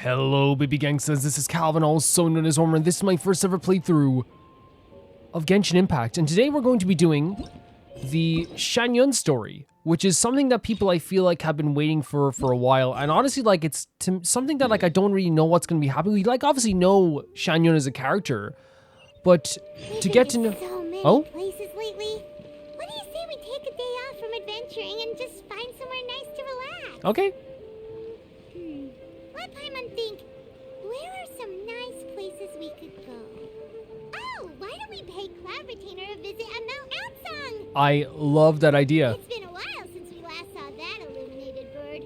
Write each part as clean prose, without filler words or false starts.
Hello, baby gangsters, this is Calvin, also known as Ormer, and this is my first ever playthrough of Genshin Impact. And today we're going to be doing the Xianyun story, which is something that people I feel like have been waiting for a while. And honestly, like, it's something that like I don't really know what's going to be happening. We like obviously know Xianyun as a character, but to get to know... So many places lately. What do you say we take a day off from adventuring and just find somewhere nice to relax? Okay. Let Paimon think. Where are some nice places we could go? Oh, why don't we pay Cloud Retainer a visit at Mount Outsong? I love that idea. It's been a while since we last saw that illuminated bird.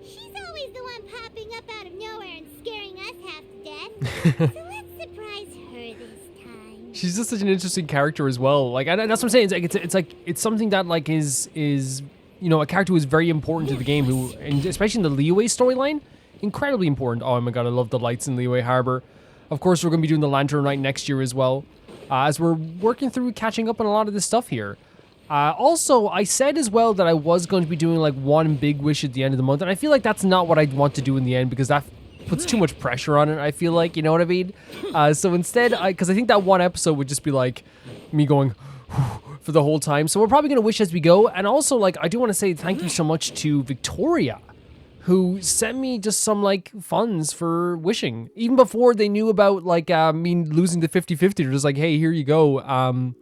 She's always the one popping up out of nowhere and scaring us half to death. So let's surprise her this time. She's just such an interesting character as well. Like, and that's what I'm saying. It's something that like is you know, a character who is very important to the game, who, and especially in the Liyue storyline, incredibly important. Oh my god, I love the lights in Liyue Harbor. Of course, we're going to be doing the Lantern Night next year as well, as we're working through catching up on a lot of this stuff here. Also, I said as well that I was going to be doing like one big wish at the end of the month, and I feel like that's not what I'd want to do in the end, because that puts too much pressure on it, I feel like, you know what I mean? So instead, because I think that one episode would just be like me going for the whole time. So we're probably going to wish as we go. And also, like, I do want to say thank you so much to Victoria, who sent me just some like funds for wishing. Even before they knew about like me losing the 50-50, they're just like, hey, here you go.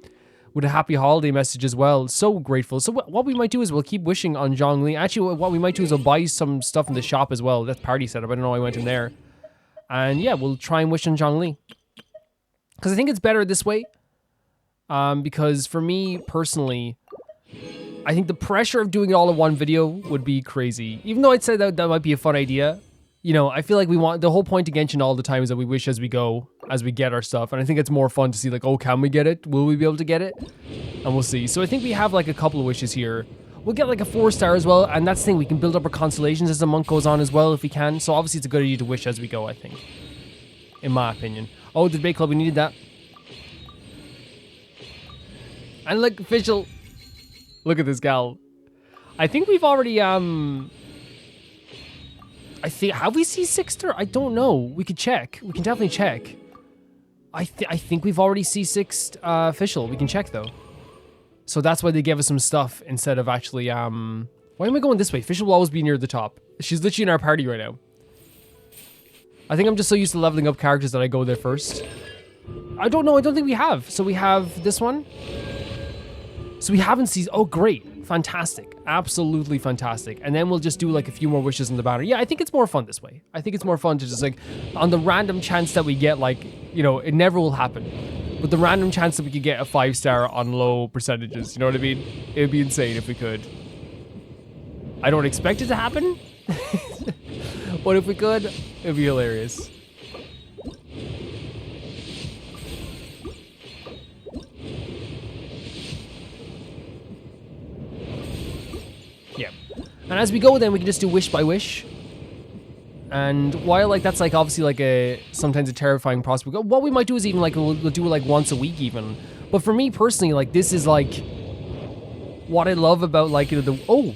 With a happy holiday message as well. So grateful. So what we might do is we'll keep wishing on Zhongli. Actually, what we might do is we'll buy some stuff in the shop as well. That's party setup. I don't know why I went in there. And yeah, we'll try and wish on Zhongli. Because I think it's better this way. Because for me, personally, I think the pressure of doing it all in one video would be crazy. Even though I'd say that might be a fun idea. You know, I feel like we want, the whole point of Genshin all the time is that we wish as we go, as we get our stuff. And I think it's more fun to see like, oh, can we get it? Will we be able to get it? And we'll see. So I think we have like a couple of wishes here. We'll get like a 4-star as well. And that's the thing, we can build up our constellations as the month goes on as well if we can. So obviously it's a good idea to wish as we go, I think. In my opinion. Oh, the debate club, we needed that. And look, official. Look at this gal. I think we've already, have we C6'd her? I don't know. We could check. We can definitely check. I think we've already C6'd official. We can check though. So that's why they gave us some stuff instead of actually, why am I going this way? Official will always be near the top. She's literally in our party right now. I think I'm just so used to leveling up characters that I go there first. I don't know. I don't think we have. So we have this one. So we haven't seen, oh great, fantastic, absolutely fantastic. And then we'll just do like a few more wishes in the banner. Yeah, I think it's more fun this way. I think it's more fun to just like, on the random chance that we get like, you know, it never will happen. But the random chance that we could get a 5-star on low percentages, you know what I mean? It would be insane if we could. I don't expect it to happen. But if we could, it would be hilarious. Yeah. And as we go then we can just do wish by wish. And while like that's like obviously like a sometimes a terrifying prospect, what we might do is even like we'll do it like once a week even. But for me personally, like this is like what I love about like, you know,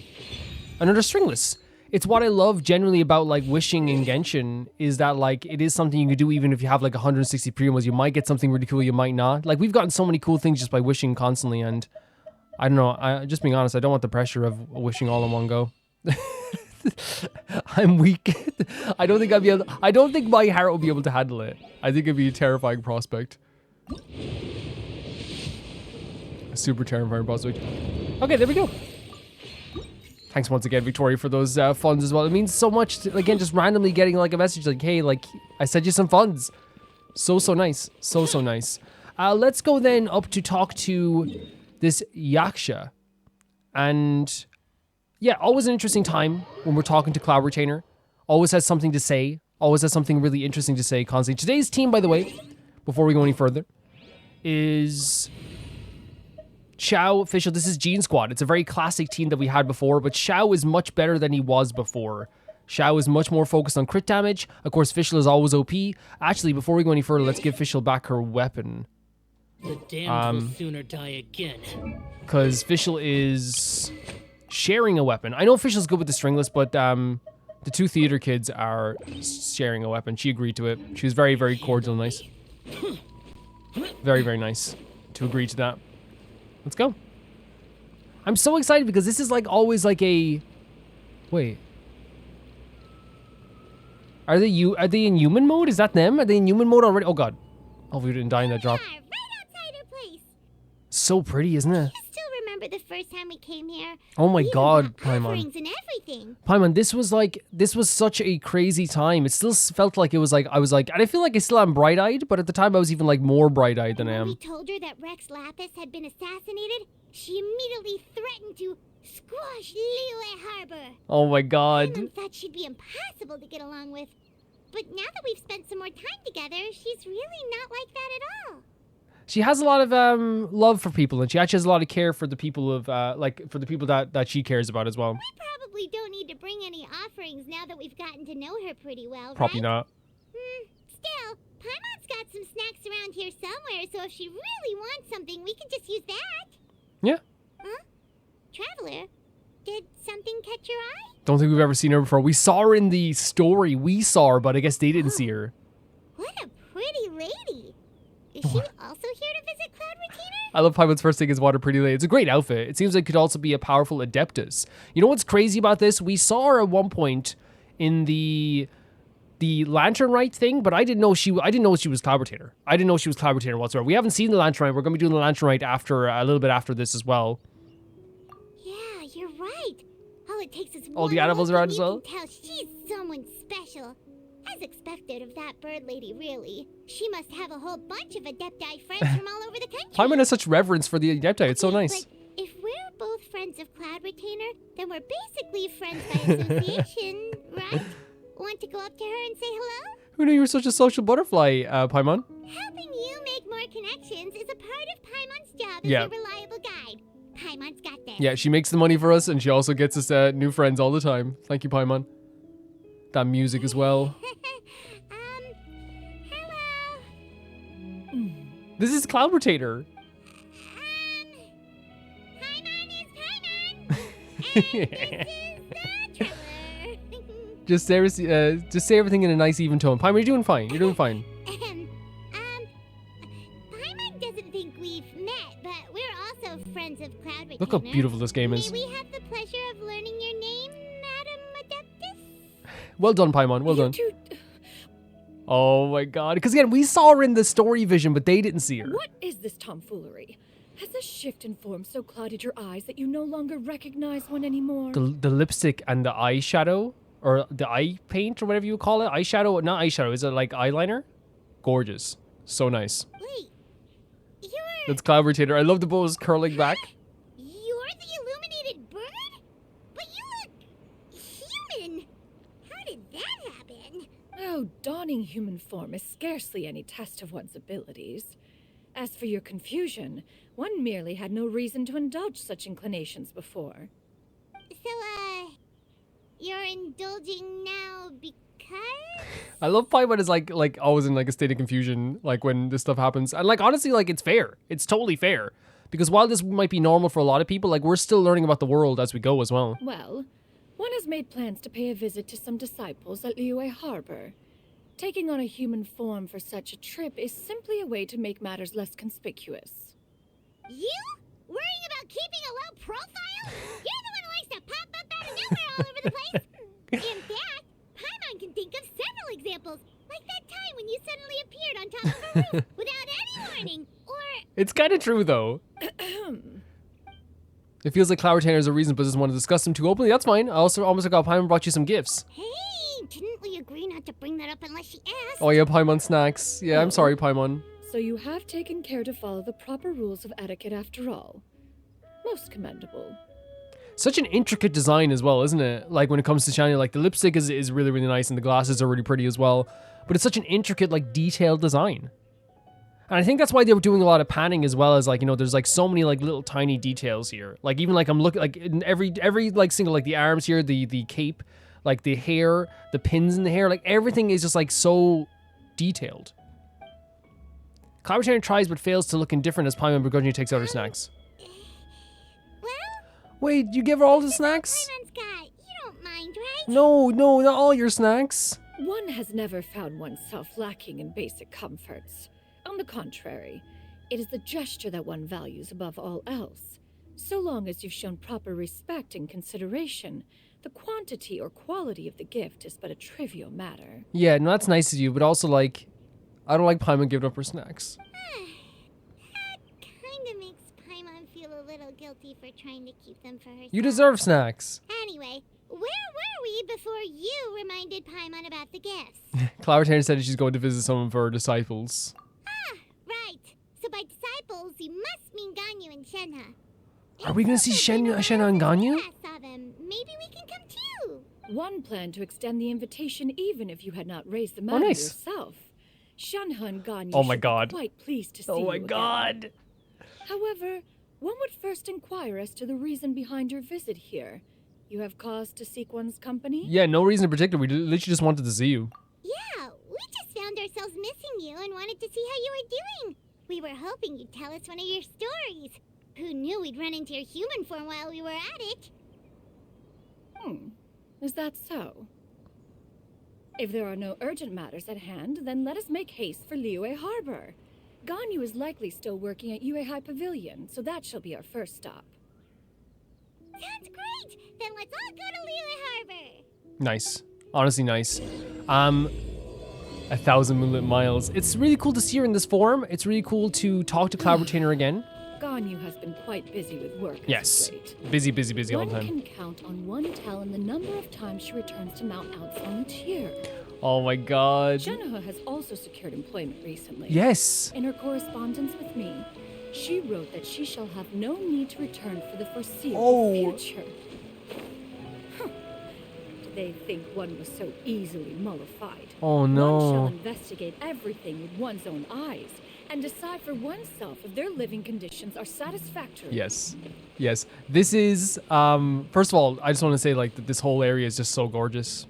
another stringless. It's what I love generally about like wishing in Genshin is that like it is something you can do even if you have like 160 primos. You might get something really cool, you might not. Like we've gotten so many cool things just by wishing constantly, and I don't know, just being honest, I don't want the pressure of wishing all in one go. I'm weak. I don't think I'd be able to, I don't think my heart will be able to handle it. I think it'd be a terrifying prospect. A super terrifying prospect. Okay, there we go. Thanks once again, Victoria, for those funds as well. It means so much to, again, just randomly getting like a message like, hey, like I sent you some funds. So nice. So nice. Let's go then up to talk to this Yaksha. And yeah, always an interesting time when we're talking to Cloud Retainer. Always has something to say. Always has something really interesting to say constantly. Today's team, by the way, before we go any further, is Xiao official. This is Gene Squad. It's a very classic team that we had before, but Xiao is much better than he was before. Xiao is much more focused on crit damage. Of course, Fischl is always OP. Actually, before we go any further, let's give Fischl back her weapon. The damned will sooner die again. Because Fischl is sharing a weapon. I know Fischl's good with the stringless, but the The two theater kids are sharing a weapon. She agreed to it. She was very, very cordial and nice. Very, very nice to agree to that. Let's go. I'm so excited because this is like always like a... Wait. Are they in human mode? Is that them? Are they in human mode already? Oh god. Oh, we didn't die in that drop. Right outside our place. So pretty, isn't it? You still remember the first time we came here? Oh my We even god, brought Paimon. offerings and everything. Paimon, this was such a crazy time. It still felt like it was like, and I feel like I still am bright-eyed, but at the time I was even like more bright-eyed than I When am. we told her that Rex Lapis had been assassinated, she immediately threatened to squash Liyue Harbor. Oh my god. Paimon thought she'd be impossible to get along with. But now that we've spent some more time together, she's really not like that at all. She has a lot of love for people, and she actually has a lot of care for the people of for the people that she cares about as well. We probably don't need to bring any offerings now that we've gotten to know her pretty well, Probably right? not. Still, Paimon's got some snacks around here somewhere, so if she really wants something, we can just use that. Yeah. Huh? Traveler, did something catch your eye? Don't think we've ever seen her before. We saw her in the story. We saw her, but I guess they didn't see her. What a pretty lady. Is she also here to visit Cloud Retainer? I love Paimon's first thing is what a pretty lady. It's a great outfit. It seems like it could also be a powerful Adeptus. You know what's crazy about this? We saw her at one point in the Lantern Rite thing, but I didn't know she was Cloud Retainer. I didn't know she was Cloud Retainer whatsoever. We haven't seen the Lantern Rite. We're going to be doing the Lantern Rite after a little bit after this as well. Yeah, you're right. All it takes is All one the animals look around and as you well? can tell she's someone special. As expected of that bird lady, really. She must have a whole bunch of Adepti friends from all over the country. Paimon has such reverence for the Adepti. It's so Okay, nice. But if we're both friends of Cloud Retainer, then we're basically friends by association, right? Want to go up to her and say hello? Who knew you were such a social butterfly, Paimon? Helping you make more connections is a part of Paimon's job as Yeah. your reliable guide. Paimon's got this. Yeah, she makes the money for us, and she also gets us new friends all the time. Thank you, Paimon. That music as well. Hello. This is Cloud Retainer. Paimon is Paimon. And this is the Traveler. Just say everything in a nice, even tone. Paimon, you're doing fine. You're doing fine. Paimon doesn't think we've met, but we're also friends of Cloud Retainer. Look how beautiful this game is. May we have the pleasure of learning your name, Madam Adeptus? Well done, Paimon. Well done. You Oh my god. Because again, we saw her in the story vision, but they didn't see her. What is this tomfoolery? Has the shift in form so clouded your eyes that you no longer recognize one anymore? The lipstick and the eyeshadow, or the eye paint, or whatever you call it. Eyeshadow, not eyeshadow. Is it like eyeliner? Gorgeous. So nice. Wait, you're That's Cloud Retainer. I love the bows curling back. the illuminated bird? But you look human. How did that happen? Oh, donning human form is scarcely any test of one's abilities. As for your confusion, one merely had no reason to indulge such inclinations before. So, you're indulging now because? I love Paimon is like always in like a state of confusion, like when this stuff happens. And like honestly, like it's fair. It's totally fair. Because while this might be normal for a lot of people, like we're still learning about the world as we go as well. Well, one has made plans to pay a visit to some disciples at Liyue Harbor. Taking on a human form for such a trip is simply a way to make matters less conspicuous. You? Worrying about keeping a low profile? You're the one who likes to pop up out of nowhere all over the place. In fact, Paimon can think of several examples, like that time when you suddenly appeared on top of a roof without any warning, or... It's kind of true though. It feels like Cloud Retainer is a reason, but doesn't want to discuss them too openly. That's fine. I also almost forgot Paimon brought you some gifts. Hey, didn't we agree not to bring that up unless she asked? Oh yeah, Paimon snacks. Yeah, I'm sorry, Paimon. So you have taken care to follow the proper rules of etiquette after all. Most commendable. Such an intricate design as well, isn't it? Like when it comes to Xianyun, like the lipstick is really, really nice and the glasses are really pretty as well. But it's such an intricate, like detailed design. And I think that's why they were doing a lot of panning as well as like, you know, there's like so many like little tiny details here. Like even like I'm looking like in every like single, like the arms here, the cape, like the hair, the pins in the hair, like everything is just like so detailed. Cloud Retainer tries but fails to look indifferent as Paimon begrudgingly takes out her snacks. Well, Wait, you give her all the snacks? Paimon's got, you don't mind mind, right? No, not all your snacks. One has never found oneself lacking in basic comforts. On the contrary, it is the gesture that one values above all else. So long as you've shown proper respect and consideration, the quantity or quality of the gift is but a trivial matter. Yeah, no, that's nice of you, but also, like, I don't like Paimon giving up her snacks. That kind of makes Paimon feel a little guilty for trying to keep them for herself. You deserve snacks. Anyway, where were we before you reminded Paimon about the gifts? Cloud Retainer said she's going to visit some of her disciples. Right. So by disciples, you must mean Ganyu and Shenhe. Are we gonna see Shenhe and Ganyu? I saw them. Maybe we can come too. One planned to extend the invitation even if you had not raised the matter nice. yourself. Shenhe and Ganyu Oh my should be God. quite pleased to see Oh you my again. god. However, one would first inquire as to the reason behind your visit here. You have cause to seek one's company? Yeah, no reason in particular. We literally just wanted to see you. Yeah, we just found ourselves missing you and wanted to see how you were doing. We were hoping you'd tell us one of your stories. Who knew we'd run into your human form while we were at it? Is that so? If there are no urgent matters at hand, then let us make haste for Liyue Harbor. Ganyu is likely still working at Yuehai Pavilion, so that shall be our first stop. Sounds great! Then let's all go to Liyue Harbor! Nice. Honestly nice. 1,000 moonlit miles. It's really cool to see her in this form. It's really cool to talk to Cloud Retainer again. Ganyu has been quite busy with work Yes. as of late. Busy all the One time. can count on one talon the number of times she returns to Mount Frontier. Oh my god. Shenhe has also secured employment recently. Yes. In her correspondence with me, she wrote that she shall have no need to return for the foreseeable future. Huh. Did they think one was so easily mollified? Oh One shall no. investigate everything with one's own eyes and decide for oneself if their living conditions are satisfactory. Yes. This is, first of all, I just want to say, like, that this whole area is just so gorgeous.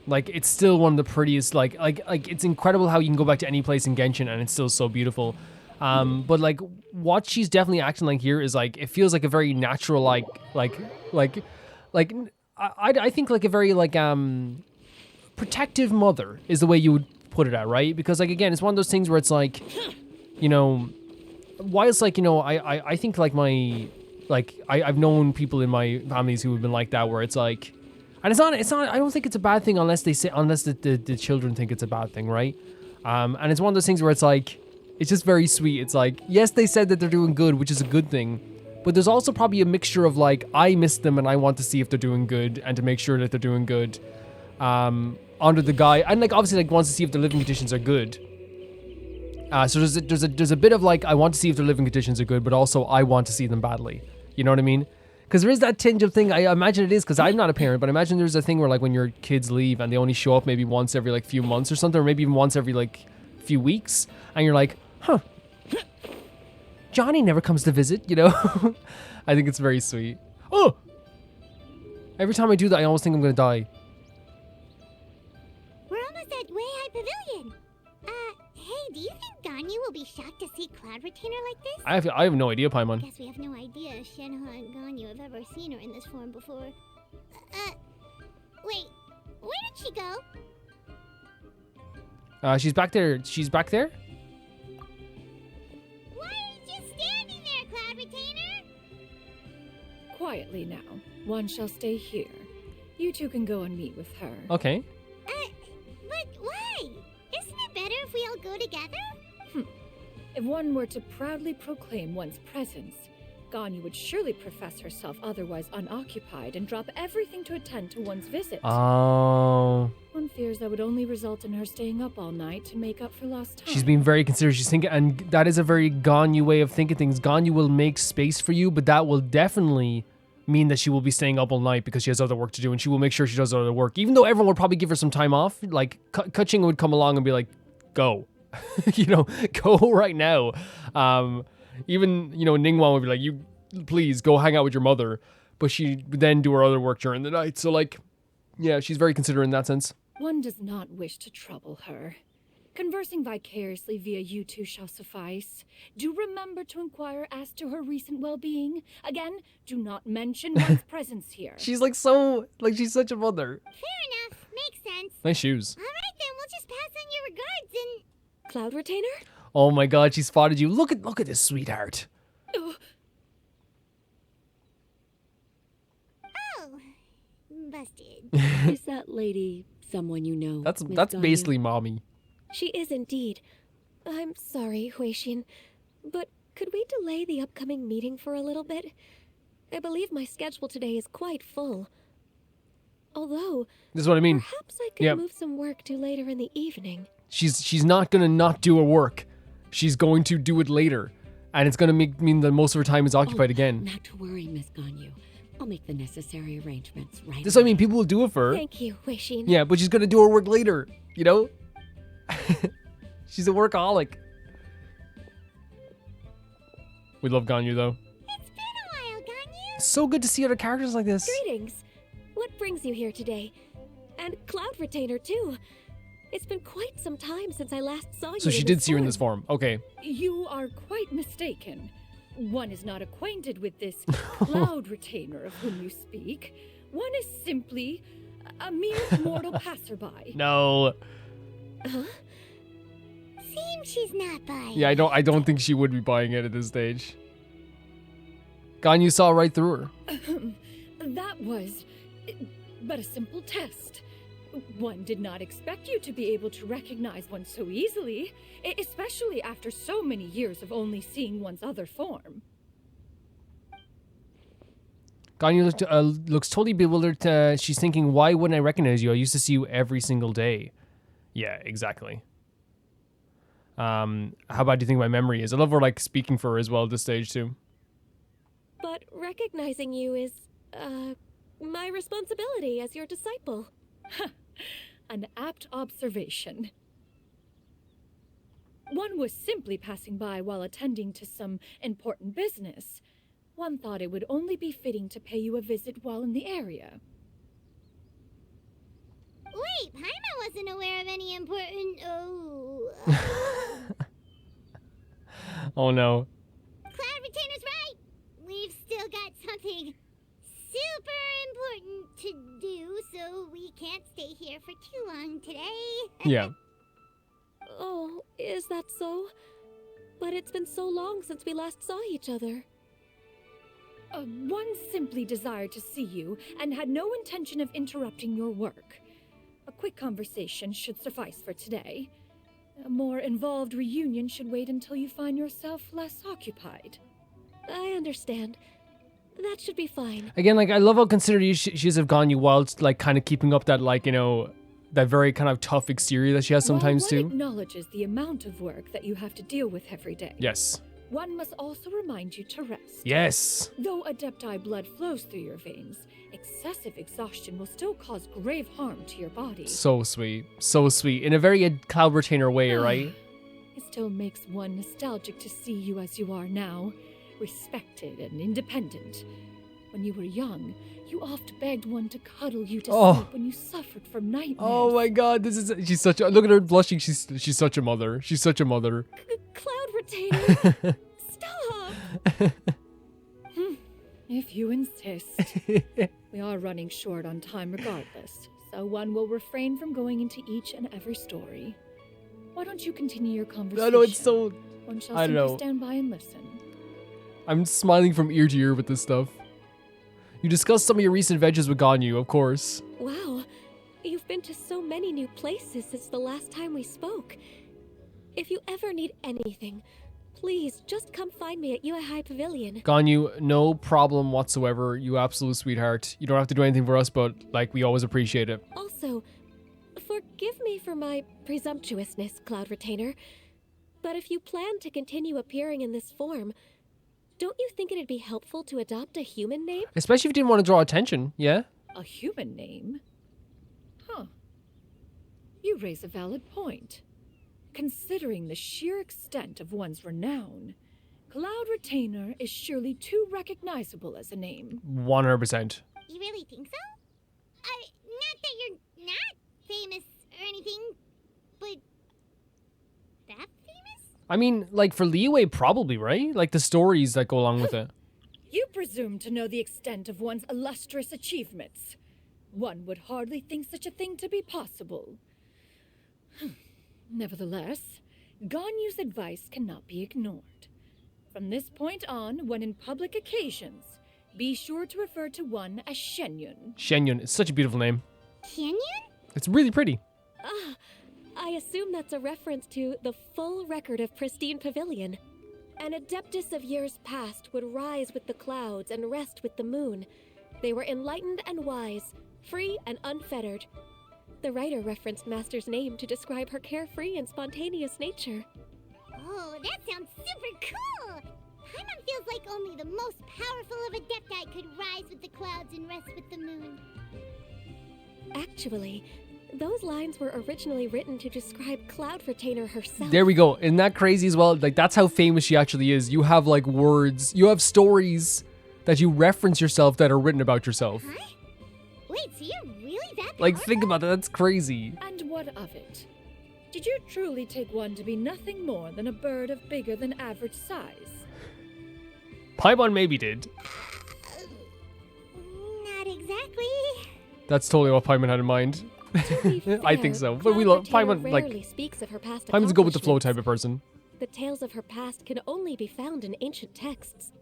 Like, it's still one of the prettiest, like, it's incredible how you can go back to any place in Genshin and it's still so beautiful. But, like, what she's definitely acting like here is, like, it feels like a very natural, I think, like, a very, like, protective mother is the way you would put it at, right? Because, like, again, it's one of those things where it's, like, you know, whilst, like, you know, I think, like, I've known people in my families who have been like that, where it's, like, and it's not, I don't think it's a bad thing unless the children think it's a bad thing, right? And it's one of those things where it's, like, it's just very sweet. It's, like, yes, they said that they're doing good, which is a good thing, but there's also probably a mixture of, like, I miss them and I want to see if they're doing good and to make sure that they're doing good, under the guy, and, like, obviously, like, wants to see if their living conditions are good. So there's a bit of, like, I want to see if their living conditions are good, but also I want to see them badly. You know what I mean? Because there is that tinge of thing. I imagine it is, because I'm not a parent, but I imagine there's a thing where, like, when your kids leave and they only show up maybe once every, like, few months or something, or maybe even once every, like, few weeks, and you're like, huh, Johnny never comes to visit, you know? I think it's very sweet. Oh! Every time I do that, I almost think I'm gonna die. We're almost at Weihai Pavilion. Hey, do you think Ganyu will be shocked to see Cloud Retainer like this? I have no idea, Paimon. Guess we have no idea if Shenhe and Ganyu have ever seen her in this form before. Wait, where did she go? She's back there. She's back there? Why are you just standing there, Cloud Retainer? Quietly now. One shall stay here. You two can go and meet with her. Okay. But why? Isn't it better if we all go together? If one were to proudly proclaim one's presence, Ganyu would surely profess herself otherwise unoccupied and drop everything to attend to one's visit. Oh. One fears that would only result in her staying up all night to make up for lost time. She's being very considerate. She's thinking, and that is a very Ganyu way of thinking things. Ganyu will make space for you, but that will definitely mean that she will be staying up all night because she has other work to do, and she will make sure she does other work. Even though everyone would probably give her some time off, like Keqing would come along and be like, go. You know, go right now. Even, you know, Ningguang would be like, you please go hang out with your mother. But she would then do her other work during the night. So, like, yeah, she's very considerate in that sense. One does not wish to trouble her. Conversing vicariously via you two shall suffice. Do remember to inquire as to her recent well-being. Again, do not mention one's presence here. She's like so, like she's such a mother. Fair enough. Makes sense. Nice shoes. All right, then. We'll just pass on your regards and... Cloud Retainer? Oh my god, she spotted you. Look at this sweetheart. Oh, Oh. Busted. Is that lady someone you know? That's Miss that's Ganyu? basically mommy. She is indeed. I'm sorry, Huixin, but could we delay the upcoming meeting for a little bit? I believe my schedule today is quite full. Although, This is what I mean. perhaps I could Yep. move some work to later in the evening. She's not gonna not do her work. She's going to do it later, and it's gonna mean that most of her time is occupied again. Not to worry, Miss Ganyu. I'll make the necessary arrangements right This is what I away. mean. People will do it for her. Thank you, Huixin. Yeah, but she's gonna do her work later. You know. She's a workaholic. We love Ganyu though. It's been a while, Ganyu. So good to see other characters like this. Greetings. What brings you here today? And Cloud Retainer, too. It's been quite some time since I last saw you. So she did see her in this form. Okay. you are quite mistaken. One is not acquainted with this Cloud Retainer of whom you speak. One is simply a mere mortal passerby. No. Seems she's not buying. Yeah, I don't think she would be buying it at this stage. Ganyu saw right through her. That was but a simple test. One did not expect you to be able to recognize one so easily, especially after so many years of only seeing one's other form. Ganyu looks totally bewildered. She's thinking, why wouldn't I recognize you? I used to see you every single day. Yeah, exactly. How bad do you think my memory is? I love her like speaking for her as well at this stage too. But recognizing you is, my responsibility as your disciple. An apt observation. One was simply passing by while attending to some important business. One thought it would only be fitting to pay you a visit while in the area. Wait, Paimon wasn't aware of any important... Oh... Oh no. Cloud Retainer's right! We've still got something super important to do, so we can't stay here for too long today. Yeah. Oh, is that so? But it's been so long since we last saw each other. One simply desired to see you and had no intention of interrupting your work. A quick conversation should suffice for today. A more involved reunion should wait until you find yourself less occupied. I understand. That should be fine. Again, like I love how considerate she is of Ganyu whilst like kind of keeping up that like, you know, that very kind of tough exterior that she has sometimes While one too. acknowledges the amount of work that you have to deal with every day, Yes. one must also remind you to rest. Yes. Though Adepti blood flows through your veins, excessive exhaustion will still cause grave harm to your body. So sweet. So sweet. In a very Cloud Retainer way, right? It still makes one nostalgic to see you as you are now, respected and independent. When you were young, you oft begged one to cuddle you to Oh. sleep when you suffered from nightmares. Oh my god, this is she's such a look at her blushing, she's such a mother. She's such a mother. Cloud Retainer! Stop! If you insist. We are running short on time regardless, so one will refrain from going into each and every story. Why don't you continue your conversation? No, it's so One shall I don't simply know. stand by and listen. I'm smiling from ear to ear with this stuff. You discussed some of your recent adventures with Ganyu, of course. Wow, you've been to so many new places since the last time we spoke. If you ever need anything, please just come find me at Yuandai Pavilion. Ganyu, no problem whatsoever. You absolute sweetheart. You don't have to do anything for us, but like we always appreciate it. Also, forgive me for my presumptuousness, Cloud Retainer, but if you plan to continue appearing in this form, don't you think it'd be helpful to adopt a human name? Especially if you didn't want to draw attention, yeah? A human name? Huh. You raise a valid point. Considering the sheer extent of one's renown, Cloud Retainer is surely too recognizable as a name. 100%. You really think so? Not that you're not famous or anything, but I mean, like, for Liyue, probably, right? Like, the stories that go along with it. You presume to know the extent of one's illustrious achievements. One would hardly think such a thing to be possible. Nevertheless, Ganyu's advice cannot be ignored. From this point on, when in public occasions, be sure to refer to one as Xianyun. Xianyun, it's such a beautiful name. Xianyun? It's really pretty. I assume that's a reference to the full record of Pristine Pavilion. An Adeptus of years past would rise with the clouds and rest with the moon. They were enlightened and wise, free and unfettered. The writer referenced Master's name to describe her carefree and spontaneous nature. Oh, that sounds super cool! Paimon feels like only the most powerful of Adepti could rise with the clouds and rest with the moon. Actually, those lines were originally written to describe Cloud Retainer herself. There we go. Isn't that crazy as well? Like, that's how famous she actually is. You have, like, words. You have stories that you reference yourself that are written about yourself. Huh? Wait, so you're really that Like, powerful? think about that. That's crazy. And what of it? Did you truly take one to be nothing more than a bird of bigger than average size? Paimon maybe did. Not exactly. That's totally what Paimon had in mind. To be fair, I think so. But we Cloud love Retainer Paimon, like, rarely speaks of her past Paimon's a go with the flow type accomplishments. of person. The tales of her past can only be found in ancient texts.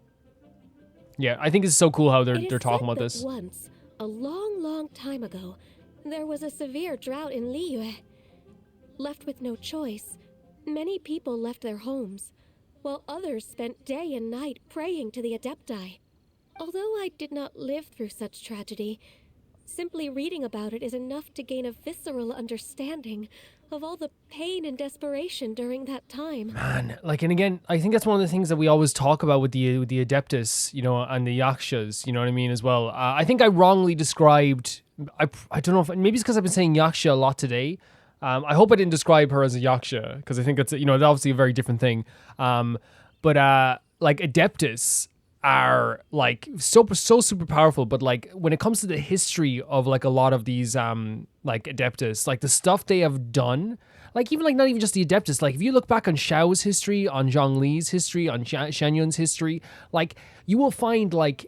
Yeah, I think it's so cool how It is they're talking said about that this. once, a long, long time ago, there was a severe drought in Liyue. Left with no choice, many people left their homes, while others spent day and night praying to the Adepti. Although I did not live through such tragedy, simply reading about it is enough to gain a visceral understanding of all the pain and desperation during that time. Man, like, and again, I think that's one of the things that we always talk about with the Adeptus, you know, and the Yakshas, you know what I mean, as well. I think I wrongly described, I don't know if, maybe it's because I've been saying Yaksha a lot today. I hope I didn't describe her as a Yaksha, because I think it's, you know, it's obviously a very different thing. But like, Adeptus are like so super powerful, but like when it comes to the history of like a lot of these like Adeptus, like the stuff they have done, like even like not even just the Adeptus, like if you look back on Xiao's history, on Zhongli's history, on Xianyun's history, like you will find like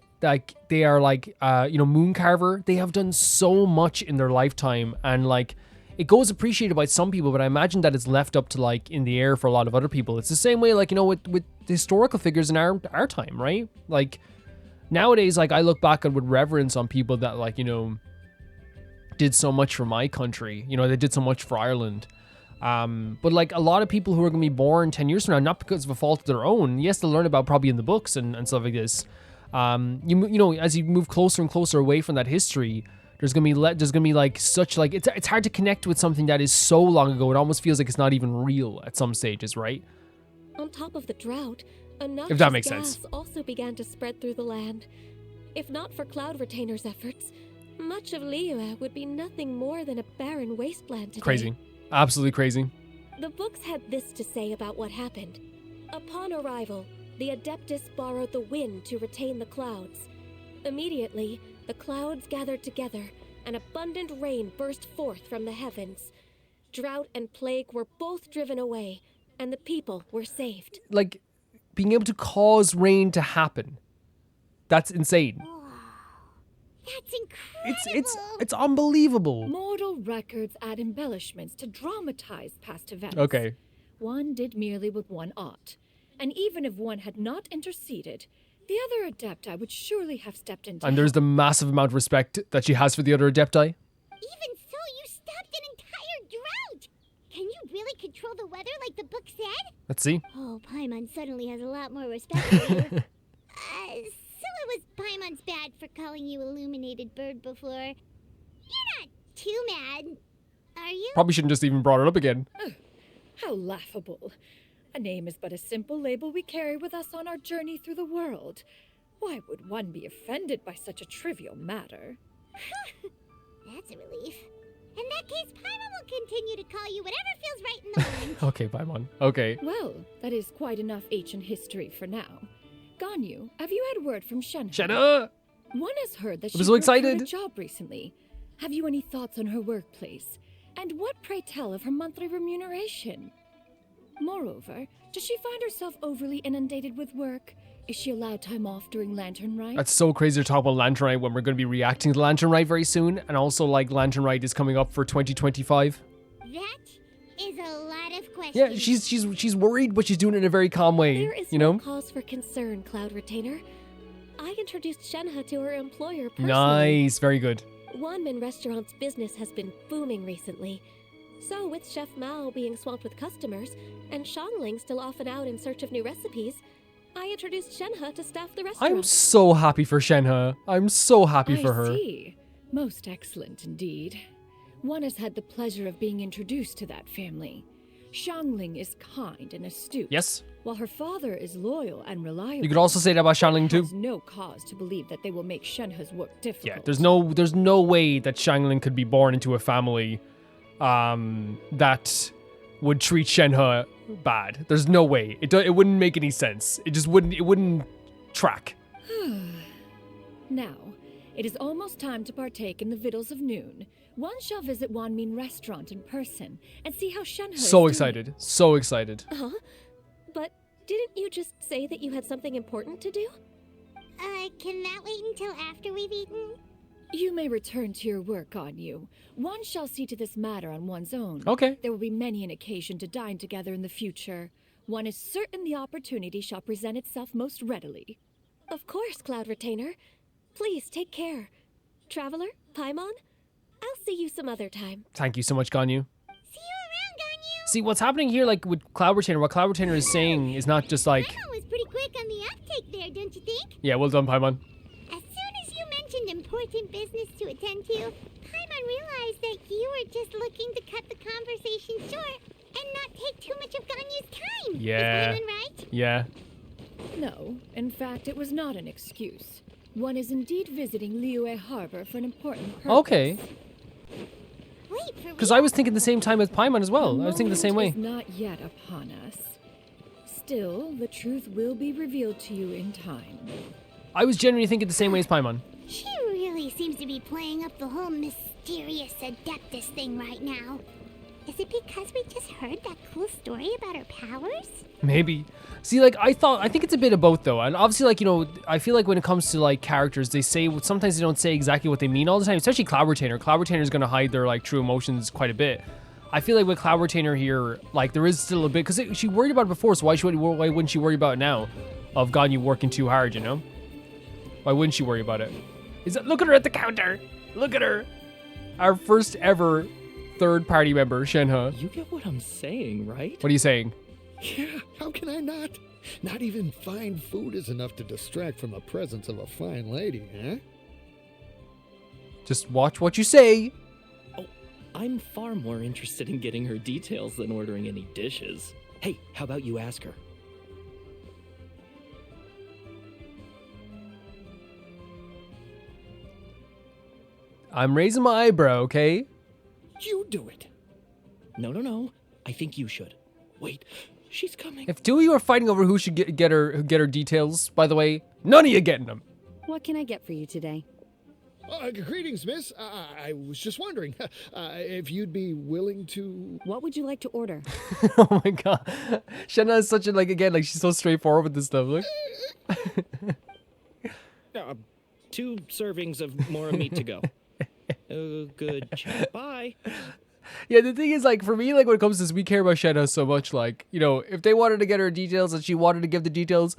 they are like you know, Mooncarver, they have done so much in their lifetime, and like it goes appreciated by some people, but I imagine that it's left up to like in the air for a lot of other people. It's the same way, like, you know, with historical figures in our time, right? Like nowadays, like I look back and with reverence on people that, like, you know, did so much for my country. You know, they did so much for Ireland. But like a lot of people who are going to be born 10 years from now, not because of a fault of their own, yes, they'll learn about probably in the books and stuff like this. You know, as you move closer and closer away from that history, there's gonna be like such like it's hard to connect with something that is so long ago. It almost feels like it's not even real at some stages, right? On top of the drought, a If that noxious makes gas sense. also began to spread through the land. If not for Cloud Retainer's efforts, much of Liyue would be nothing more than a barren wasteland today. Crazy, absolutely crazy. The books had this to say about what happened. Upon arrival, the Adeptus borrowed the wind to retain the clouds. Immediately, the clouds gathered together, and abundant rain burst forth from the heavens. Drought and plague were both driven away, and the people were saved. Like being able to cause rain to happen, that's insane. That's incredible. It's unbelievable. Mortal records add embellishments to dramatize past events. Okay. One did merely what one ought. And even if one had not interceded, the other Adepti would surely have stepped in to And there's help. the massive amount of respect that she has for the other Adepti. Even so, you stopped an entire drought. Can you really control the weather like the book said? Let's see. Oh, Paimon suddenly has a lot more respect for you. So it was Paimon's bad for calling you Illuminated Bird before. You're not too mad, are you? Probably shouldn't just even brought it up again. How laughable. A name is but a simple label we carry with us on our journey through the world. Why would one be offended by such a trivial matter? That's a relief. In that case, Paimon will continue to call you whatever feels right in the moment. Okay, Paimon. Okay. Well, that is quite enough ancient history for now. Ganyu, have you had word from Shenhe? Shenhe! One has heard that I'm she so worked for a excited. job recently. Have you any thoughts on her workplace? And what, pray tell, of her monthly remuneration? Moreover, does she find herself overly inundated with work? Is she allowed time off during Lantern Rite? That's so crazy to talk about Lantern Rite when we're going to be reacting to Lantern Rite very soon. And also, like, Lantern Rite is coming up for 2025. That is a lot of questions. Yeah, she's worried, but she's doing it in a very calm way, There is you no know? cause for concern, Cloud Retainer. I introduced Shenhe to her employer personally. Nice, very good. Wanmin Restaurant's business has been booming recently. So, with Chef Mao being swamped with customers, and Xiangling still off and out in search of new recipes, I introduced Shenhe to staff the restaurant. I'm so happy for Shenhe. I'm so happy for her. I see. Most excellent indeed. One has had the pleasure of being introduced to that family. Xiangling is kind and astute. Yes. While her father is loyal and reliable. You could also say that about Xiangling too. Has no cause to believe that they will make Shenhe's work difficult. Yeah, there's no way that Xiangling could be born into a family that would treat Shenhe bad. There's no way. It wouldn't make any sense. It wouldn't track. Now, it is almost time to partake in the victuals of noon. One shall visit Wanmin Restaurant in person and see how Shenhe is So doing. excited. So excited. Huh? But didn't you just say that you had something important to do? Can that wait until after we've eaten? You may return to your work, Ganyu. One shall see to this matter on one's own. Okay. There will be many an occasion to dine together in the future. One is certain the opportunity shall present itself most readily. Of course, Cloud Retainer. Please take care. Traveler, Paimon, I'll see you some other time. Thank you so much, Ganyu. See you around, Ganyu. See, what's happening here, like, with Cloud Retainer, what Cloud Retainer is saying is not just like... Paimon was pretty quick on the uptake there, don't you think? Yeah, well done, Paimon. As soon as you mentioned important business to attend to, Paimon realized that you were just looking to cut the conversation short and not take too much of Ganyu's time. Yeah. Is Paimon right? Yeah. No, in fact, it was not an excuse. One is indeed visiting Liyue Harbor for an important purpose. Okay. Wait, for Because real? I was thinking the same time as Paimon as well. I was thinking the same way. Is not yet upon us. Still, the truth will be revealed to you in time. I was genuinely thinking the same way as Paimon. She really seems to be playing up the whole mysterious Adeptus thing right now. Is it because we just heard that cool story about her powers? Maybe. See, like, I think it's a bit of both, though. And obviously, like, you know, I feel like when it comes to, like, characters, they say, sometimes they don't say exactly what they mean all the time, especially Cloud Retainer. Cloud Retainer is going to hide their, like, true emotions quite a bit. I feel like with Cloud Retainer here, like, there is still a bit, because she worried about it before, so why wouldn't she worry about it now? Of Ganyu working too hard, you know? Why wouldn't she worry about it? Look at her at the counter! Look at her! Our first ever third-party member, Shenhe. You get what I'm saying, right? What are you saying? Yeah, how can I not? Not even fine food is enough to distract from the presence of a fine lady, huh? Just watch what you say. Oh, I'm far more interested in getting her details than ordering any dishes. Hey, how about you ask her? I'm raising my eyebrow, okay? You do it. No. I think you should. Wait, she's coming. If two of you are fighting over who should get her details, by the way, none of you getting them. What can I get for you today? Greetings, miss. I was just wondering if you'd be willing to... What would you like to order? Oh my god. Shenhe is such a, like, again, like, she's so straightforward with this stuff. Look. 2 servings of more meat to go. Oh, good chat. Bye. Yeah, the thing is, like, for me, like, when it comes to this, we care about Shenhe so much. Like, you know, if they wanted to get her details and she wanted to give the details,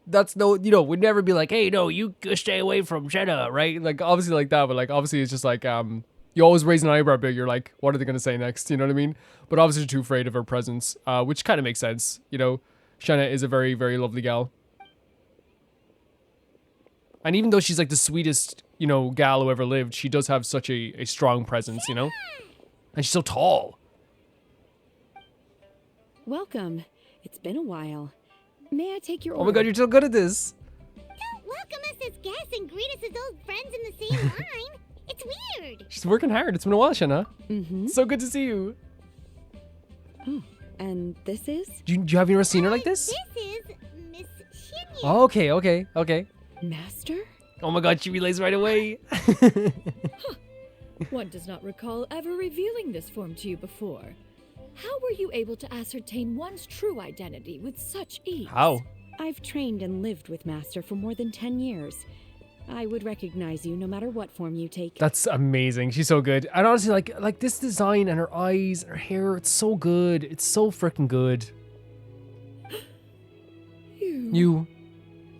that's no, you know, we'd never be like, hey, no, you stay away from Shenhe, right? Like, obviously like that, but, like, obviously it's just like, you always raise an eyebrow big. You're like, what are they going to say next? You know what I mean? But obviously you're too afraid of her presence, which kind of makes sense. You know, Shenhe is a very, very lovely gal. And even though she's, like, the sweetest, you know, gal who ever lived, she does have such a strong presence, you know? And she's so tall. Welcome. It's been a while. May I take your Oh order? my god, you're so good at this. Don't welcome us as guests and greet us as old friends in the same line. It's weird. She's working hard. It's been a while, Shenhe. Mm-hmm. So good to see you. Oh, and this is? Do you have you ever seen her like this? This is Miss Xianyun. Oh, okay. Master? Oh my god, she relays right away. One does not recall ever revealing this form to you before. How were you able to ascertain one's true identity with such ease? How? I've trained and lived with Master for more than 10 years. I would recognize you no matter what form you take. That's amazing. She's so good. And honestly, like this design and her eyes, her hair, it's so good. It's so freaking good. You.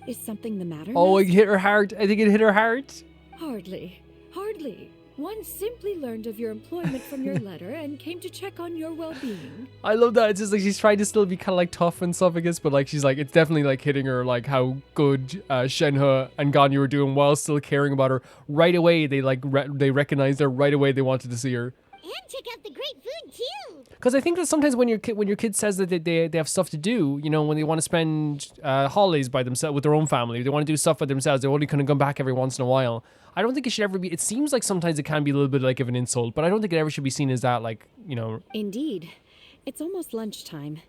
Is something the matter? Oh, it Master? hit her heart. I think it hit her heart. Hardly. Hardly. One simply learned of your employment from your letter and came to check on your well-being. I love that. It's just like she's trying to still be kind of like tough and stuff, I guess, but like she's like, it's definitely like hitting her like how good Shenhe and Ganyu were doing while still caring about her. Right away, they like they recognized her right away. They wanted to see her. And check out the great food too. Because I think that sometimes when your kid says that they have stuff to do, you know, when they want to spend holidays by themselves with their own family, they want to do stuff by themselves, they only kind of come back every once in a while. I don't think it should ever be. It seems like sometimes it can be a little bit like of an insult, but I don't think it ever should be seen as that. Like, you know. Indeed. It's almost lunchtime.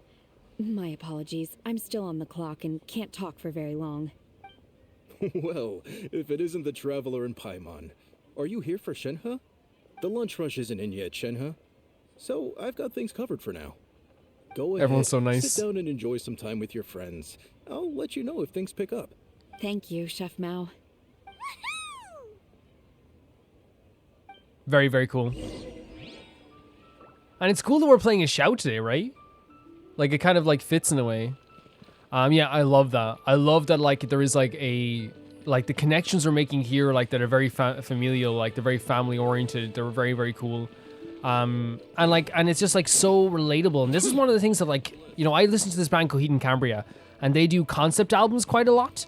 My apologies. I'm still on the clock and can't talk for very long. Well, if it isn't the traveler in Paimon, are you here for Shenhe? The lunch rush isn't in yet, Shenhe. So I've got things covered for now. Go ahead. Everyone's so nice. Sit down and enjoy some time with your friends. I'll let you know if things pick up. Thank you, Chef Mao. Very, very cool. And it's cool that we're playing a Xiao today, right? Like, it kind of, like, fits in a way. Yeah, I love that. I love that, like, there is, like, like, the connections we're making here, like, that are very familial, like, they're very family-oriented. They're very, very cool. And it's just, like, so relatable. And this is one of the things that, like, you know, I listen to this band, Coheed and Cambria, and they do concept albums quite a lot.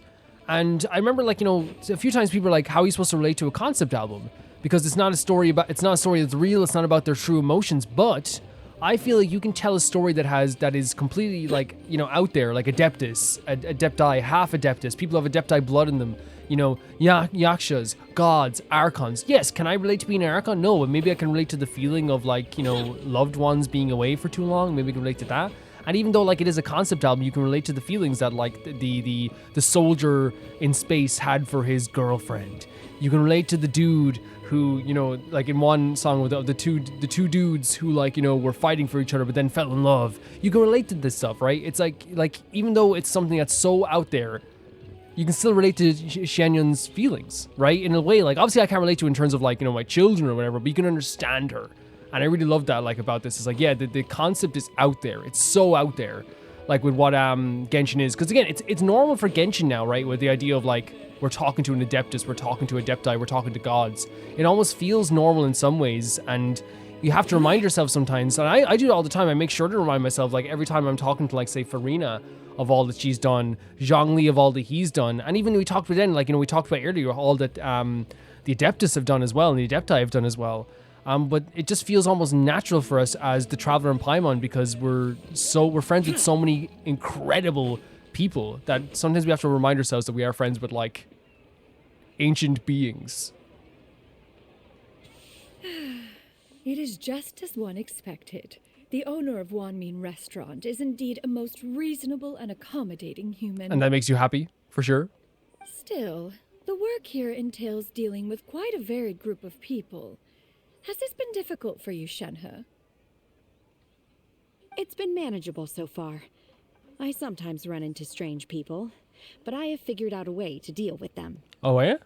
And I remember, like, you know, a few times people are like, how are you supposed to relate to a concept album? Because it's not a story that's real, it's not about their true emotions, but I feel like you can tell a story that is completely, like, you know, out there, like Adeptus, Adepti, half Adeptus, people have Adepti blood in them, you know, Yakshas, gods, Archons. Yes, can I relate to being an Archon? No, but maybe I can relate to the feeling of, like, you know, loved ones being away for too long, maybe I can relate to that. And even though, like, it is a concept album, you can relate to the feelings that, like, the soldier in space had for his girlfriend. You can relate to the dude who, you know, like in one song with the two dudes who, like, you know, were fighting for each other but then fell in love. You can relate to this stuff, right? It's like even though it's something that's so out there, you can still relate to Xianyun's feelings, right? In a way, like, obviously I can't relate to in terms of, like, you know, my children or whatever, but you can understand her. And I really love that, like, about this. It's like, yeah, the concept is out there. It's so out there, like, with what Genshin is. Because again, it's normal for Genshin now, right? With the idea of, like, we're talking to an Adeptus, we're talking to Adepti, we're talking to gods. It almost feels normal in some ways, and you have to remind yourself sometimes, and I do it all the time. I make sure to remind myself, like, every time I'm talking to, like, say, Farina of all that she's done, Zhongli of all that he's done, and even we talked about then, like, you know, we talked about earlier all that the Adeptus have done as well, and the Adepti have done as well. But it just feels almost natural for us as the Traveler in Paimon, because we're friends with so many incredible people that sometimes we have to remind ourselves that we are friends with, like, ancient beings. It is just as one expected. The owner of Wanmin Restaurant is indeed a most reasonable and accommodating human. And that makes you happy, for sure? Still, the work here entails dealing with quite a varied group of people. Has this been difficult for you, Shenhe? It's been manageable so far. I sometimes run into strange people, but I have figured out a way to deal with them. Oh, yeah?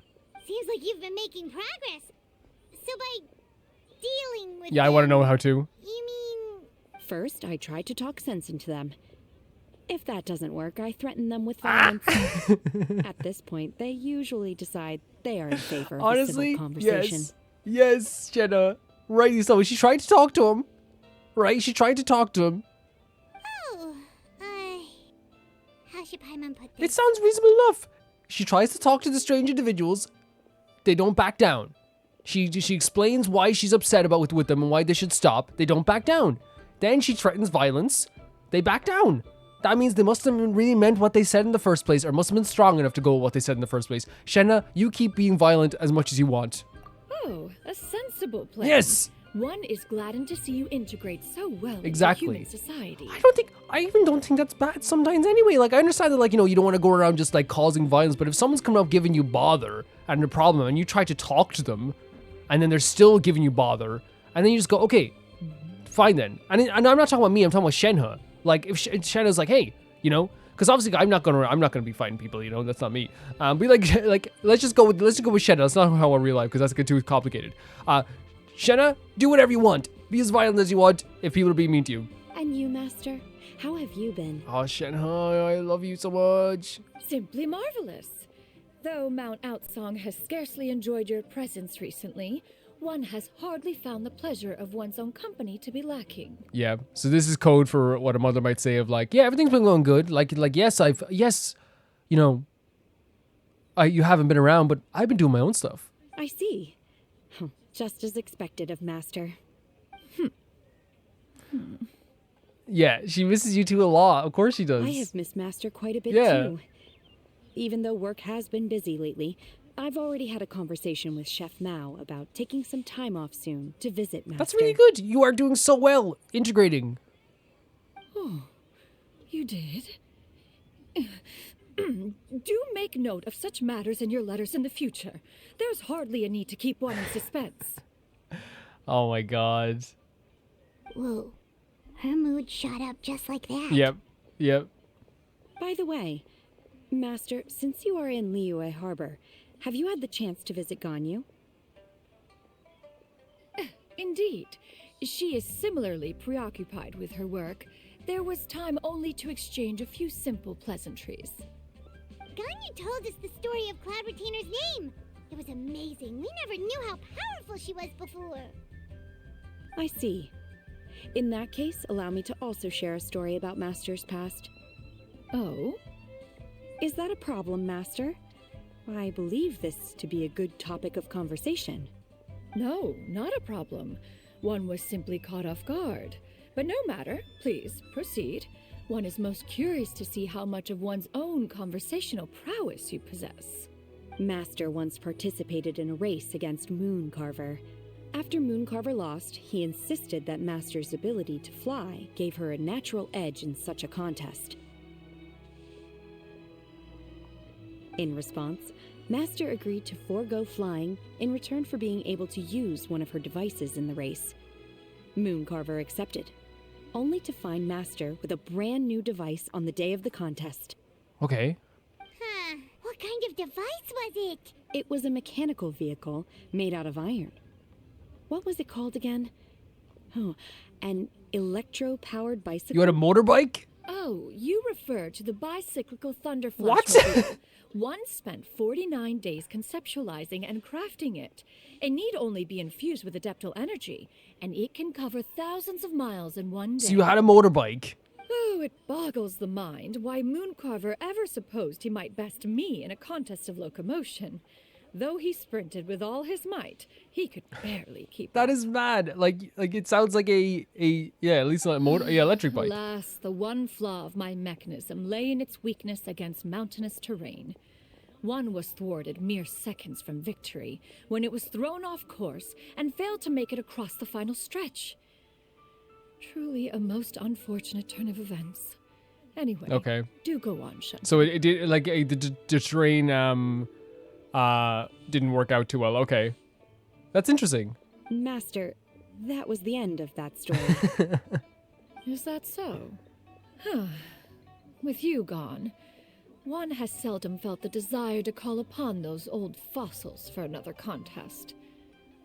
Seems like you've been making progress. So by dealing with Yeah, I want to them, know how to. You mean... First, I try to talk sense into them. If that doesn't work, I threaten them with violence. At this point, they usually decide they are in favor of a civil conversation. Yes, Jenna. Rightly so. She tried to talk to him. Right? She tried to talk to him. Oh, how should Paimon put It this? sounds reasonable enough. She tries to talk to the strange individuals. They don't back down. She explains why she's upset about with them and why they should stop. They don't back down. Then she threatens violence. They back down. That means they must have really meant what they said in the first place, or must have been strong enough to go with what they said in the first place. Shenhe, you keep being violent as much as you want. Oh, a sensible plan. Yes! One is gladdened to see you integrate so well Exactly. into human society. I even don't think that's bad sometimes anyway. Like, I understand that, like, you know, you don't want to go around just, like, causing violence, but if someone's coming up giving you bother and a problem, and you try to talk to them, and then they're still giving you bother, and then you just go, okay, fine then. And I'm not talking about me. I'm talking about Shenhe. Like if Shenhe's like, hey, you know, because obviously I'm not gonna be fighting people. You know, that's not me. Be like let's just go with Shenhe. That's not how I real life because that's too complicated. Shenhe, do whatever you want. Be as violent as you want if people are being mean to you. And you, Master? How have you been? Oh, Shenhe, I love you so much. Simply marvelous. Though Mount Outsong has scarcely enjoyed your presence recently, one has hardly found the pleasure of one's own company to be lacking. Yeah, so this is code for what a mother might say of like, yeah, everything's been going good. Like yes, you know, you haven't been around, but I've been doing my own stuff. I see. Just as expected of Master. Yeah, she misses you two a lot. Of course she does. I have missed Master quite a bit too. Even though work has been busy lately, I've already had a conversation with Chef Mao about taking some time off soon to visit Master. That's really good. You are doing so well integrating. Oh, you did? Do make note of such matters in your letters in the future. There's hardly a need to keep one in suspense. Oh my god. Whoa. Her mood shot up just like that. Yep. By the way, Master, since you are in Liyue Harbor, have you had the chance to visit Ganyu? Indeed. She is similarly preoccupied with her work. There was time only to exchange a few simple pleasantries. Ganyu told us the story of Cloud Retainer's name. It was amazing. We never knew how powerful she was before. I see. In that case, allow me to also share a story about Master's past. Oh? Is that a problem, Master? I believe this to be a good topic of conversation. No, not a problem. One was simply caught off guard. But no matter, please, proceed. One is most curious to see how much of one's own conversational prowess you possess. Master once participated in a race against Mooncarver. After Mooncarver lost, he insisted that Master's ability to fly gave her a natural edge in such a contest. In response, Master agreed to forego flying in return for being able to use one of her devices in the race. Mooncarver accepted, only to find Master with a brand new device on the day of the contest. Okay. Huh. What kind of device was it? It was a mechanical vehicle made out of iron. What was it called again? Oh, an electro-powered bicycle? You had a motorbike? Oh, you refer to the bicyclical Thunderflash What? mobile. One spent 49 days conceptualizing and crafting it. It need only be infused with adeptal energy, and it can cover thousands of miles in one day. So you had a motorbike. Oh, it boggles the mind why Mooncarver ever supposed he might best me in a contest of locomotion. Though he sprinted with all his might, he could barely keep That up. is mad. Like it sounds like a at least not electric bike. Alas, the one flaw of my mechanism lay in its weakness against mountainous terrain. One was thwarted mere seconds from victory, when it was thrown off course and failed to make it across the final stretch. Truly a most unfortunate turn of events. Anyway, Okay. do go on, Shen. So it did like the terrain didn't work out too well. Okay. That's interesting. Master, that was the end of that story. Is that so? With you gone, one has seldom felt the desire to call upon those old fossils for another contest.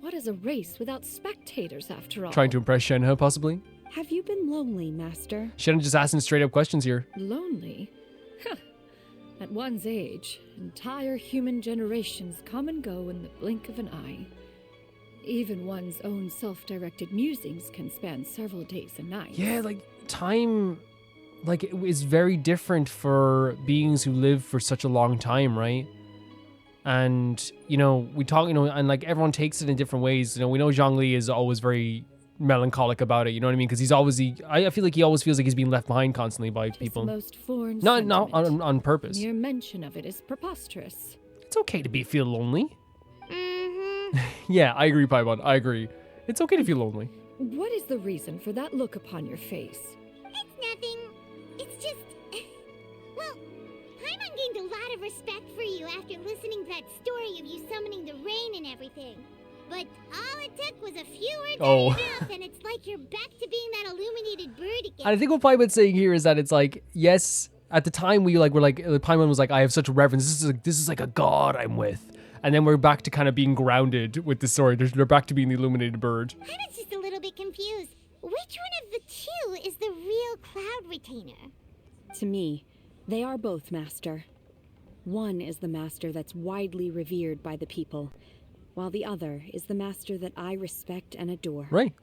What is a race without spectators, after all? Trying to impress Shenhe, possibly? Have you been lonely, Master? Shenhe just asking straight up questions here. Lonely? At one's age, entire human generations come and go in the blink of an eye. Even one's own self-directed musings can span several days and nights. Yeah, like time, like it is very different for beings who live for such a long time, right? And we talk, and like everyone takes it in different ways. We know Zhongli is always very melancholic about it. You know what I mean? Because he's always I feel like he always feels like he's being left behind constantly by people. Most foreign Not sentiment. on purpose. Mere mention of it is preposterous. It's okay to feel lonely. Mm-hmm. Yeah, I agree, Paimon. I agree. It's okay to feel lonely. What is the reason for that look upon your face? It's nothing. It's just... Well, Paimon gained a lot of respect for you after listening to that story of you summoning the rain and everything. But all it took was a few words Oh. out of your mouth, and it's like you're back to being that illuminated bird again. I think what Paimon's saying here is that it's like, yes, at the time we're like, Paimon was like, I have such reverence. This is like a god I'm with. And then we're back to kind of being grounded with the story. They're back to being the illuminated bird. Paimon's just a little bit confused. Which one of the two is the real cloud retainer? To me, they are both master. One is the master that's widely revered by the people, while the other is the master that I respect and adore. Right.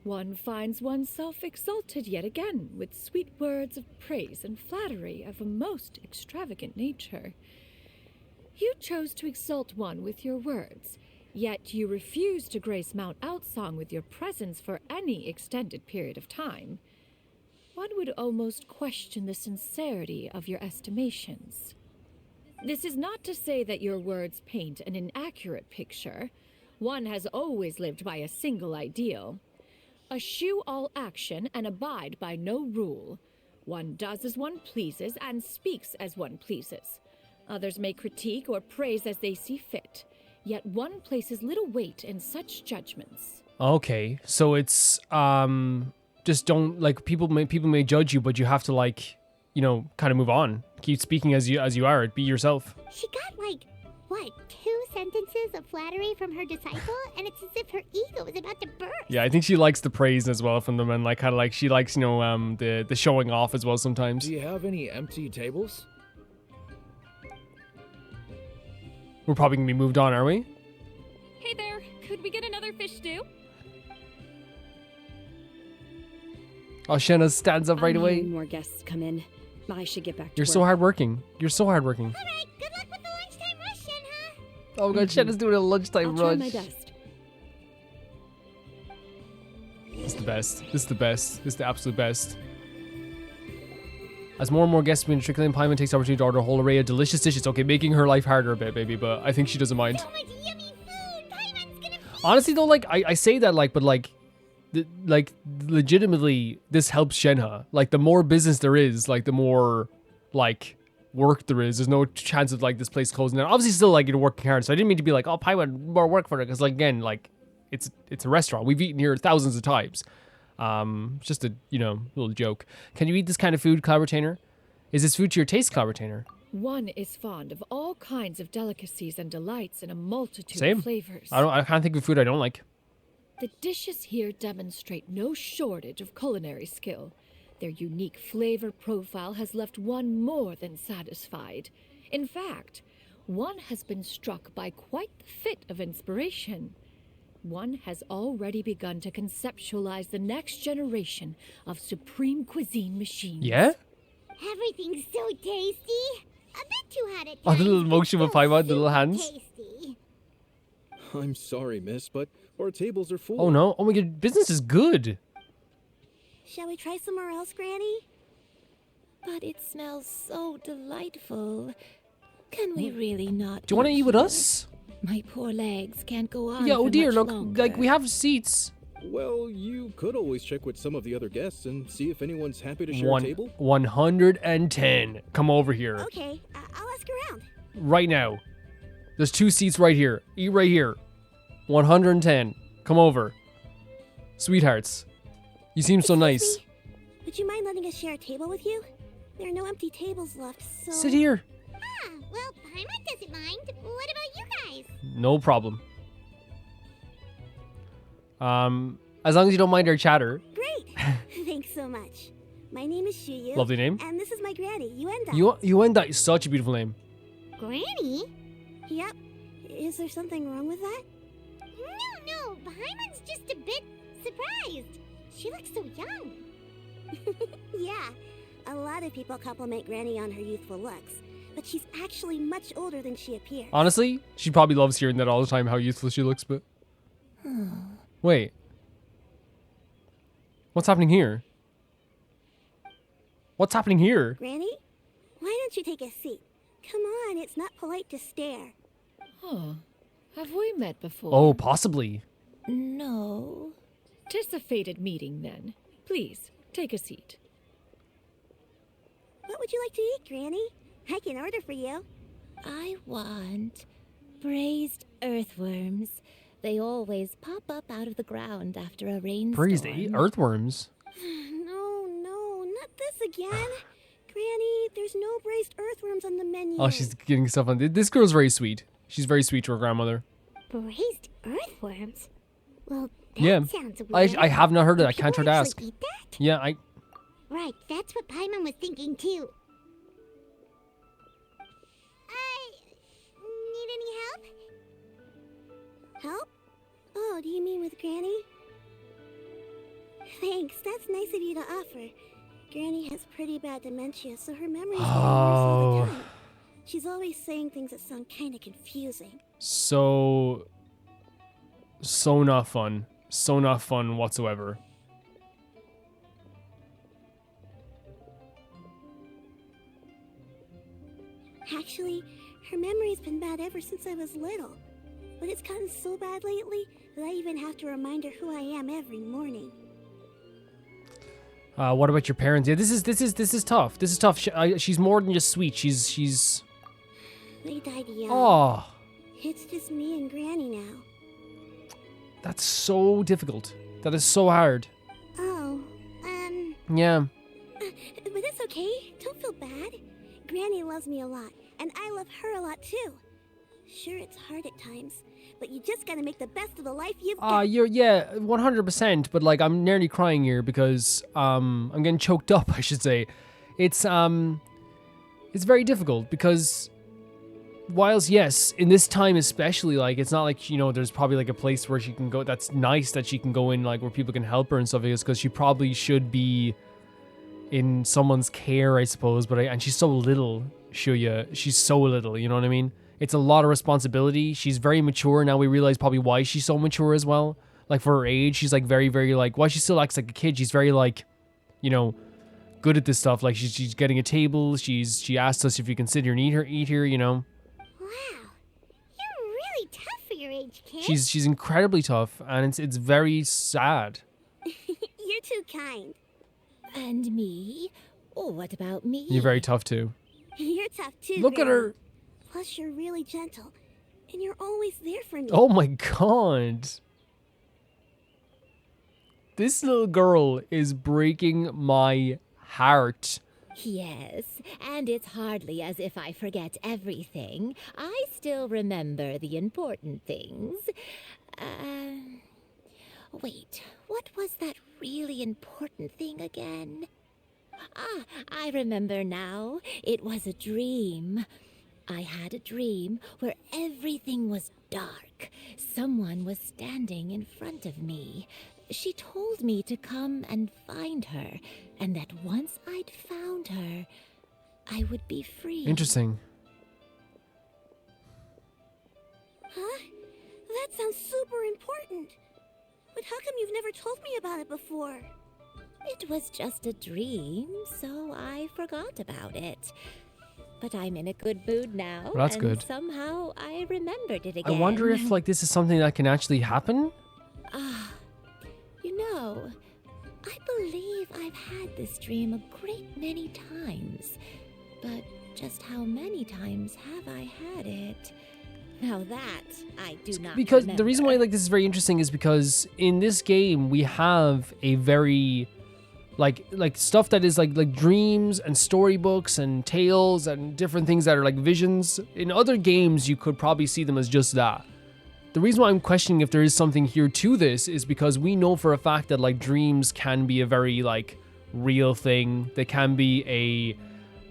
One finds oneself exalted yet again with sweet words of praise and flattery of a most extravagant nature. You chose to exalt one with your words, yet you refuse to grace Mount Outsong with your presence for any extended period of time. One would almost question the sincerity of your estimations. This is not to say that your words paint an inaccurate picture. One has always lived by a single ideal. Eschew all action and abide by no rule. One does as one pleases and speaks as one pleases. Others may critique or praise as they see fit, yet one places little weight in such judgments. Okay, so it's just don't like people may judge you, but you have to like, you know, kind of move on. Keep speaking as you are. Be yourself. She got like, what, 2 sentences of flattery from her disciple, and it's as if her ego is about to burst. Yeah, I think she likes the praise as well from them, and like kind of like she likes, you know, the showing off as well sometimes. Do you have any empty tables? We're probably gonna be moved on, are we? Hey there, could we get another fish stew? Oh, Shenhe stands up right I'm away. hearing more guests come in. I should get back to You're work. so hardworking. You're so hardworking. All right, good luck with the lunchtime rush, Shenhe. Oh god, Shenhe's doing a lunchtime I'll try rush. my best. This is the best. This is the best. This is the absolute best. As more and more guests begin to trickle in, Paimon takes the opportunity to order a whole array of delicious dishes. Okay, making her life harder a bit, baby, but I think she doesn't mind. So much yummy food. Paimon's gonna feast. Honestly, though, like I say that, like, but like, legitimately, this helps Shenhe. Like, the more business there is, like, the more like work there is. There's no chance of like this place closing down. Obviously, still like you're working hard. So I didn't mean to be like, oh, Paimon, more work for it, because like again, like it's a restaurant. We've eaten here thousands of times. Just a, you know, little joke. Can you eat this kind of food, Cloud Retainer? Is this food to your taste, Cloud Retainer? One is fond of all kinds of delicacies and delights in a multitude Same. of flavors. I can't think of food I don't like. The dishes here demonstrate no shortage of culinary skill. Their unique flavor profile has left one more than satisfied. In fact, one has been struck by quite the fit of inspiration. One has already begun to conceptualize the next generation of supreme cuisine machines. Yeah? Everything's so tasty. A bit too hot at Oh, times. the little motion with but still Paimon, the little super hands. Tasty. I'm sorry, miss, but our tables are full. Oh no! Oh my god, business is good. Shall we try somewhere else, Granny? But it smells so delightful. Can we really not? Do you want to eat with here? us? My poor legs can't go on. Yeah. Oh for dear, much look, longer. like we have seats. Well, you could always check with some of the other guests and see if anyone's happy to share a table. 110. Come over here Okay, I'll ask around. right now. There's 2 seats right here. Eat right here. 110. Come over, sweethearts. You seem so nice. Excuse me, would you mind letting us share a table with you? There are no empty tables left, so... Sit here. Ah, well, Paimon doesn't mind. What about you guys? No problem. As long as you don't mind our chatter. Great! Thanks so much. My name is Xiao. Lovely name. And this is my granny, Yuandai. Yuandai is such a beautiful name. Granny? Yep. Is there something wrong with that? No, Paimon's just a bit surprised. She looks so young. Yeah. A lot of people compliment Granny on her youthful looks, but she's actually much older than she appears. Honestly, she probably loves hearing that all the time, how youthful she looks, but... Wait. What's happening here? What's happening here? Granny? Why don't you take a seat? Come on, it's not polite to stare. Huh. Have we met before? Oh, possibly. No. 'Tis a fated meeting, then. Please, take a seat. What would you like to eat, Granny? I can order for you. I want Braised earthworms. They always pop up out of the ground after a rainstorm. Braised earthworms? No, not this again. Granny, there's no braised earthworms on the menu. Oh, she's getting stuff on. This girl's very sweet. She's very sweet to her grandmother. Braised earthworms? Well, that Yeah. sounds weird. I have not heard of Do that. I can't try to people ask. actually eat that? Yeah, I... Right, that's what Paimon was thinking too. Need any help? Help? Oh, do you mean with Granny? Thanks, that's nice of you to offer. Granny has pretty bad dementia, so her memory's getting worse all the time. She's always saying things that sound kind of confusing. So not fun. So not fun whatsoever. Actually, her memory's been bad ever since I was little. But it's gotten so bad lately that I even have to remind her who I am every morning. What about your parents? Yeah, this is tough. This is tough. She's more than just sweet. She's. They died young. Oh, It's just me and Granny now. that's so difficult. That is so hard. Oh, Yeah. but it's okay. Don't feel bad. Granny loves me a lot, and I love her a lot too. Sure, it's hard at times, but you just gotta make the best of the life you've got. Yeah, 100%. But like, I'm nearly crying here because I'm getting choked up. I should say, it's very difficult because whilst yes, in this time especially, like it's not like there's probably like a place where she can go. That's nice that she can go in, like where people can help her and stuff. Because she probably should be in someone's care, I suppose. But and she's so little, Shuya. She's so little. You know what I mean? It's a lot of responsibility. She's very mature. Now we realize probably why she's so mature as well. Like for her age, she's like very, very like, why she still acts like a kid. She's very like, good at this stuff. Like she's getting a table. She asked us if you can sit here and eat here, Wow, you're really tough for your age, kid. She's incredibly tough, and it's very sad. You're too kind. And me? Oh, what about me? You're very tough too. You're tough too. Look at Granny. her. Plus, you're really gentle, and you're always there for me. Oh my god. This little girl is breaking my heart. Yes, and it's hardly as if I forget everything. I still remember the important things. Wait, what was that really important thing again? Ah, I remember now. It was a dream. I had a dream where everything was dark. Someone was standing in front of me. She told me to come and find her, and that once I'd found her, I would be free. Interesting. Huh? That sounds super important. But how come you've never told me about it before? It was just a dream, so I forgot about it. But I'm in a good mood now, Well, that's and good. somehow I remembered it again. I wonder if like this is something that can actually happen. I believe I've had this dream a great many times. But just how many times have I had it? Now that I do not Because remember. the reason why like this is very interesting is because in this game we have a very like stuff that is like dreams and storybooks and tales and different things that are like visions. In other games you could probably see them as just that. The reason why I'm questioning if there is something here to this is because we know for a fact that like dreams can be a very like real thing. They can be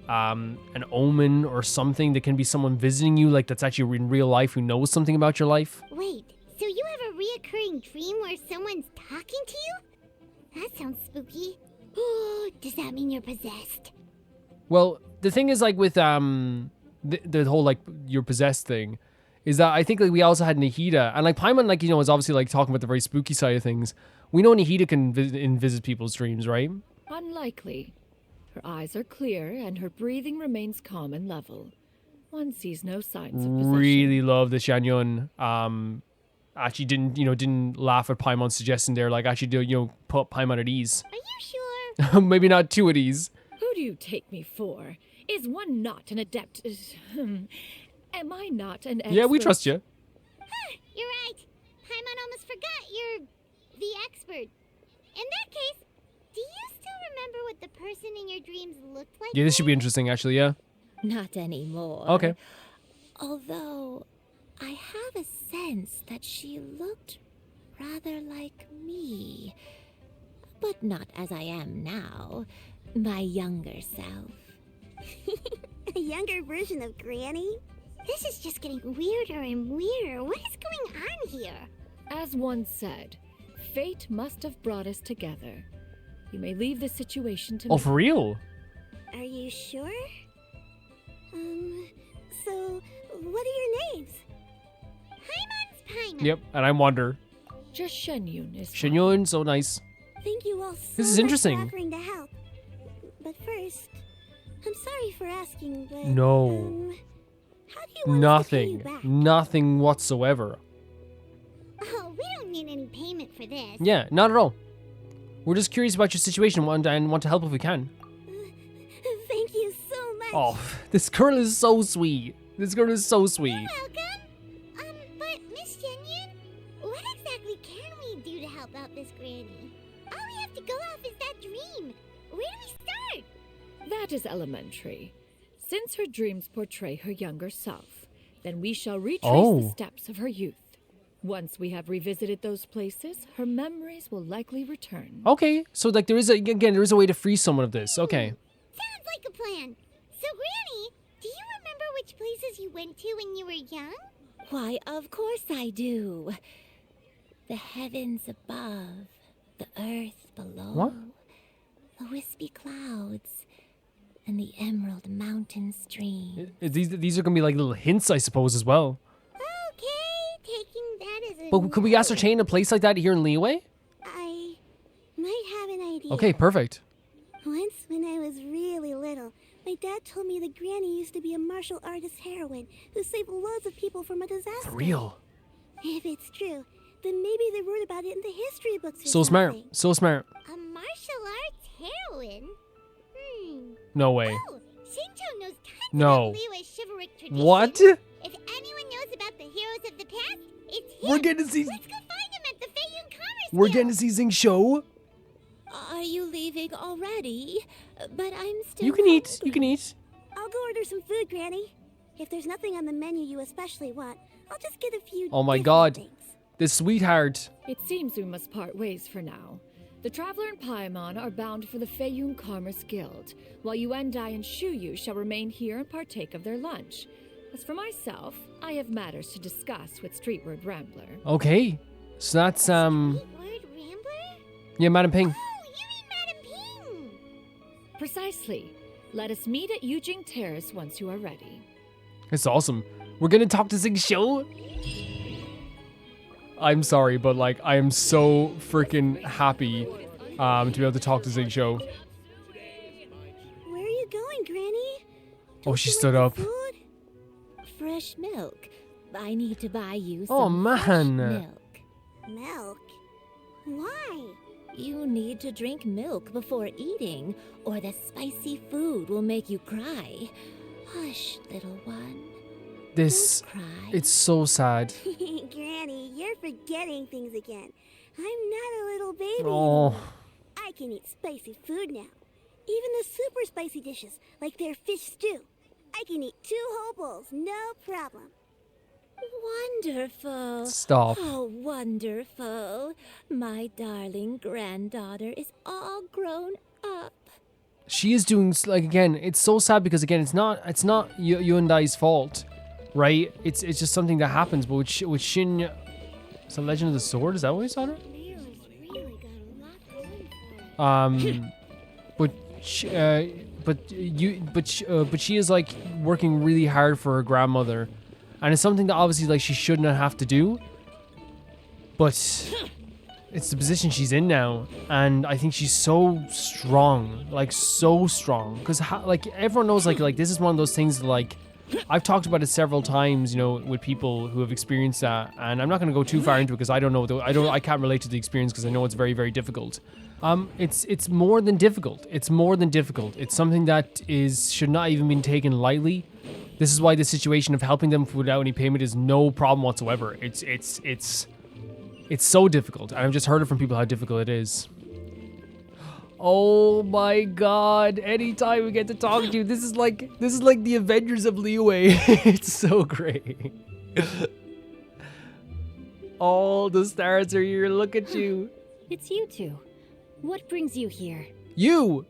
an omen or something. That can be someone visiting you, like that's actually in real life who knows something about your life. Wait, so you have a reoccurring dream where someone's talking to you? That sounds spooky. Does that mean you're possessed? Well, the thing is like with the whole like you're possessed thing is that I think like we also had Nahida, and like Paimon like is obviously like talking about the very spooky side of things. We know Nahida can visit people's dreams, right? Unlikely. Her eyes are clear and her breathing remains calm and level. One sees no signs of possession. Really love the Xianyun. Actually didn't laugh at Paimon's suggestion there. Like actually put Paimon at ease. Are you sure? Maybe not too at ease. Who do you take me for? Is one not an adept? Am I not an expert? Yeah, we trust you. You're right. Paimon almost forgot you're the expert. In that case, do you still remember what the person in your dreams looked like? Yeah, this should be interesting, actually, yeah. Not anymore. Okay. Although, I have a sense that she looked rather like me. But not as I am now. My younger self. A younger version of Granny? This is just getting weirder and weirder. What is going on here? As one said, fate must have brought us together. You may leave the situation to Oh, me. for real? Are you sure? So, what are your names? Paimon's Paimon. Yep, and I'm Wander. Just Shenyun is Xianyun, so nice. Thank you all so This is much interesting. for offering to help. But first, I'm sorry for asking, but No. how do you want us to pay you Nothing. back? Nothing whatsoever. Oh, we don't need any payment for this. Yeah, not at all. We're just curious about your situation and want to help if we can. Thank you so much. Oh, this girl is so sweet. This girl is so sweet. Welcome. But Miss Xianyun, what exactly can we do to help out this granny? All we have to go off is that dream. Where do we start? That is elementary. Since her dreams portray her younger self, then we shall retrace the steps of her youth. Once we have revisited those places, her memories will likely return. Okay, so like there is a way to free someone of this. Okay. Sounds like a plan. So, Granny, do you remember which places you went to when you were young? Why, of course I do. The heavens above, the earth below, What? the wispy clouds, and the emerald mountain stream. These are gonna be like little hints, I suppose, as well. Okay, taking that as a But could we ascertain a place like that here in Liyue? I might have an idea. Okay, perfect. Once, when I was really little, my dad told me that Granny used to be a martial artist heroine who saved loads of people from a disaster. For real. If it's true, then maybe they wrote about it in the history books or So smart. something. So smart. A martial arts heroine? No way. Oh, Xingqiu knows tons No. about Liyue's chivalric tradition. What? If anyone knows about the heroes of the past, it's him. We're getting to see. Let's go find him at the Feiyun Commerce We're Guild. getting to see Xingqiu. Are you leaving already? But I'm still You can eat. hungry. You can eat. I'll go order some food, Granny. If there's nothing on the menu you especially want, I'll just get a few. Oh my different God. things. This sweetheart. It seems we must part ways for now. The Traveler and Paimon are bound for the Feiyun Commerce Guild, while Yuandai and Xiu shall remain here and partake of their lunch. As for myself, I have matters to discuss with Streetward Rambler. Okay. So that's Word Rambler? yeah, Madam Ping. Oh, you mean Madam Ping? Precisely. Let us meet at Yujing Terrace once you are ready. It's awesome. We're gonna talk to Xingqiu. I'm sorry, but like I am so freaking happy to be able to talk to Xingqiu. Where are you going, Granny? Oh, she You stood want up. the food? Fresh milk. I need to buy you Oh, some fresh man. milk. Milk? Why? You need to drink milk before eating, or the spicy food will make you cry. Hush, little one. This, Don't cry. it's so sad. Granny, you're forgetting things again. I'm not a little baby Oh, anymore. I can eat spicy food now. Even the super spicy dishes, like their fish stew. I can eat 2 whole bowls, no problem. Wonderful. Stop. Oh, wonderful. My darling granddaughter is all grown up. she is doing like again. It's so sad because again, it's not Yuandai's fault, right? It's just something that happens. But with Shin, it's a Legend of the Sword. Is that what we saw? But she is like working really hard for her grandmother, and it's something that obviously like she should not have to do. But it's the position she's in now, and I think she's so strong, like so strong. Because like everyone knows, like this is one of those things that, like I've talked about it several times, you know, with people who have experienced that, and I'm not going to go too far into it because I don't know, I can't relate to the experience because I know it's very, very difficult. It's more than difficult. It's more than difficult. It's something that should not even be taken lightly. This is why the situation of helping them without any payment is no problem whatsoever. It's so difficult. I've just heard it from people how difficult it is. Oh my god, anytime we get to talk to you, this is like the Avengers of Liyue. It's so great. All the stars are here, look at you. It's you two. What brings you here? You!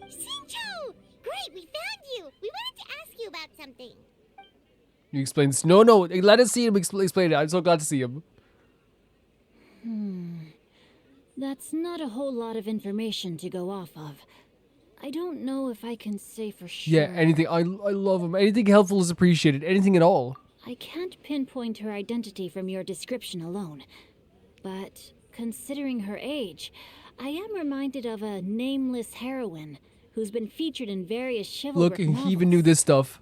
Xingqiu! Great, we found you! We wanted to ask you about something. You explain this. No, let us see him explain it. I'm so glad to see him. That's not a whole lot of information to go off of. I don't know if I can say for sure. Yeah, anything. I love him. Anything helpful is appreciated. Anything at all. I can't pinpoint her identity from your description alone. But considering her age, I am reminded of a nameless heroine who's been featured in various chivalric novels. Look, he even knew this stuff.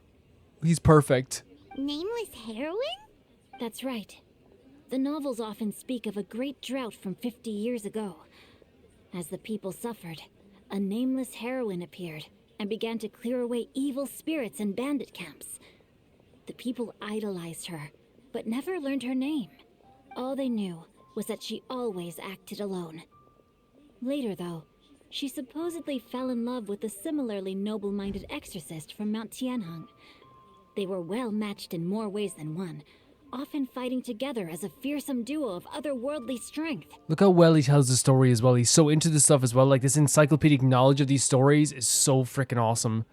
He's perfect. Nameless heroine? That's right. The novels often speak of a great drought from 50 years ago. As the people suffered, a nameless heroine appeared and began to clear away evil spirits and bandit camps. The people idolized her, but never learned her name. All they knew was that she always acted alone. Later, though, she supposedly fell in love with a similarly noble-minded exorcist from Mount Tianheng. They were well matched in more ways than one, often fighting together as a fearsome duo of otherworldly strength. Look how well he tells the story as well. He's so into this stuff as well. Like, this encyclopedic knowledge of these stories is so freaking awesome.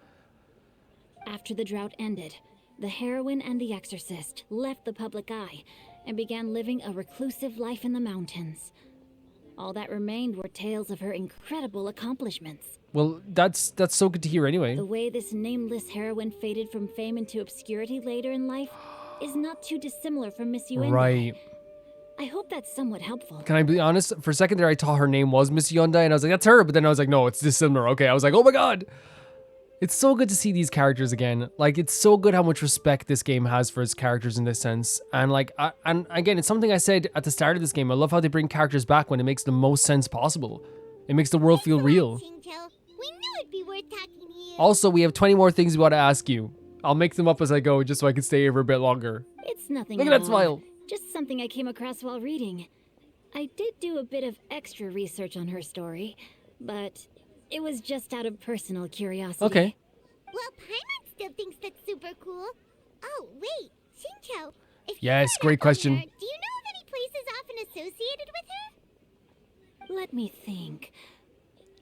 After the drought ended, the heroine and the exorcist left the public eye and began living a reclusive life in the mountains. All that remained were tales of her incredible accomplishments. Well, that's so good to hear anyway. The way this nameless heroine faded from fame into obscurity later in life is not too dissimilar from Miss Yuandai. Right. I hope that's somewhat helpful. Can I be honest? For a second there, I thought her name was Miss Yuandai, and I was like, that's her. But then I was like, no, it's dissimilar. Okay, I was like, oh my god. It's so good to see these characters again. Like, it's so good how much respect this game has for its characters in this sense. And like, and again, it's something I said at the start of this game. I love how they bring characters back when it makes the most sense possible. It makes the world feel real. We knew it'd be worth talking to you. Also, we have 20 more things we want to ask you. I'll make them up as I go, just so I can stay here for a bit longer. It's nothing Look at at that all. smile. Just something I came across while reading. I did do a bit of extra research on her story, but it was just out of personal curiosity. Okay. Well, Paimon still thinks that's super cool. Oh, wait, Xingqiu, if Yes, you great question. Her, do you know of any places often associated with her? Let me think.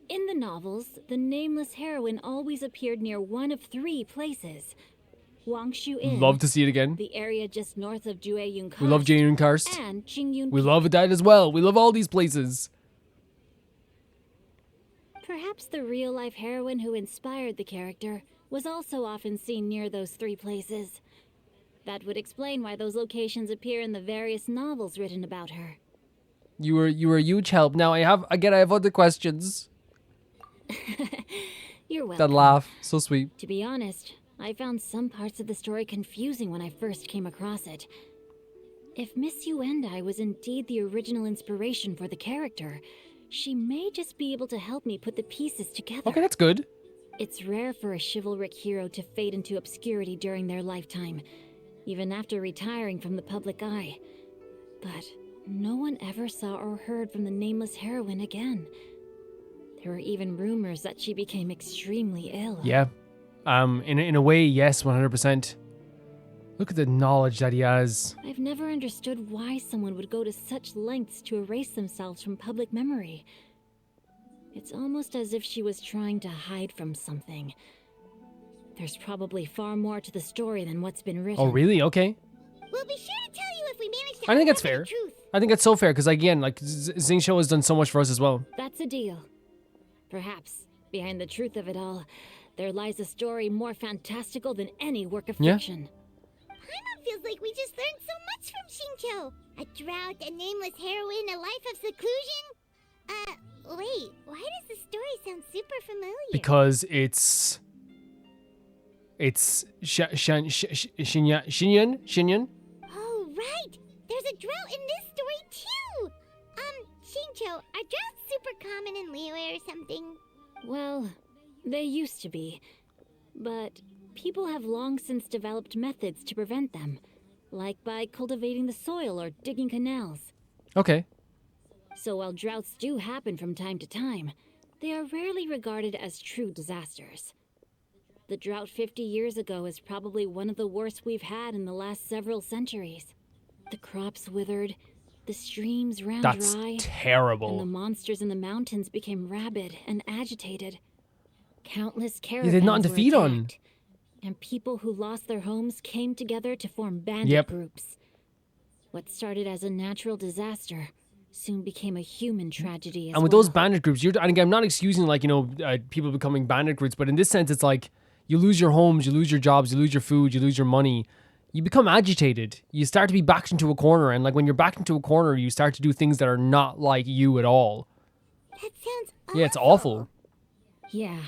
In the novels, the nameless heroine always appeared near one of 3 places. Wangshu Inn. Love to see it again. The area just north of Jueyun Karst. We love Jueyun Karst. And Qingyun. We love that as well. We love all these places. Perhaps the real-life heroine who inspired the character was also often seen near those 3 places. That would explain why those locations appear in the various novels written about her. You were a huge help. Now I have other questions. You're welcome. That laugh, so sweet. To be honest, I found some parts of the story confusing when I first came across it. If Miss Yuandai was indeed the original inspiration for the character, she may just be able to help me put the pieces together. Okay, that's good. It's rare for a chivalric hero to fade into obscurity during their lifetime, even after retiring from the public eye. But no one ever saw or heard from the nameless heroine again. There were even rumors that she became extremely ill. Yeah. In a way, yes, 100%. Look at the knowledge that he has. I've never understood why someone would go to such lengths to erase themselves from public memory. It's almost as if she was trying to hide from something. There's probably far more to the story than what's been written. Oh, really? Okay. We'll be sure to tell you if we manage to I think that's uncover fair. the truth. I think that's so fair, because again, like, Xingqiu has done so much for us as well. That's a deal. Perhaps, behind the truth of it all, there lies a story more fantastical than any work of fiction. Paimon feels like we just learned so much from Xingqiu. A drought, a nameless heroine, a life of seclusion. Wait, why does the story sound super familiar? Because it's Xianyun? Oh, right! There's a drought in this story too! Xingqiu, are droughts super common in Liyue or something? Well, they used to be. But people have long since developed methods to prevent them, like by cultivating the soil or digging canals. Okay. So while droughts do happen from time to time, they are rarely regarded as true disasters. The drought 50 years ago is probably one of the worst we've had in the last several centuries. The crops withered, the streams ran That's dry, terrible. and the monsters in the mountains became rabid and agitated. Countless They caravans did nothing to were feed on. attacked, and people who lost their homes came together to form bandit Yep. groups. What started as a natural disaster soon became a human tragedy as And with well. those bandit groups, and again, I'm not excusing like, people becoming bandit groups, but in this sense, it's like you lose your homes, you lose your jobs, you lose your food, you lose your money. You become agitated. You start to be backed into a corner. And like when you're backed into a corner, you start to do things that are not like you at all. That sounds awful. Yeah, it's awful. Yeah,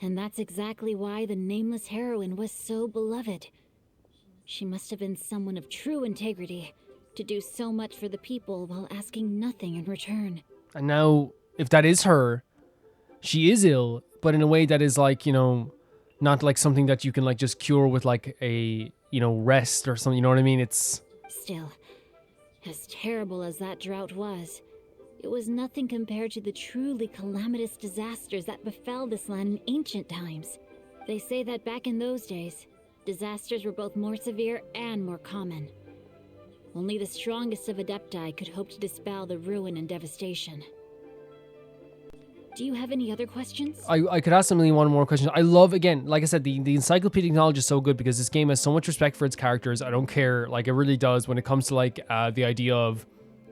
and that's exactly why the nameless heroine was so beloved. She must have been someone of true integrity to do so much for the people while asking nothing in return. And now, if that is her, she is ill, but in a way that is like, not like something that you can like just cure with like a, rest or something, you know what I mean? It's... Still, as terrible as that drought was, it was nothing compared to the truly calamitous disasters that befell this land in ancient times. They say that back in those days, disasters were both more severe and more common. Only the strongest of Adepti could hope to dispel the ruin and devastation. Do you have any other questions? I could ask Emily one more question. I love, again, like I said, the encyclopedic knowledge is so good because this game has so much respect for its characters. I don't care, like it really does when it comes to like the idea of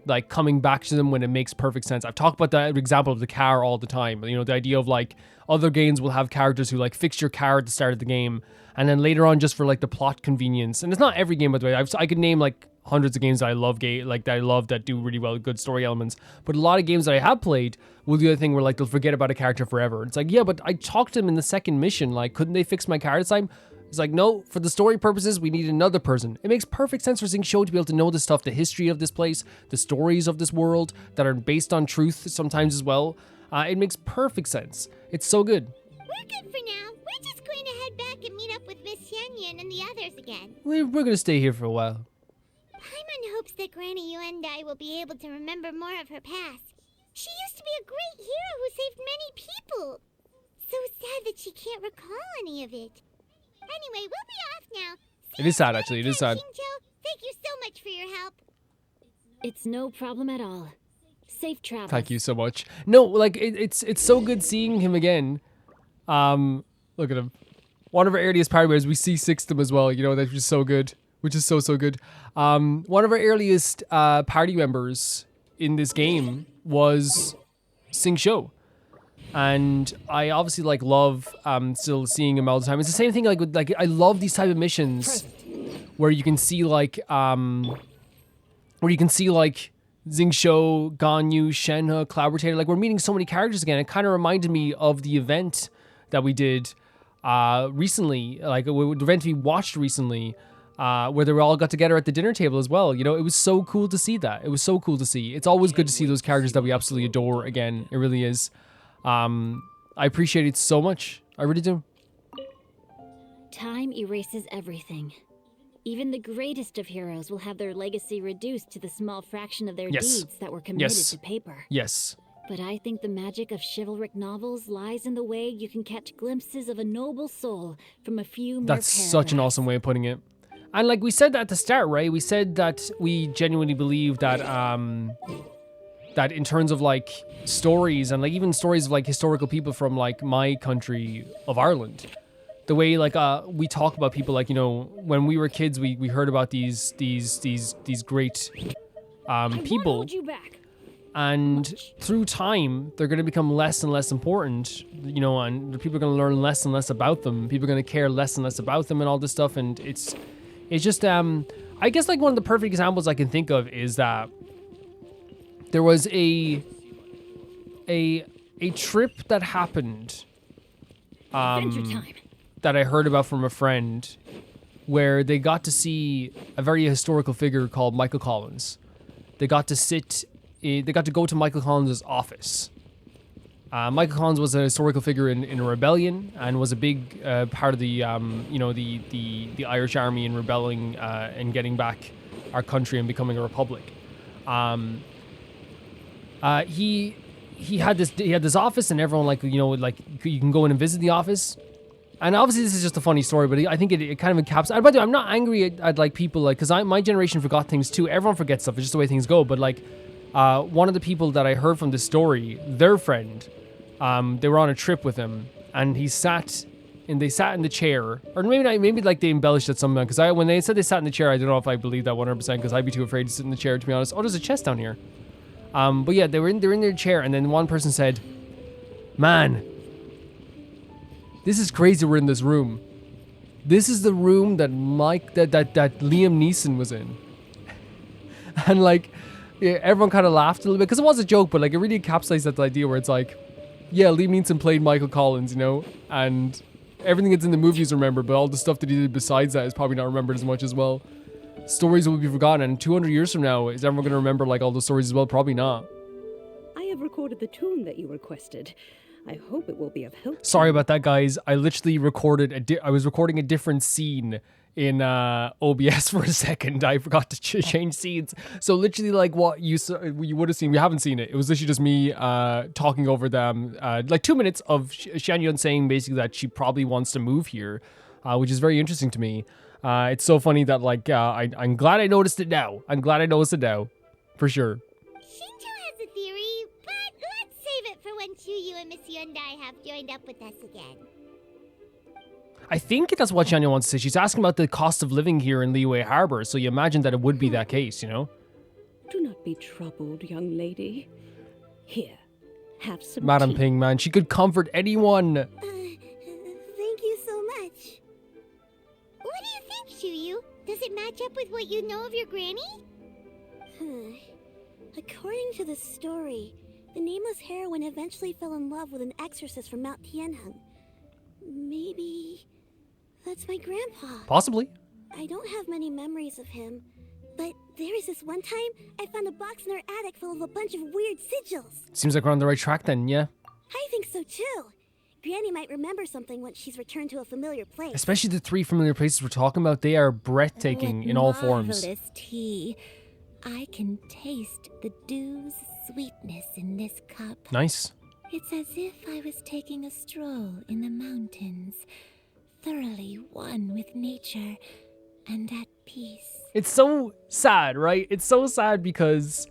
like coming back to them when it makes perfect sense. I've talked about that example of the car all the time. The idea of like other games will have characters who like fix your car at the start of the game and then later on just for like the plot convenience. And it's not every game, by the way. I could name like hundreds of games that I love, that do really well, good story elements. But a lot of games that I have played will do the thing where like they'll forget about a character forever. It's like, yeah, but I talked to them in the second mission. Like, couldn't they fix my car this time? It's like, no, for the story purposes, we need another person. It makes perfect sense for Xingqiu to be able to know this stuff, the history of this place, the stories of this world that are based on truth sometimes as well. It makes perfect sense. It's so good. We're good for now. We're just going to head back and meet up with Miss Xianyun and the others again. We're going to stay here for a while. Paimon hopes that Granny Yuandai will be able to remember more of her past. She used to be a great hero who saved many people. So sad that she can't recall any of it. Anyway, we'll be off now. It is sad, actually. It is sad. Xingqiu, thank you so much for your help. It's no problem at all. Safe travels. Thank you so much. No, like it's so good seeing him again. Look at him. One of our earliest party members, we see Sixtum as well. That's just so good. Which is so good. One of our earliest party members in this game was Xingqiu. And I obviously like love still seeing him all the time. It's the same thing like I love these type of missions where you can see like Xingqiu, Ganyu, Shenhe, Cloud Rotator. Like we're meeting so many characters again. It kind of reminded me of the event that we did recently, like the event we watched recently, where they all got together at the dinner table as well. It was so cool to see that. It was so cool to see. It's always good to see those characters that we absolutely adore again. It really is. I appreciate it so much. I really do. Time erases everything. Even the greatest of heroes will have their legacy reduced to the small fraction of their deeds that were committed to paper. Yes. But I think the magic of chivalric novels lies in the way you can catch glimpses of a noble soul from a few mere That's such an awesome way of putting it. And like we said that at the start, right? We said that we genuinely believe that that in terms of like stories and like even stories of like historical people from like my country of Ireland, the way like we talk about people like when we were kids we heard about these great people, and through time they're going to become less and less important, and people are going to learn less and less about them. People are going to care less and less about them and all this stuff, and it's just I guess like one of the perfect examples I can think of is that there was a trip that happened that I heard about from a friend where they got to see a very historical figure called Michael Collins. They got to go to Michael Collins' office. Michael Collins was a historical figure in a rebellion and was a big part of the the Irish army in rebelling and getting back our country and becoming a republic. He had this office, and everyone you can go in and visit the office. And obviously this is just a funny story, but I think it kind of encapsulates. By the way, I'm not angry at like people like, because my generation forgot things too. Everyone forgets stuff. It's just the way things go. But like one of the people that I heard from the story, their friend, they were on a trip with him, and they sat in the chair, or maybe like they embellished it somehow. Because when they said they sat in the chair, I don't know if I believe that 100%, because I'd be too afraid to sit in the chair, to be honest. Oh, there's a chest down here. But yeah, they're in their chair, and then one person said, "Man, this is crazy. We're in this room. This is the room that that Liam Neeson was in." And like, yeah, everyone kind of laughed a little bit because it was a joke, but like it really encapsulates that idea where it's like, yeah, Liam Neeson played Michael Collins, you know, and everything that's in the movies remembered, but all the stuff that he did besides that is probably not remembered as much as well. Stories will be forgotten, and 200 years from now, is everyone going to remember like all those stories as well? Probably not. I have recorded the tune that you requested. I hope it will be of help. Sorry about that, guys. I literally recorded I was recording a different scene in OBS for a second. I forgot to change scenes. So literally, like what you would have seen, we haven't seen it. It was literally just me talking over them, like 2 minutes of Xianyun saying basically that she probably wants to move here, which is very interesting to me. It's so funny that like I'm glad I noticed it now. I'm glad I noticed it now, for sure. Xingqiu has a theory, but let's save it for when Xiao and Miss Yuandai have joined up with us again. I think that's what Xianyun wants to say. She's asking about the cost of living here in Liyue Harbor, so you imagine that it would be that case, you know? Do not be troubled, young lady. Here, have some Madam tea. Ping, man, she could comfort anyone. Thank you so much. What do you think, Xiao? Does it match up with what you know of your granny? According to the story, the nameless heroine eventually fell in love with an exorcist from Mount Tianheng. Maybe that's my grandpa. Possibly. I don't have many memories of him, but there was this one time I found a box in our attic full of a bunch of weird sigils. Seems like we're on the right track then, yeah. I think so too. Granny might remember something once she's returned to a familiar place. Especially the 3 familiar places we're talking about. They are breathtaking in all forms. Marvelous tea. I can taste the dew's sweetness in this cup. Nice. It's as if I was taking a stroll in the mountains, thoroughly one with nature and at peace. It's so sad, right? It's so sad because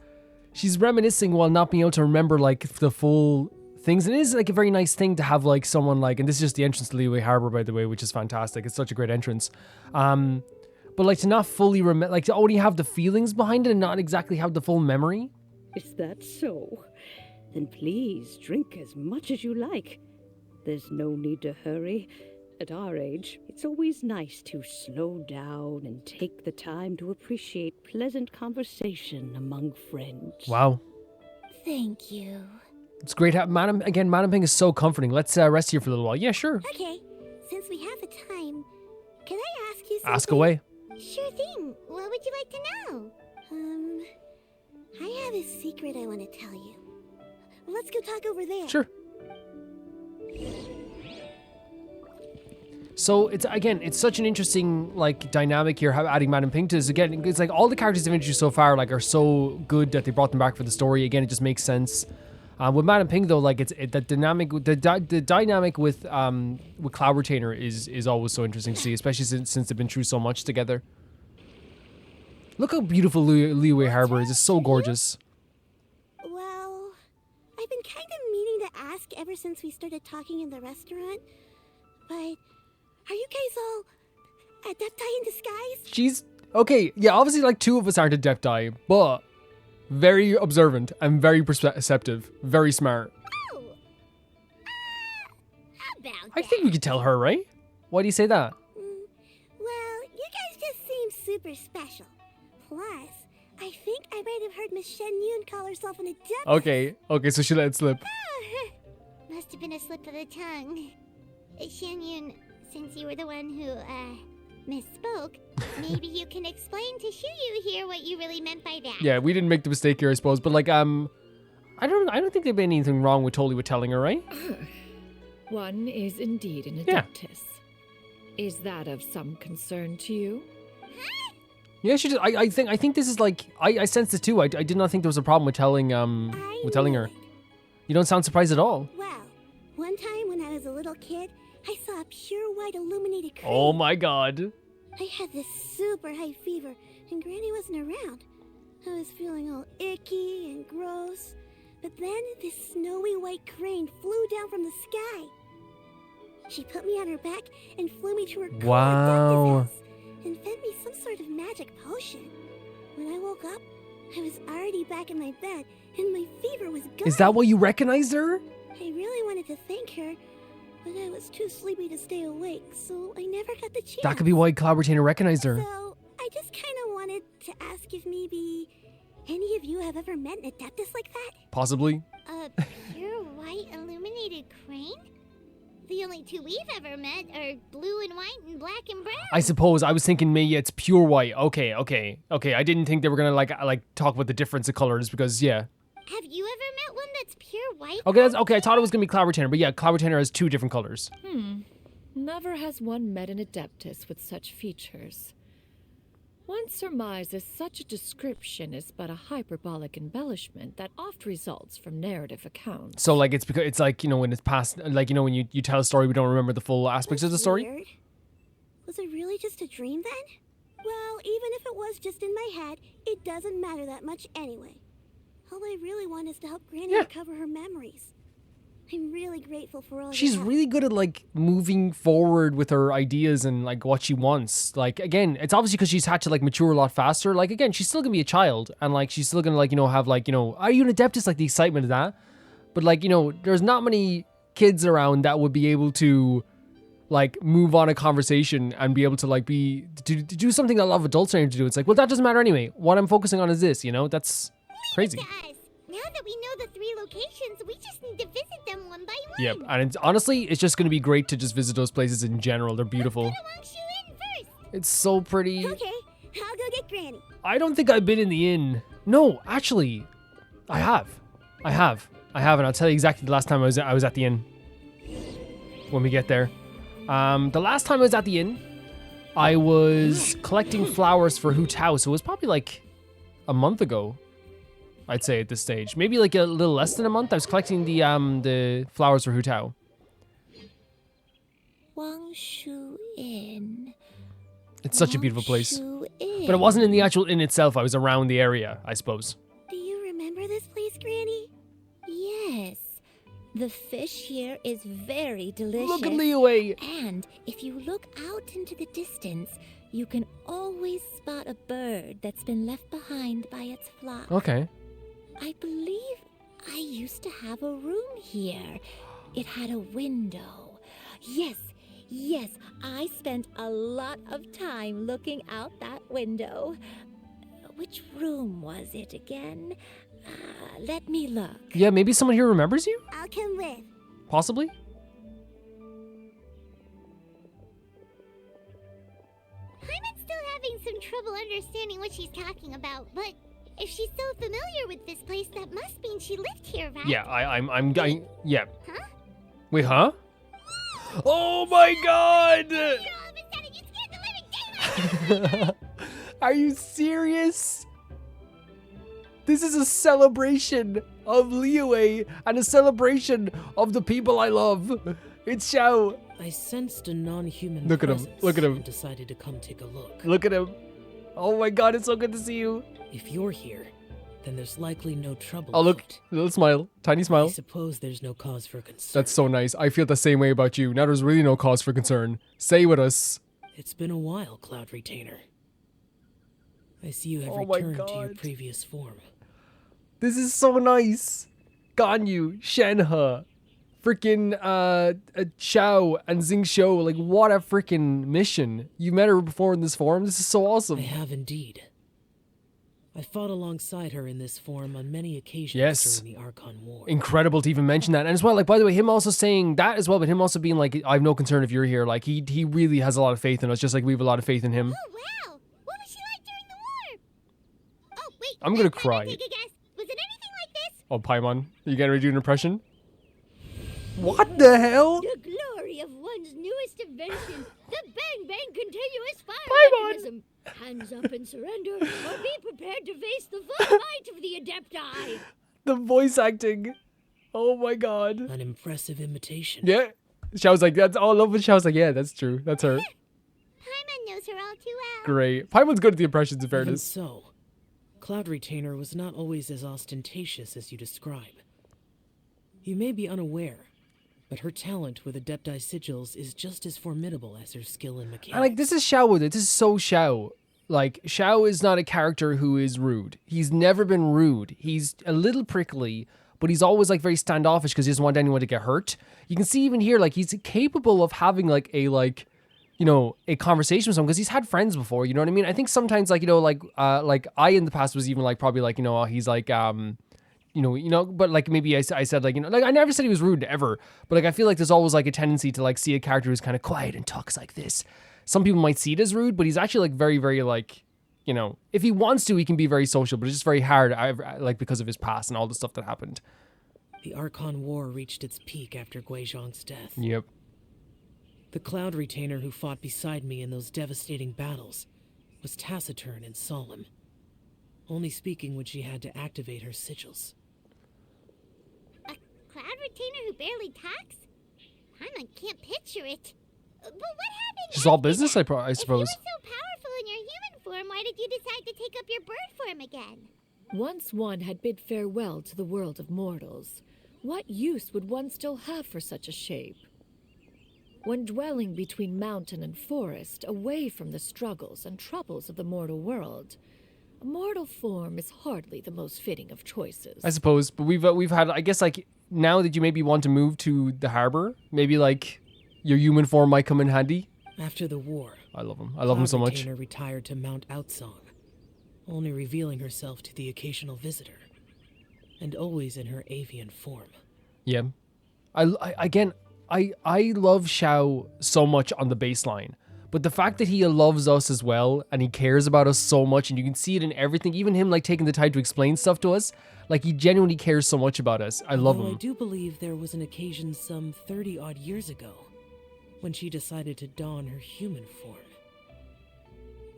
she's reminiscing while not being able to remember like the full things. And it is like a very nice thing to have like someone like, and this is just the entrance to Liyue Harbor, by the way, which is fantastic. It's such a great entrance. But like to not fully remember, like to only have the feelings behind it and not exactly have the full memory. Is that so? Then please drink as much as you like. There's no need to hurry. At our age, it's always nice to slow down and take the time to appreciate pleasant conversation among friends. Wow. Thank you. It's great. Madam Ping is so comforting. Let's rest here for a little while. Yeah, sure. Okay, since we have the time, can I ask you something? Ask away. Sure thing. What would you like to know? I have a secret I want to tell you. Let's go talk over there. Sure. So it's such an interesting like dynamic here. How adding Madam Ping to this again, it's like all the characters they've introduced so far like are so good that they brought them back for the story. Again, it just makes sense. With Madam Ping though, like the dynamic with Cloud Retainer is always so interesting to see, especially since they've been through so much together. Look how beautiful Liyue Harbor is. It's so gorgeous. Well, I've been kind of meaning to ask ever since we started talking in the restaurant, but are you guys all Adepti in disguise? She's okay. Yeah, obviously like 2 of us aren't Adepti, but very observant and very perceptive, very smart. Oh, how about that? I think we could tell her, right? Why do you say that? Well, you guys just seem super special. Plus, I think I might have heard Miss Xianyun call herself an Adeptus. Okay, so she let it slip. Must have been a slip of the tongue. Xianyun, since you were the one who, misspoke, maybe you can explain to Xiao here what you really meant by that. Yeah, we didn't make the mistake here, I suppose. But like, I don't think there'd be anything wrong with telling her, right? One is indeed an Adeptus. Is that of some concern to you? Yeah, she just, I think this is like, I sensed it too. I did not think there was a problem with telling her. You don't sound surprised at all. Well, one time when I was a little kid, I saw a pure white illuminated crane. Oh my god. I had this super high fever, and Granny wasn't around. I was feeling all icky and gross. But then this snowy white crane flew down from the sky. She put me on her back and flew me to her cool Adeptus house and fed me some sort of magic potion. When I woke up, I was already back in my bed, and my fever was gone. Is that why you recognized her? I really wanted to thank her, but I was too sleepy to stay awake, so I never got the chance. That could be why Cloud Retainer recognized her. So, I just kind of wanted to ask if maybe any of you have ever met an Adeptus like that? Possibly. A pure white illuminated crane? The only two we've ever met are blue and white and black and brown. I suppose. I was thinking maybe it's pure white. Okay. I didn't think they were gonna like talk about the difference of colors because yeah. Have you ever met one that's pure white? Okay, I thought it was gonna be Cloud Retainer, but yeah, Cloud Retainer has two different colors. Never has one met an Adeptus with such features. One surmises such a description is but a hyperbolic embellishment that oft results from narrative accounts. So like it's because it's like, you know, when it's past, like, you know, when you tell a story, we don't remember the full aspects of the story. Weird. Was it really just a dream then? Well, even if it was just in my head, it doesn't matter that much anyway. All I really want is to help Granny recover her memories. I'm really grateful for all She's your help. really good at like moving forward with her ideas and like what she wants. Like again, it's obviously because she's had to like mature a lot faster. Like again, she's still gonna be a child and like she's still gonna like, you know, have like, you know, are you an Adeptus? Like the excitement of that. But like, you know, there's not many kids around that would be able to like move on a conversation and be able to like to do something that a lot of adults are able to do. It's like, well, that doesn't matter anyway. What I'm focusing on is this, you know, that's crazy. Now that we know the 3 locations, we just need to visit them one by one. Yep, and it's, honestly, it's just going to be great to just visit those places in general. They're beautiful. It's so pretty. Okay, I'll go get Granny. I don't think I've been in the inn. No, actually, I have, and I'll tell you exactly the last time I was at the inn. When we get there, the last time I was at the inn, I was collecting flowers for Hu Tao, so it was probably like a month ago. I'd say at this stage, maybe like a little less than a month. I was collecting the flowers for Hu Tao. Wangshu Inn. It's such a beautiful place, but it wasn't in the actual inn itself. I was around the area, I suppose. Do you remember this place, Granny? Yes. The fish here is very delicious. Look at Liyue. And if you look out into the distance, you can always spot a bird that's been left behind by its flock. Okay. I believe I used to have a room here. It had a window. Yes, I spent a lot of time looking out that window. Which room was it again? Let me look. Yeah, maybe someone here remembers you? I'll come with. Possibly? I'm still having some trouble understanding what she's talking about, but if she's so familiar with this place, that must mean she lived here, right? Yeah, I'm going. Yeah. Huh? Wait, huh? Oh my God! Are you serious? This is a celebration of Liyue and a celebration of the people I love. It's Xiao. I sensed a non-human Look at him. Look at him. And decided to come take a look. Look at him. Oh my God, it's so good to see you. If you're here, then there's likely no trouble. Oh, look. Little smile. Tiny smile. I suppose there's no cause for concern. That's so nice. I feel the same way about you. Now there's really no cause for concern. Stay with us. It's been a while, Cloud Retainer. I see you have Oh my returned to your God. previous form. This is so nice. Ganyu, Shenhe, freaking Xiao and Xingqiu. Like, what a freaking mission. You met her before in this form. This is so awesome. I have indeed. I fought alongside her in this form on many occasions Yes. during the Archon War. Incredible to even mention that. And as well, like, by the way, him also saying that as well, but him also being like, I have no concern if you're here. Like, he really has a lot of faith in us, just like we have a lot of faith in him. Oh, wow. What was she like during the war? Oh, wait. I'm gonna let me cry. take a guess. Was it anything like this? Oh, Paimon. You getting ready to do an impression? What the hell? The glory of one's newest invention, the Bang Bang continuous fire Paimon! mechanism. Hands up and surrender, or be prepared to face the full might of the Adepti. The voice acting. Oh my god. An impressive imitation. Yeah. Xiao's like, that's all over. Xiao's like, yeah, that's true. That's her. Paimon knows her all too well. Great. Paimon's good at the impressions, in Even fairness. so, Cloud Retainer was not always as ostentatious as you describe. You may be unaware, but her talent with Adepti sigils is just as formidable as her skill in mechanics. And like, this is Xiao with it. This is so Xiao. Like, Xiao is not a character who is rude. He's never been rude. He's a little prickly, but he's always like very standoffish because he doesn't want anyone to get hurt. You can see even here, like, he's capable of having like a a conversation with someone because he's had friends before. You know what I mean? I think sometimes like I in the past was even like probably like he's like but like maybe I said like like I never said he was rude ever, but like I feel like there's always like a tendency to like see a character who's kind of quiet and talks like this. Some people might see it as rude, but he's actually like very, very like, if he wants to, he can be very social, but it's just very hard, like because of his past and all the stuff that happened. The Archon War reached its peak after Guizhong's death. Yep. The Cloud Retainer who fought beside me in those devastating battles was taciturn and solemn, only speaking when she had to activate her sigils. A Cloud Retainer who barely talks? Paimon can't picture it. But what happened? It's all business, I If suppose. you were so powerful in your human form, why did you decide to take up your bird form again? Once one had bid farewell to the world of mortals, what use would one still have for such a shape? When dwelling between mountain and forest, away from the struggles and troubles of the mortal world, a mortal form is hardly the most fitting of choices. I suppose, but we've had, I guess, like, now that you maybe want to move to the harbor, maybe like your human form might come in handy. After the war, I love him. I love him so much. Retainer retired to Mount Outsong, only revealing herself to the occasional visitor, and always in her avian form. Yeah. I love Xiao so much on the baseline, but the fact that he loves us as well and he cares about us so much, and you can see it in everything, even him like taking the time to explain stuff to us, like he genuinely cares so much about us. I love him. I do believe there was an occasion some 30-odd years ago when she decided to don her human form.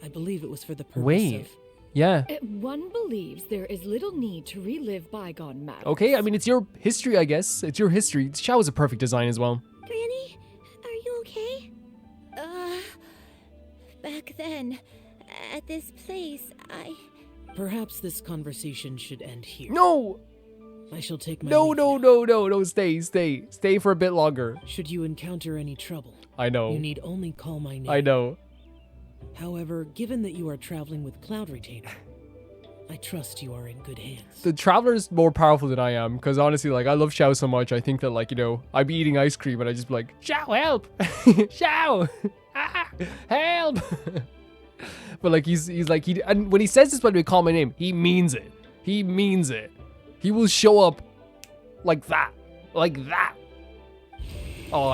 I believe it was for the purpose of... Yeah. One believes there is little need to relive bygone matters. Okay, I mean, it's your history, I guess. It's your history. Xiao is a perfect design as well. Granny, are you okay? Back then, at this place, Perhaps this conversation should end here. No! I shall take my No, leave no, now. no, stay. Stay for a bit longer. Should you encounter any trouble, I know. you need only call my name. I know. However, given that you are traveling with Cloud Retainer, I trust you are in good hands. The Traveler's more powerful than I am, because honestly, like, I love Xiao so much, I think that, like, I'd be eating ice cream and I'd just be like, Xiao, help! Xiao! Ah, help! But, like, he's like, and when he says this, by the way, call my name, he means it. He means it. He will show up like that. Like that. Oh,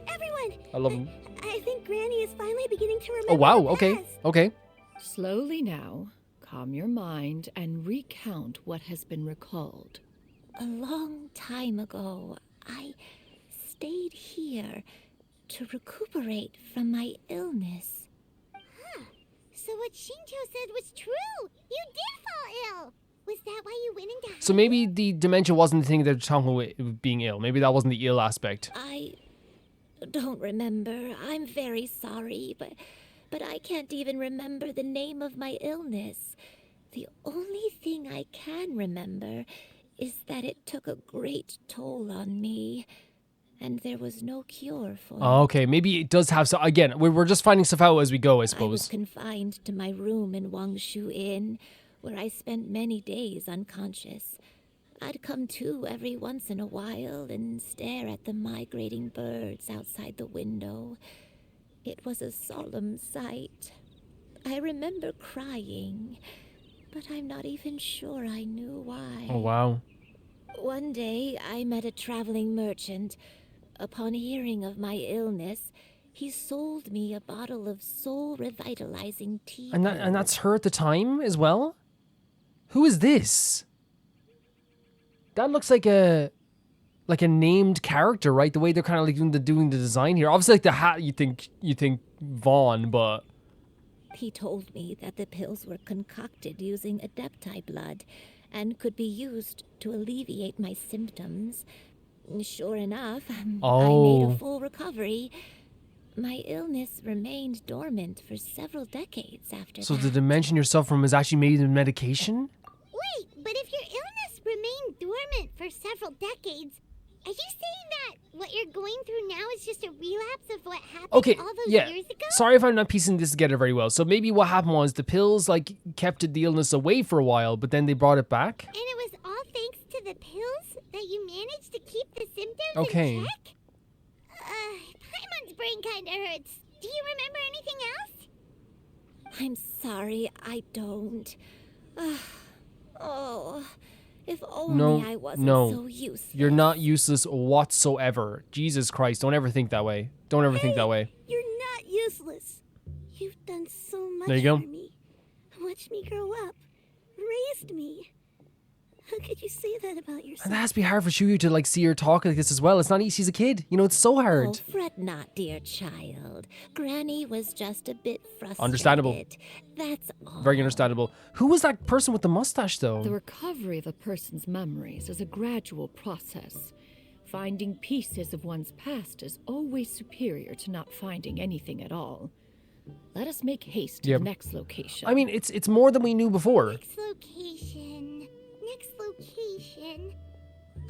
Everyone! I love him. I think Granny is finally beginning to remember Oh, wow, the okay, past. okay. Slowly now, calm your mind and recount what has been recalled. a long time ago, I stayed here to recuperate from my illness. Huh. So what Xingqiu said was true! You did fall ill! Was that why you went into So maybe the dementia wasn't the thing that they're talking about being ill. Maybe that wasn't the ill aspect. I don't remember. I'm very sorry, but I can't even remember the name of my illness. The only thing I can remember is that it took a great toll on me, and there was no cure for it. Oh, okay, maybe it does have so. Again, we're just finding stuff out as we go, I I was suppose. confined to my room in Wangshu Inn, where I spent many days unconscious. I'd come to every once in a while and stare at the migrating birds outside the window. It was a solemn sight. I remember crying, but I'm not even sure I knew why. Oh, wow. One day, I met a traveling merchant. Upon hearing of my illness, he sold me a bottle of soul-revitalizing tea. And that's her at the time as well? Who is this? That looks like a named character, right? The way they're kind of like doing the design here. Obviously, like the hat, you think Vaughn, but He told me that the pills were concocted using Adepti blood and could be used to alleviate my symptoms. Sure enough, I made Oh. a full recovery. My illness remained dormant for several decades after so that. the dimension you're suffering is actually made in medication? Wait, but if your illness remained dormant for several decades, are you saying that what you're going through now is just a relapse of what happened Okay, all those yeah. years ago? Sorry if I'm not piecing this together very well. So maybe what happened was the pills like kept the illness away for a while, but then they brought it back? And it was all thanks to the pills that you managed to keep the symptoms Okay. in check? Paimon's brain kinda hurts. Do you remember anything else? I'm sorry, I don't. Oh, if only I wasn't so useless. You're not useless whatsoever. Jesus Christ, don't ever think that way. Don't ever think that way. You're not useless. You've done so much There you go. for me. Watched me grow up. Raised me. How could you say that about yourself? And that has to be hard for Xiao to like see her talk like this as well. It's not easy. She's a kid. You know, it's so Oh, hard. fret not, dear child. Granny was just a bit frustrated. Understandable. That's all. Very understandable. Who was that person with the mustache though? The recovery of a person's memories is a gradual process. Finding pieces of one's past is always superior to not finding anything at all. Let us make haste to Yeah. the next location. I mean, it's more than we knew before. Next location. Next location.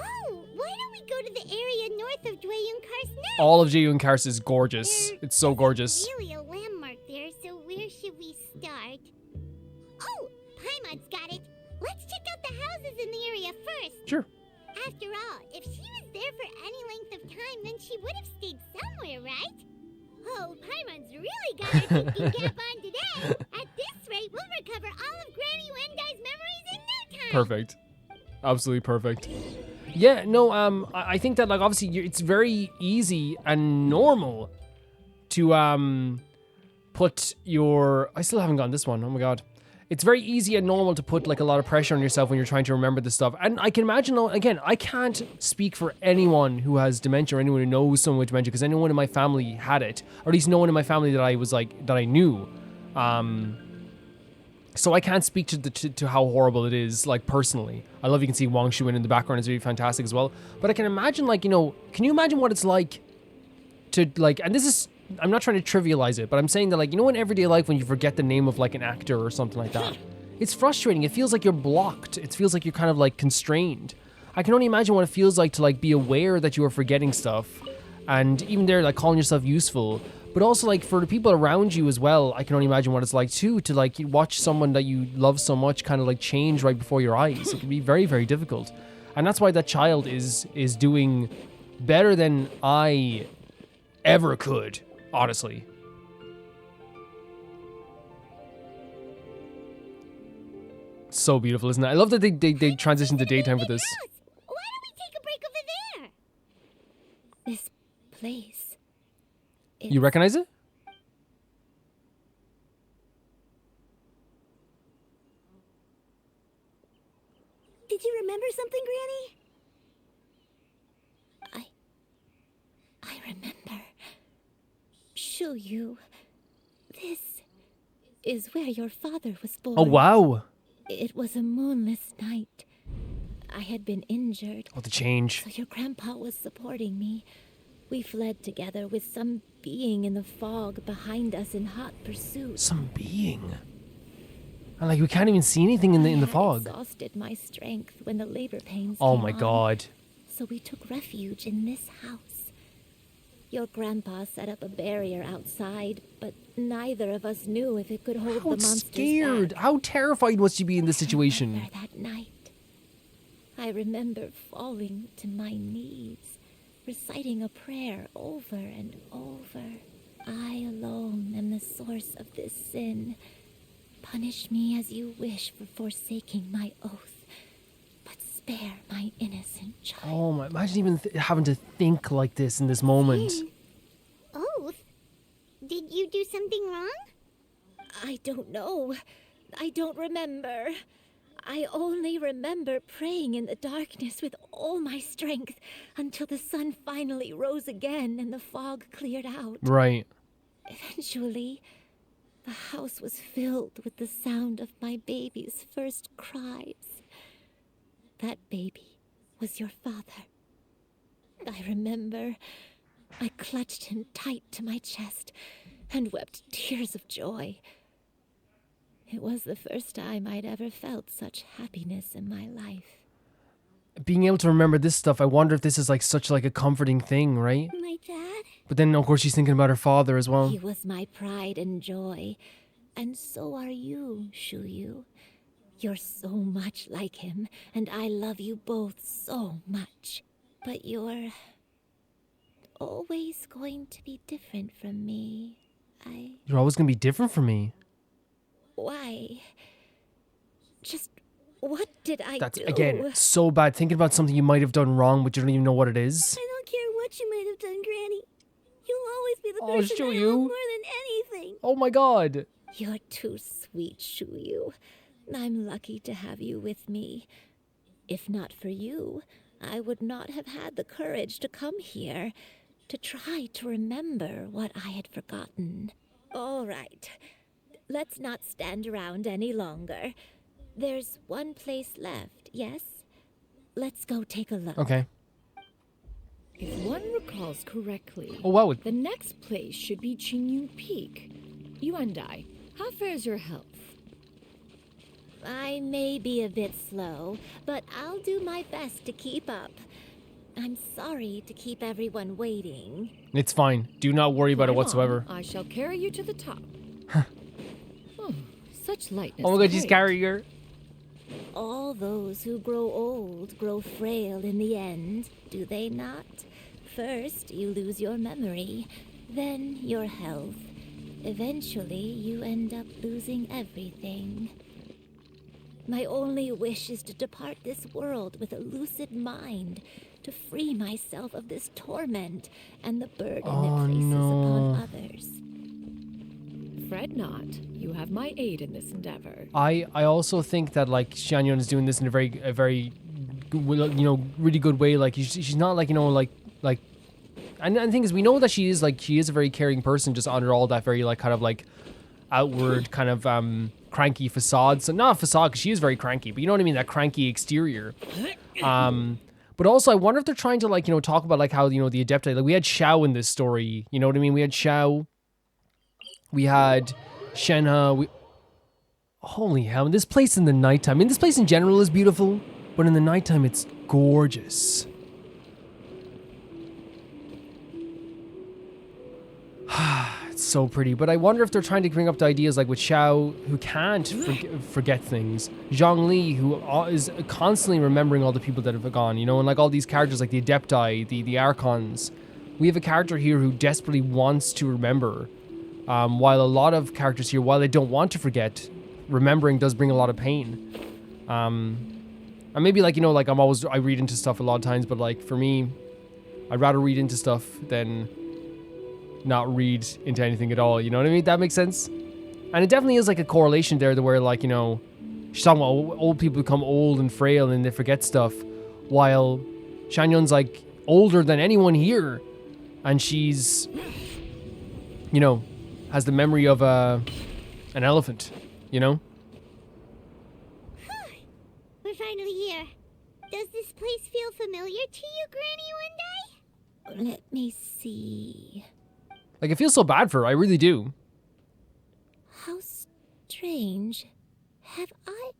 Oh, why don't we go to the area north of Yuandai next? All of Xingqiu and Kars is gorgeous. It's so gorgeous. Really a landmark there, so where should we start? Oh, Paimon's got it. Let's check out the houses in the area first. Sure. After all, if she was there for any length of time, then she would have stayed somewhere, right? Oh, Paimon's really got her thinking cap on today. At this rate, we'll recover all of Granny Yuandai's memories in no time. Perfect. Absolutely perfect. Yeah, no, I think that like obviously it's very easy and normal to put your. I still haven't gotten this one. Oh my god. It's very easy and normal to put like a lot of pressure on yourself when you're trying to remember this stuff. And I can imagine, again, I can't speak for anyone who has dementia or anyone who knows someone with dementia because anyone in my family had it, or at least no one in my family that I was like that I knew. So I can't speak to how horrible it is, like personally. I love you can see Wang Shuin in the background; it's really fantastic as well. But I can imagine, like, you know, can you imagine what it's like to like? And this is, I'm not trying to trivialize it, but I'm saying that, like, you know, in everyday life when you forget the name of like an actor or something like that, it's frustrating. It feels like you're blocked. It feels like you're kind of like constrained. I can only imagine what it feels like to like be aware that you are forgetting stuff, and even there, like calling yourself useful. But also, like, for the people around you as well, I can only imagine what it's like, too, to, like, watch someone that you love so much kind of, like, change right before your eyes. It can be very, very difficult. And that's why that child is doing better than I ever could, honestly. So beautiful, isn't it? I love that they transitioned to daytime for this. Why don't we take a break over there? This place. You recognize it? Did you remember something, Granny? I remember. Xiao, this is where your father was born. Oh, wow. It was a moonless night. I had been injured. Oh, the change. So your grandpa was supporting me. We fled together with some being in the fog behind us in hot pursuit. Some being? And like, we can't even see anything in the fog. I exhausted my strength when the labor pains Oh came my on. god. So we took refuge in this house. Your grandpa set up a barrier outside, but neither of us knew if it could hold How the monsters scared. back. How terrified was she be in this situation? Remember that night. I remember falling to my knees, reciting a prayer over and over. I alone am the source of this sin. Punish me as you wish for forsaking my oath, but spare my innocent child. Oh my, imagine even having to think like this in this moment. Oath? Did you do something wrong? I don't know. I don't remember. I only remember praying in the darkness with all my strength until the sun finally rose again and the fog cleared out. Right. Eventually, the house was filled with the sound of my baby's first cries. That baby was your father. I remember I clutched him tight to my chest and wept tears of joy. It was the first time I'd ever felt such happiness in my life. Being able to remember this stuff, I wonder if this is like such like a comforting thing, right? My dad? But then, of course, she's thinking about her father as well. He was my pride and joy. And so are you, Xiu. You're so much like him, and I love you both so much. But you're always going to be different from me. You're always going to be different from me. Why? Just what did I That's, do? again, so bad. Thinking about something you might have done wrong, but you don't even know what it is. I don't care what you might have done, Granny. You'll always be the Oh, person I Xiu. love more than anything. Oh my god. You're too sweet, Xiu. I'm lucky to have you with me. If not for you, I would not have had the courage to come here, to try to remember what I had forgotten. All right. Let's not stand around any longer. There's one place left, yes? Let's go take a look. Okay. If one recalls correctly, Oh, wow. the next place should be Qingyun Peak. Yuandai, how fares your health? I may be a bit slow, but I'll do my best to keep up. I'm sorry to keep everyone waiting. It's fine. Do not worry about it Climb whatsoever. on, I shall carry you to the top. Oh, such lightness. Oh my god, she's great. carrying her. All those who grow old grow frail in the end, do they not? First, you lose your memory, then your health. Eventually, you end up losing everything. My only wish is to depart this world with a lucid mind, to free myself of this torment and the burden it places upon others. Fret not. You have my aid in this endeavor. I also think that like Xianyun is doing this in a very really good way. Like she's not like and the thing is, we know that she is a very caring person, just under all that very like kind of like outward kind of cranky facade. So not a facade, because she is very cranky, but you know what I mean, that cranky exterior. But also I wonder if they're trying to like talk about like how the Adepti, like we had Xiao in this story, you know what I mean? We had Xiao, we had Shenhe, holy hell, this place in the nighttime, I mean this place in general is beautiful, but in the nighttime it's gorgeous. It's so pretty, but I wonder if they're trying to bring up the ideas like with Xiao, who can't forget things, Zhongli, who is constantly remembering all the people that have gone, and like all these characters like the Adepti, the Archons. We have a character here who desperately wants to remember, while a lot of characters here, while they don't want to forget, remembering does bring a lot of pain. And maybe like like I read into stuff a lot of times, but like for me, I'd rather read into stuff than not read into anything at all, you know what I mean? That makes sense. And it definitely is like a correlation there to where like, she's talking about old people become old and frail and they forget stuff, while Xianyun's like older than anyone here, and she's has the memory of an elephant, We're finally here. Does this place feel familiar to you, Granny Yuandai? Let me see. Like, I feel so bad for her. I really do. How strange. Have I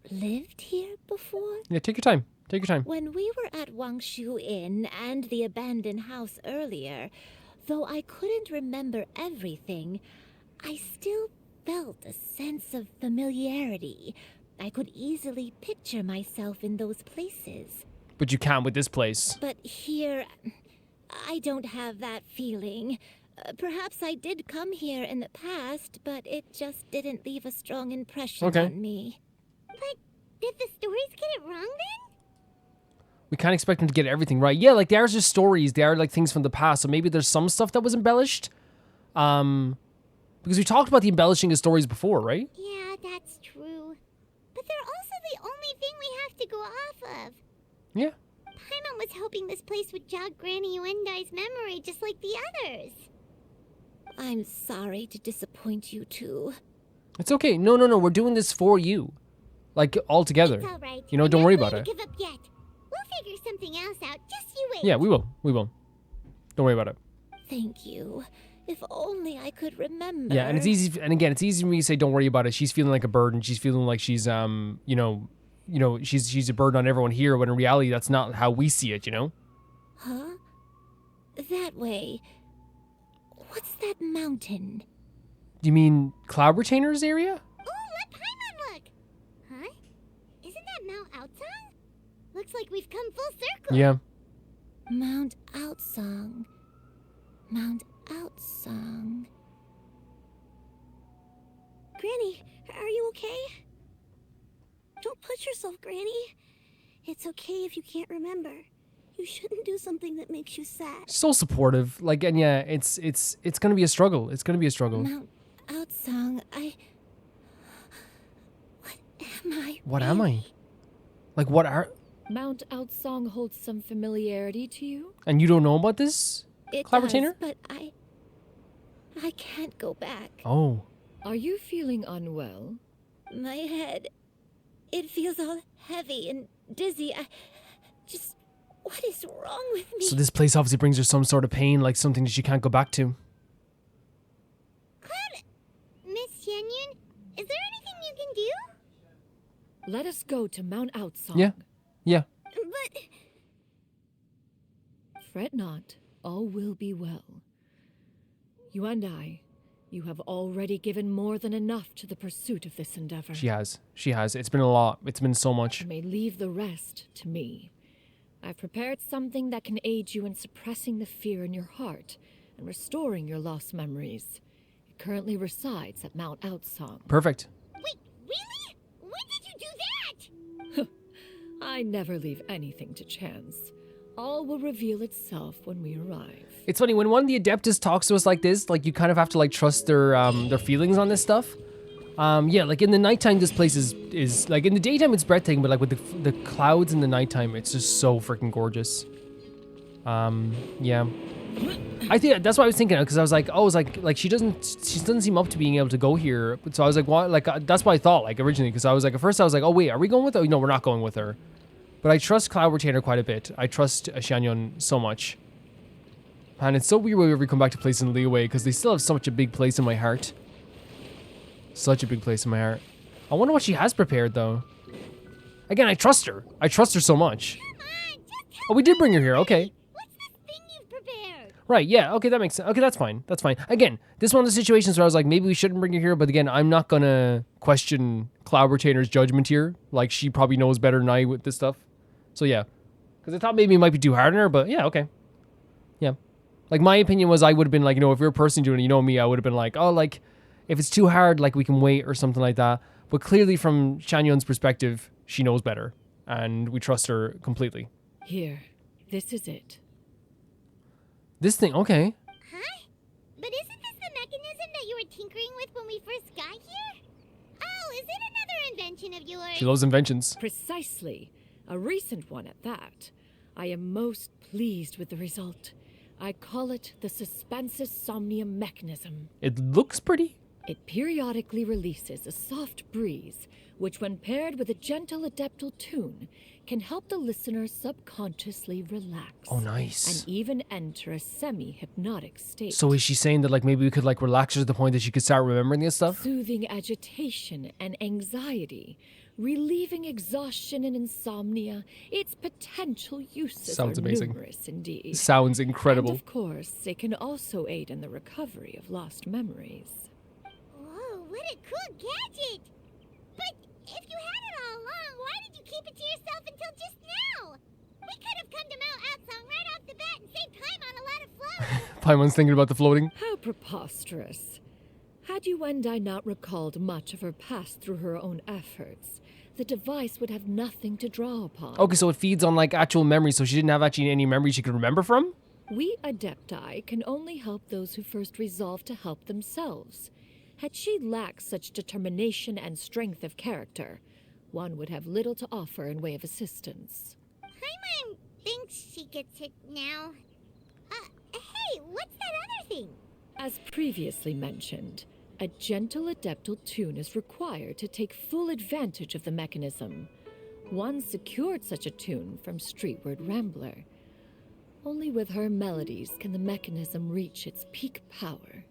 lived here before? Yeah, take your time. Take your time. When we were at Wangshu Inn and the abandoned house earlier, though I couldn't remember everything, I still felt a sense of familiarity. I could easily picture myself in those places. But you can't with this place. But here, I don't have that feeling. Perhaps I did come here in the past, but it just didn't leave a strong impression on me. But did the stories get it wrong then? We can't expect them to get everything right. Yeah, like, they are just stories. They are, like, things from the past. So maybe there's some stuff that was embellished. Because we talked about the embellishing of stories before, right? Yeah, that's true. But there are also Yeah. Paimon was hoping this place would jog Granny Yuandai's memory just like the others. I'm sorry to disappoint you two. It's okay. No, we're doing this for you. Like, all together. It's all right. You know, I'm don't not worry going about to it. give up yet. We'll figure something else out. Just you wait. Yeah, we will. Don't worry about it. Thank you. If only I could remember. Yeah, and it's easy, and again, it's easy for me to say don't worry about it. She's feeling like a burden. She's feeling like she's, she's a burden on everyone here, when in reality, that's not how we see it, you know? Huh? That way. What's that mountain? You mean Cloud Retainer's area? Oh, let Paimon look. Huh? Isn't that Mount Outsong? Looks like we've come full circle. Yeah. Mount Outsong. Mount Outsong. Granny, are you okay? Don't push yourself, Granny. It's okay if you can't remember. You shouldn't do something that makes you sad. So supportive. Like, and yeah, it's gonna be a struggle. It's gonna be a struggle. Mount Outsong, What am I? Like, what are... Mount Outsong holds some familiarity to you? And you don't know about this? It Cloud does, Retainer? but I can't go back. Oh. Are you feeling unwell? My head, it feels all heavy and dizzy. What is wrong with me? So this place obviously brings her some sort of pain, like something that she can't go back to. Cloud... Miss Xianyun, is there anything you can do? Let us go to Mount Outsong. Yeah. But... Fret not, all will be well. Yuandai, you have already given more than enough to the pursuit of this endeavor. She has. It's been a lot. It's been so much. You may leave the rest to me. I've prepared something that can aid you in suppressing the fear in your heart and restoring your lost memories. It currently resides at Mount Outsong. Perfect. Wait, really? When did you do that? I never leave anything to chance. All will reveal itself when we arrive. It's funny, when one of the Adeptus talks to us like this, like, you kind of have to, like, trust their feelings on this stuff. Yeah, like, in the nighttime, this place is like, in the daytime, it's breathtaking, but, like, with the clouds in the nighttime, it's just so freaking gorgeous. Yeah. I think that's what I was thinking of, because I was like, she doesn't seem up to being able to go here. So I was like, what? Like, that's what I thought, like, originally, because I was like, at first I was like, oh, wait, are we going with her? No, we're not going with her. But I trust Cloud Retainer quite a bit. I trust Xianyun so much. And it's so weird when we come back to place in Liyue, because they still have such a big place in my heart. Such a big place in my heart. I wonder what she has prepared, though. Again, I trust her. I trust her so much. Oh, we did bring her here. Okay. What's this thing you've prepared? Right, yeah. Okay, that makes sense. Okay, that's fine. That's fine. Again, this is one of the situations where I was like, maybe we shouldn't bring her here, but again, I'm not gonna question Cloud Retainer's judgment here. Like, she probably knows better than I with this stuff. So yeah. Because I thought maybe it might be too hard on her, but yeah, okay. Yeah. Like, my opinion was I would have been like, you know, if you're a person doing it, you know me, I would have been like, oh, like, if it's too hard, like, we can wait or something like that. But clearly from Xianyun's perspective, she knows better. And we trust her completely. Here, this is it. This thing, okay. Huh? But isn't this the mechanism that you were tinkering with when we first got here? Oh, is it another invention of yours? She loves inventions. Precisely. A recent one at that. I am most pleased with the result. I call it the Suspensus Somnium mechanism. It looks pretty. It periodically releases a soft breeze, which when paired with a gentle adeptal tune, can help the listener subconsciously relax. Oh, nice. And even enter a semi-hypnotic state. So is she saying that, like, maybe we could, like, relax her to the point that she could start remembering this stuff? Soothing agitation and anxiety, relieving exhaustion and insomnia, its potential uses Sounds are amazing. numerous indeed. Sounds incredible. And of course, it can also aid in the recovery of lost memories. Whoa, what a cool gadget! But if you had it all along, why did you keep it to yourself until just now? We could have come to Mount Outsong right off the bat and saved Paimon a lot of floating. Paimon's thinking about the floating. How preposterous. Had Yuandai not recalled much of her past through her own efforts, the device would have nothing to draw upon. Okay, so it feeds on, like, actual memories, so she didn't have actually any memories she could remember from? We Adepti can only help those who first resolve to help themselves. Had she lacked such determination and strength of character, one would have little to offer in way of assistance. Paimon thinks she gets it now. Hey, what's that other thing? As previously mentioned, a gentle adeptal tune is required to take full advantage of the mechanism. One secured such a tune from Streetward Rambler. Only with her melodies can the mechanism reach its peak power.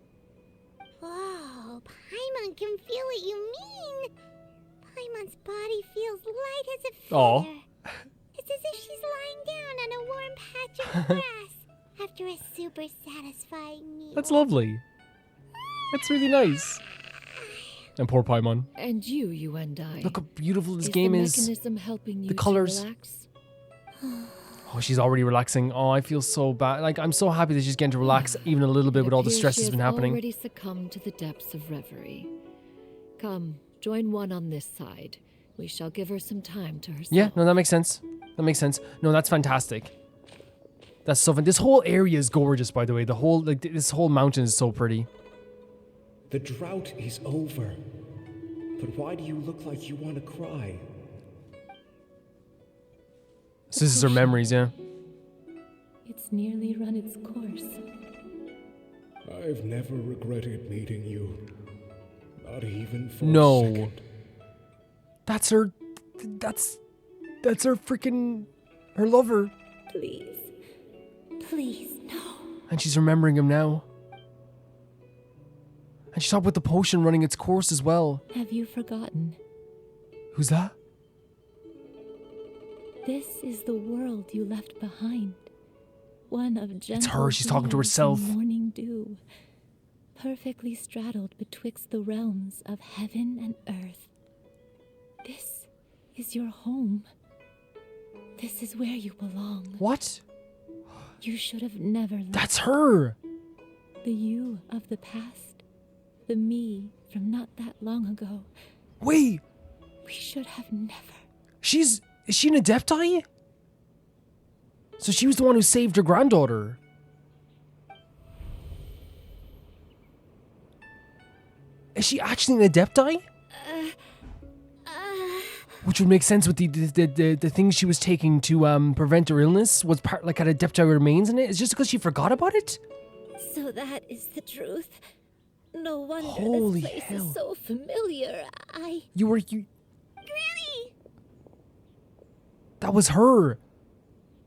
Whoa, Paimon can feel what you mean. Paimon's body feels light as a feather. Aw. It's as if she's lying down on a warm patch of grass after a super satisfying meal. That's lovely. That's really nice. And poor Paimon. And you, Yuandai. Look how beautiful this game is. The mechanism helping you The colors. to relax? Oh, she's already relaxing. Oh, I feel so bad. Like, I'm so happy that she's getting to relax even a little bit with all the stress that's been happening. Already succumbed to the depths of reverie. Come, join one on this side. We shall give her some time to herself. Yeah, no, that makes sense. That makes sense. No, that's fantastic. That's so fun. This whole area is gorgeous, by the way. The whole, like, this whole mountain is so pretty. The drought is over. But why do you look like you want to cry? So this is her memories, yeah. It's nearly run its course. I've never regretted meeting you. Not even for a No. second. That's her freaking, her lover. Please. Please, no. And she's remembering him now. And she's talking about the potion running its course as well. Have you forgotten? Who's that? This is the world you left behind. One of gentle It's her, she's talking to breeze herself. and morning dew, perfectly straddled betwixt the realms of heaven and earth. This is your home. This is where you belong. What? You should have never left. That's her! The you of the past. The me from not that long ago. Wait! We should have never. Is she an Adepti? So she was the one who saved her granddaughter. Is she actually an Adepti? Which would make sense with the things she was taking to prevent her illness was part like had Adepti remains in it. It's just because she forgot about it? So that is the truth. No wonder Holy this place hell. is so familiar. You Granny! that was her.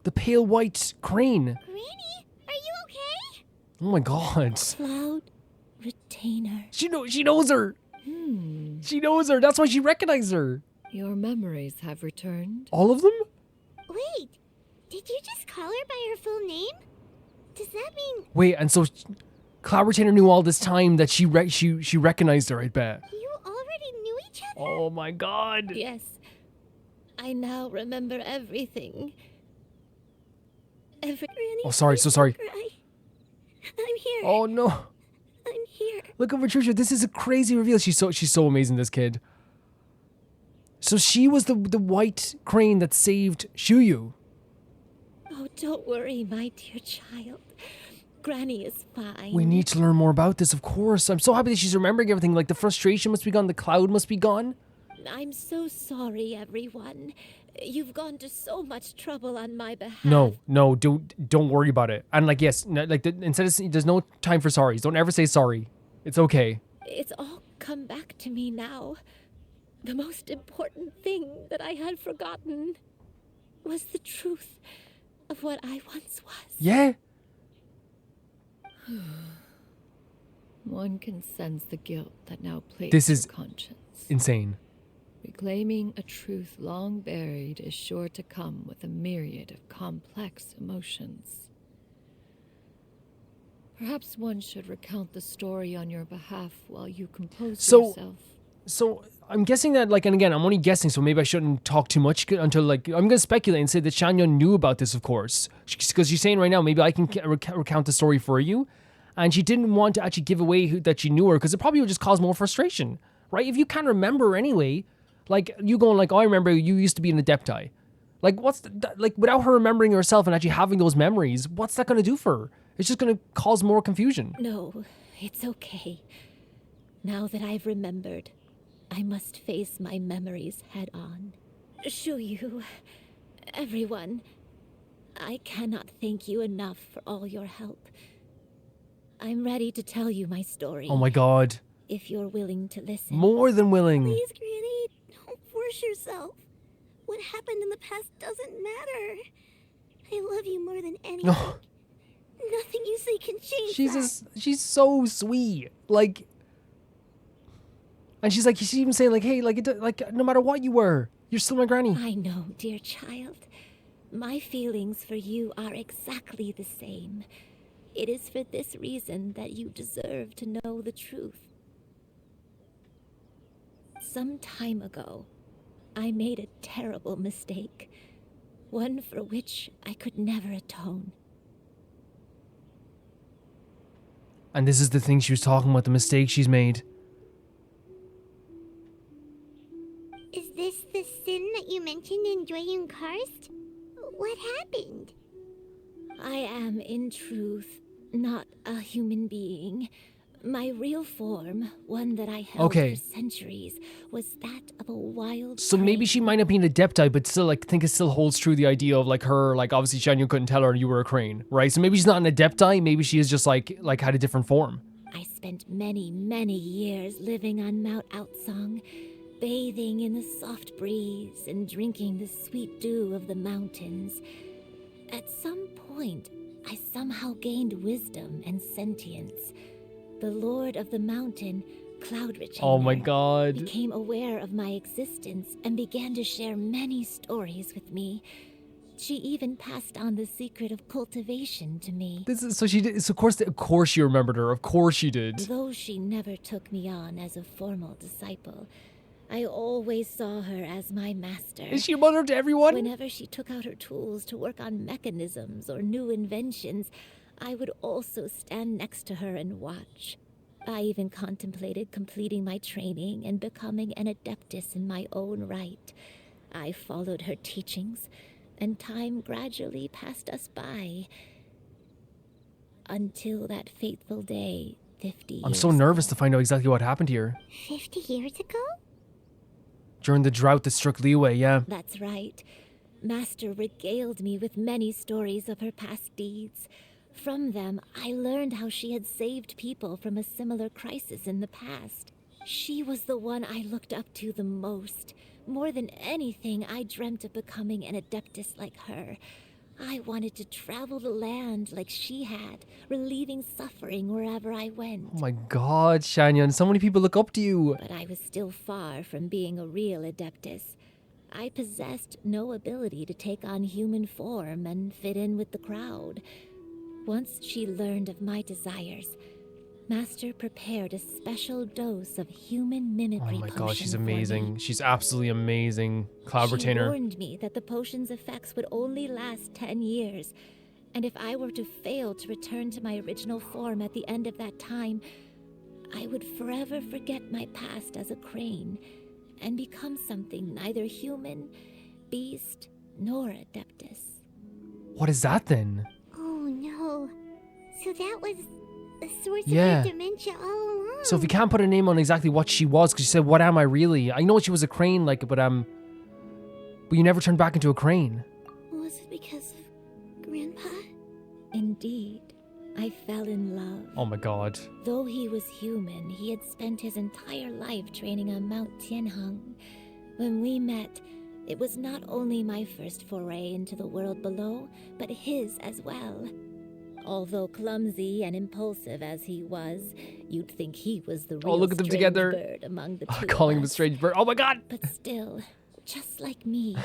The pale white crane. Granny, are you okay? Oh my god. Cloud Retainer. She knows her. She knows her. That's why she recognized her. Your memories have returned. All of them? Wait, did you just call her by her full name? Does that mean Wait, and so Cloud Retainer knew all this time that she recognized her, I bet. you already knew each other? Oh my god. Yes. I now remember everything. Granny, Oh, sorry, so sorry. cry. I'm here. Oh no. I'm here. Look at Patricia. This is a crazy reveal. She's so amazing, this kid. So she was the white crane that saved Xiu. Oh, don't worry, my dear child. Granny is fine. We need to learn more about this, of course. I'm so happy that she's remembering everything. Like the frustration must be gone, the cloud must be gone. I'm so sorry, everyone. You've gone to so much trouble on my behalf. No, don't worry about it. And like, yes, instead of there's no time for sorries. Don't ever say sorry. It's okay. It's all come back to me now. The most important thing that I had forgotten was the truth of what I once was. Yeah. One can sense the guilt that now plagues This is your conscience. insane. Reclaiming a truth long buried is sure to come with a myriad of complex emotions. Perhaps one should recount the story on your behalf while you compose yourself. So I'm guessing that, like, and again, I'm only guessing, so maybe I shouldn't talk too much until, like, I'm gonna speculate and say that Xianyun knew about this, of course, because she's saying right now, maybe I can recount the story for you, and she didn't want to actually give away that she knew her, because it probably would just cause more frustration, right? If you can't remember her anyway, like, you going like, oh, I remember you used to be an Adepti. Like, like, without her remembering herself and actually having those memories, what's that gonna do for her? It's just gonna cause more confusion. No, it's okay. Now that I've remembered, I must face my memories head on. Xiu, everyone, I cannot thank you enough for all your help. I'm ready to tell you my story. Oh my god. If you're willing to listen. More than willing. Please, Granny, don't force yourself. What happened in the past doesn't matter. I love you more than anything. Nothing you say can change that. She's so sweet. Like, and she's even saying like, hey, like no matter what you were, you're still my granny. I know, dear child. My feelings for you are exactly the same. It is for this reason that you deserve to know the truth. Some time ago, I made a terrible mistake. One for which I could never atone. And this is the thing she was talking about, the mistake she's made. Is this the sin that you mentioned in Xianyun Karst? What happened? I am, in truth, not a human being. My real form, one that I held for centuries, was that of a wild So maybe she might not be an Adepti, but still, like, I think it still holds true the idea of, like, her, like, obviously Xianyun couldn't tell her you were a crane, right? So maybe she's not an Adepti, maybe she is just, like had a different form. I spent many, many years living on Mount Outsong, bathing in the soft breeze and drinking the sweet dew of the mountains. At some point, I somehow gained wisdom and sentience. The Lord of the Mountain, Cloud Retainer, oh my god, became aware of my existence and began to share many stories with me. She even passed on the secret of cultivation to me. This is so she did. So of course you remembered her. Of course she did. Though she never took me on as a formal disciple, I always saw her as my master. Is she a mother to everyone? Whenever she took out her tools to work on mechanisms or new inventions, I would also stand next to her and watch. I even contemplated completing my training and becoming an Adeptus in my own right. I followed her teachings, and time gradually passed us by. Until that fateful day, 50 years I'm so nervous to find out exactly what happened here. 50 years ago? During the drought that struck Liyue, yeah. That's right. Master regaled me with many stories of her past deeds. From them, I learned how she had saved people from a similar crisis in the past. She was the one I looked up to the most. More than anything, I dreamt of becoming an Adeptus like her. I wanted to travel the land like she had, relieving suffering wherever I went. Oh my god, Xianyun, so many people look up to you. But I was still far from being a real Adeptus. I possessed no ability to take on human form and fit in with the crowd. Once she learned of my desires, Master prepared a special dose of human mimicry. Oh my potion god, she's for amazing. me. She's absolutely amazing. Cloud Retainer. She warned me that the potion's effects would only last 10 years, and if I were to fail to return to my original form at the end of that time, I would forever forget my past as a crane and become something neither human, beast, nor Adeptus. What is that then? Oh no. So that was the source Yeah. of her dementia all along. So if you can't put a name on exactly what she was, because you said, what am I really? I know she was a crane, like, but you never turned back into a crane. Was it because of Grandpa? Indeed, I fell in love. Oh my god. Though he was human, he had spent his entire life training on Mount Tianheng. When we met, it was not only my first foray into the world below, but his as well. Although clumsy and impulsive as he was, you'd think he was the real Oh, look at them strange together. bird among the two Calling of him a us. strange bird. Oh my god. But still, just like me,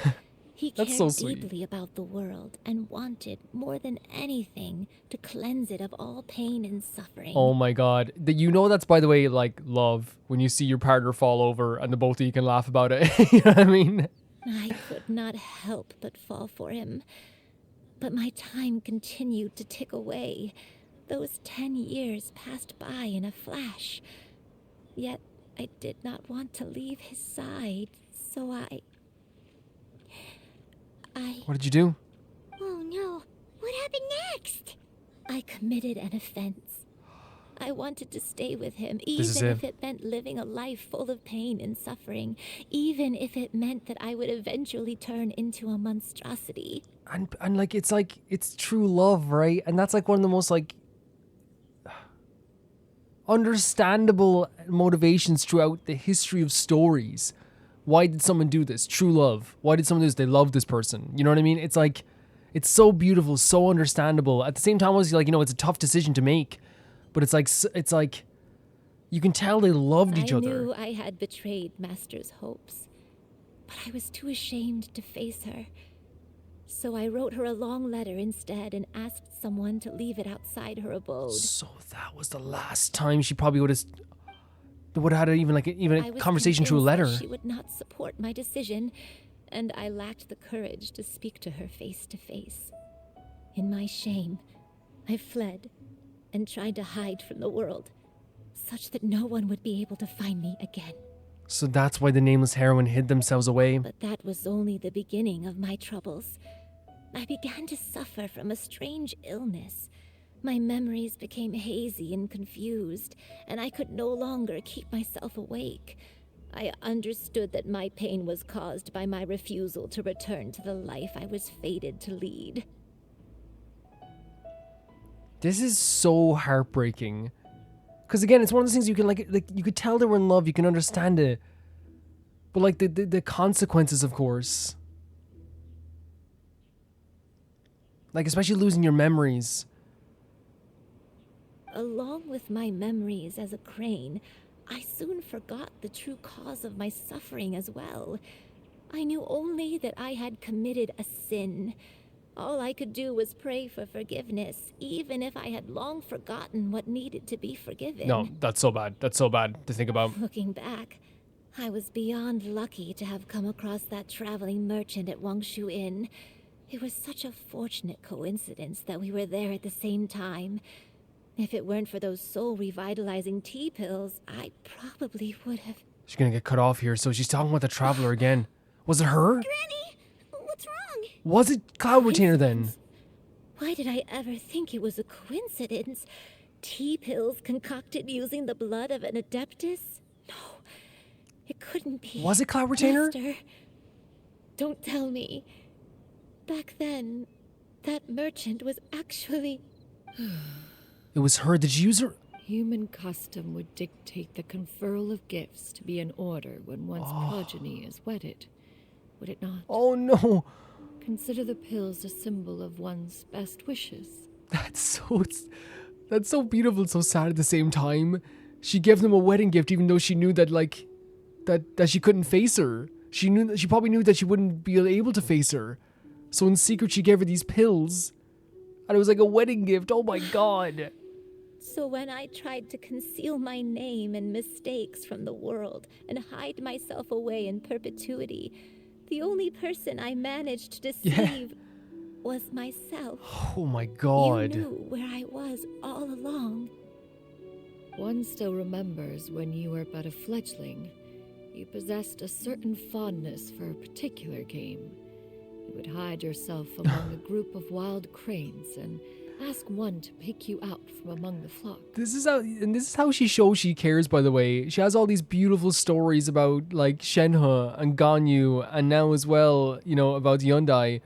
he That's cared so sweet. deeply about the world and wanted, more than anything, to cleanse it of all pain and suffering. Oh my god. You know that's, by the way, like, love. When you see your partner fall over and the both of you can laugh about it. You know what I mean? I could not help but fall for him. But my time continued to tick away. Those 10 years passed by in a flash. Yet I did not want to leave his side, so I... What did you do? Oh no. What happened next? I committed an offense. I wanted to stay with him, is even it. if it meant living a life full of pain and suffering, even if it meant that I would eventually turn into a monstrosity. And like it's true love, right? And that's like one of the most like understandable motivations throughout the history of stories. Why did someone do this? True love. Why did someone do this? They love this person. You know what I mean? It's like, it's so beautiful, so understandable. At the same time, obviously, like, you know, it's a tough decision to make, but it's like, you can tell they loved each other. I knew I had betrayed Master's hopes, but I was too ashamed to face her. So I wrote her a long letter instead and asked someone to leave it outside her abode. So that was the last time she probably would have had even a conversation through a letter. She would not support my decision, and I lacked the courage to speak to her face to face. In my shame, I fled and tried to hide from the world, such that no one would be able to find me again. So that's why the nameless heroine hid themselves away. But that was only the beginning of my troubles. I began to suffer from a strange illness. My memories became hazy and confused, and I could no longer keep myself awake. I understood that my pain was caused by my refusal to return to the life I was fated to lead. This is so heartbreaking. Because again, it's one of those things you can like you could tell they were in love, you can understand it. But like the consequences, of course. Like especially losing your memories. Along with my memories as a crane, I soon forgot the true cause of my suffering as well. I knew only that I had committed a sin. All I could do was pray for forgiveness, even if I had long forgotten what needed to be forgiven. No, that's so bad. That's so bad to think about. Looking back, I was beyond lucky to have come across that traveling merchant at Wangshu Inn. It was such a fortunate coincidence that we were there at the same time. If it weren't for those soul-revitalizing tea pills, I probably would have... She's gonna get cut off here, so she's talking about the traveler again. Was it her? Granny, what's wrong? Was it Cloud Retainer then? Why did I ever think it was a coincidence? Tea pills concocted using the blood of an Adeptus? No, it couldn't be. Was it Cloud Retainer? Master, don't tell me. Back then, that merchant was actually... It was her. Did you use her? Human custom would dictate the conferral of gifts to be in order when one's progeny is wedded, would it not? Oh no! Consider the pills a symbol of one's best wishes. That's so beautiful and so sad at the same time. She gave them a wedding gift even though she knew that that she couldn't face her. She probably knew that she wouldn't be able to face her. So in secret she gave her these pills. And it was like a wedding gift. Oh my god. So when I tried to conceal my name and mistakes from the world and hide myself away in perpetuity, the only person I managed to deceive was myself. Oh my god. You knew where I was all along. One still remembers when you were but a fledgling. You possessed a certain fondness for a particular game. You would hide yourself among a group of wild cranes and ask one to pick you out from among the flock. This is how she shows she cares, by the way. She has all these beautiful stories about like Shenhe and Ganyu, and now as well, you know, about Yuandai.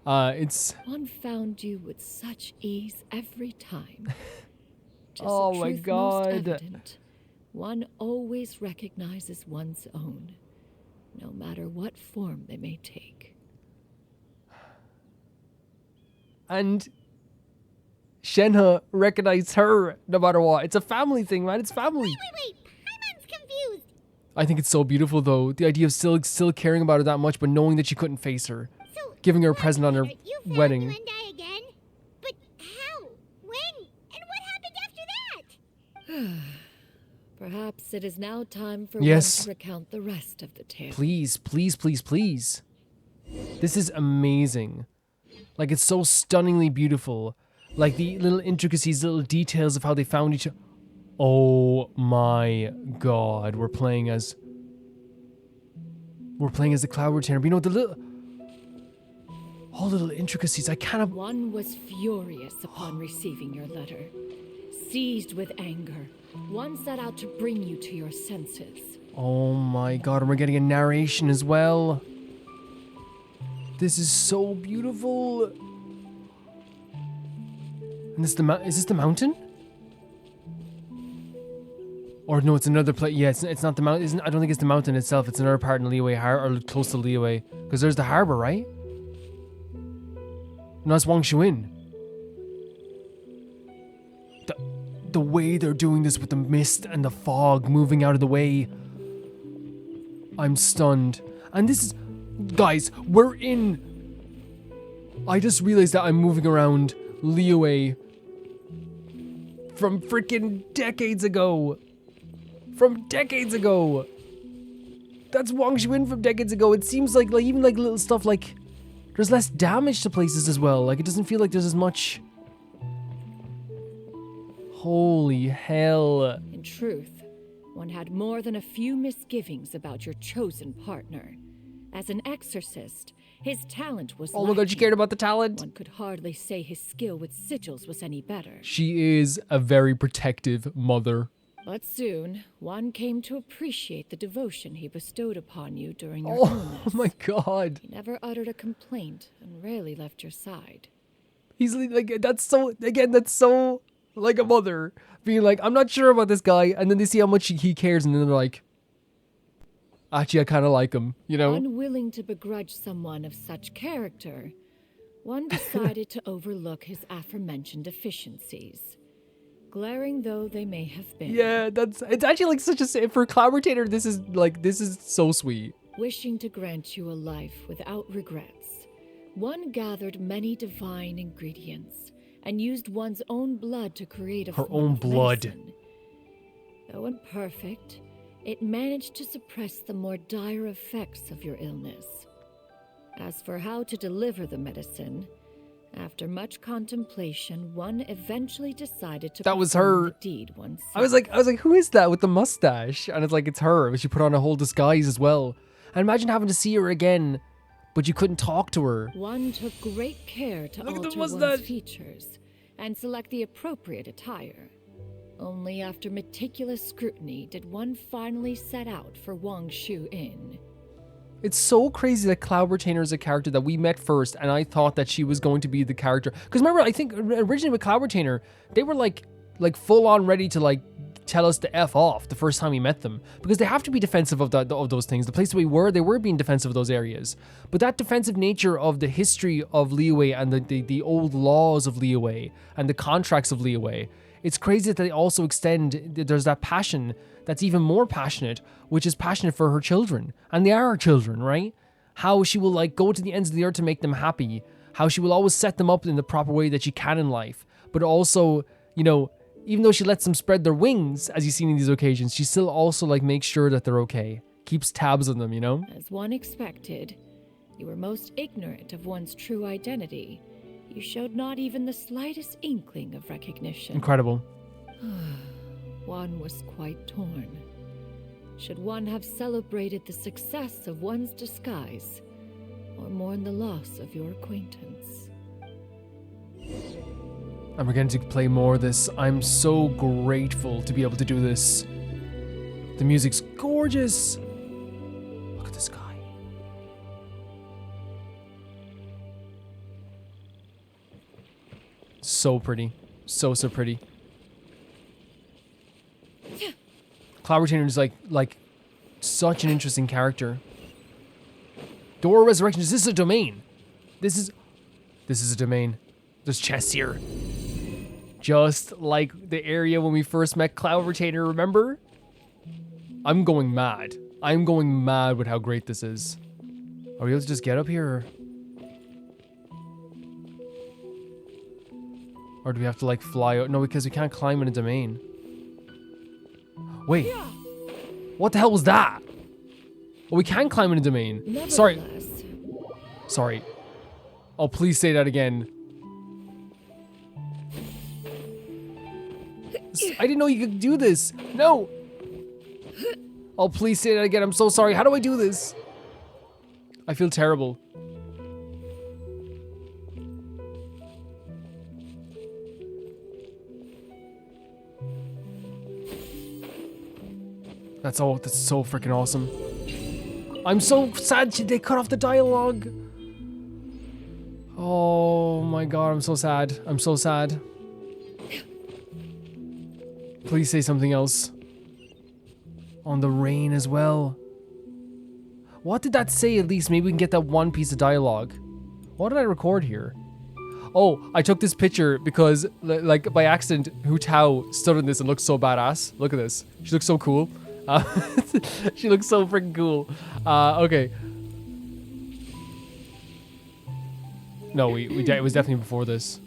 One found you with such ease every time. Oh my god. Most evident, one always recognizes one's own, no matter what form they may take. And Shenhe recognized her no matter what. It's a family thing, man. It's family. Wait. Paimon's confused. I think it's so beautiful, though. The idea of still caring about her that much, but knowing that she couldn't face her. So, giving her a present on her wedding. Yuandai again? But how? When? And what happened after that? Perhaps it is now time for yes. one to recount the rest of the tale. Please, please, please, please. This is amazing. Like, it's so stunningly beautiful. Like, the little intricacies, little details of how they found each other. Oh my god. We're playing as the Cloud Retainer. But you know, the little... all the little intricacies, I kind of... One was furious upon receiving your letter. Seized with anger, one set out to bring you to your senses. Oh my god, and we're getting a narration as well. This is so beautiful. And this is this the mountain? Or no, it's another place. Yeah, it's not the mountain. I don't think it's the mountain itself. It's another part in Liyue Harbor, or close to Liyue. Because there's the harbor, right? No, it's Wangshuin. The way they're doing this with the mist and the fog moving out of the way. I'm stunned. And this is... Guys, we're in... I just realized that I'm moving around Liyue from freaking decades ago. From decades ago. That's Wangshuin from decades ago. It seems like even like little stuff like... There's less damage to places as well. Like, it doesn't feel like there's as much... Holy hell. In truth, one had more than a few misgivings about your chosen partner. As an exorcist, his talent was Oh my god, she cared about the talent? One could hardly say his skill with sigils was any better. She is a very protective mother. But soon, one came to appreciate the devotion he bestowed upon you during your illness. Oh my god. He never uttered a complaint and rarely left your side. He's like, that's so like a mother. Being like, I'm not sure about this guy. And then they see how much he cares and then they're like, actually, I kind of like him, you know? Unwilling to begrudge someone of such character, one decided to overlook his aforementioned deficiencies. Glaring though they may have been. Yeah, it's actually like such a, for a collaborator, this is so sweet. Wishing to grant you a life without regrets, one gathered many divine ingredients and used one's own blood to create a Her form own of blood. medicine. Though imperfect, it managed to suppress the more dire effects of your illness. As for how to deliver the medicine, after much contemplation, one eventually decided to That was perform her. the deed oneself. I was like, who is that with the mustache? And it's like, it's her. But she put on a whole disguise as well. And imagine having to see her again, but you couldn't talk to her. One took great care to Look at the alter mustache. one's features and select the appropriate attire. Only after meticulous scrutiny did one finally set out for Wangshu Inn. It's so crazy that Cloud Retainer is a character that we met first, and I thought that she was going to be the character. Because remember, I think originally with Cloud Retainer, they were like full on ready to like tell us to F off the first time we met them. Because they have to be defensive of those things. The place that we were, they were being defensive of those areas. But that defensive nature of the history of Liyue and the old laws of Liyue and the contracts of Liyue, it's crazy that they also extend, there's that passion that's even more passionate, which is passionate for her children. And they are her children, right? How she will like go to the ends of the earth to make them happy. How she will always set them up in the proper way that she can in life. But also, you know, even though she lets them spread their wings, as you've seen in these occasions, she still also like makes sure that they're okay. Keeps tabs on them, you know? As one expected, you were most ignorant of one's true identity. You showed not even the slightest inkling of recognition. Incredible. One was quite torn. Should one have celebrated the success of one's disguise, or mourn the loss of your acquaintance? And we're going to play more of this. I'm so grateful to be able to do this. The music's gorgeous. Look at the sky. So pretty. So pretty. Cloud Retainer is like such an interesting character. Door of Resurrection. This is a domain. This is a domain. There's chests here. Just like the area when we first met Cloud Retainer, remember? I'm going mad. I'm going mad with how great this is. Are we able to just get up here? Or do we have to like fly out? No, because we can't climb in a domain. Wait. What the hell was that? Oh, we can climb in a domain. Sorry. Sorry. Oh, please say that again. I didn't know you could do this. No. Oh, please say that again. I'm so sorry. How do I do this? I feel terrible. That's so freaking awesome. I'm so sad they cut off the dialogue. Oh my god, I'm so sad. I'm so sad. Please say something else. On the rain as well. What did that say at least? Maybe we can get that one piece of dialogue. What did I record here? Oh, I took this picture because, like, by accident, Hu Tao stood in this and looked so badass. Look at this. She looks so cool. She looks so freaking cool. Okay. No, it was definitely before this.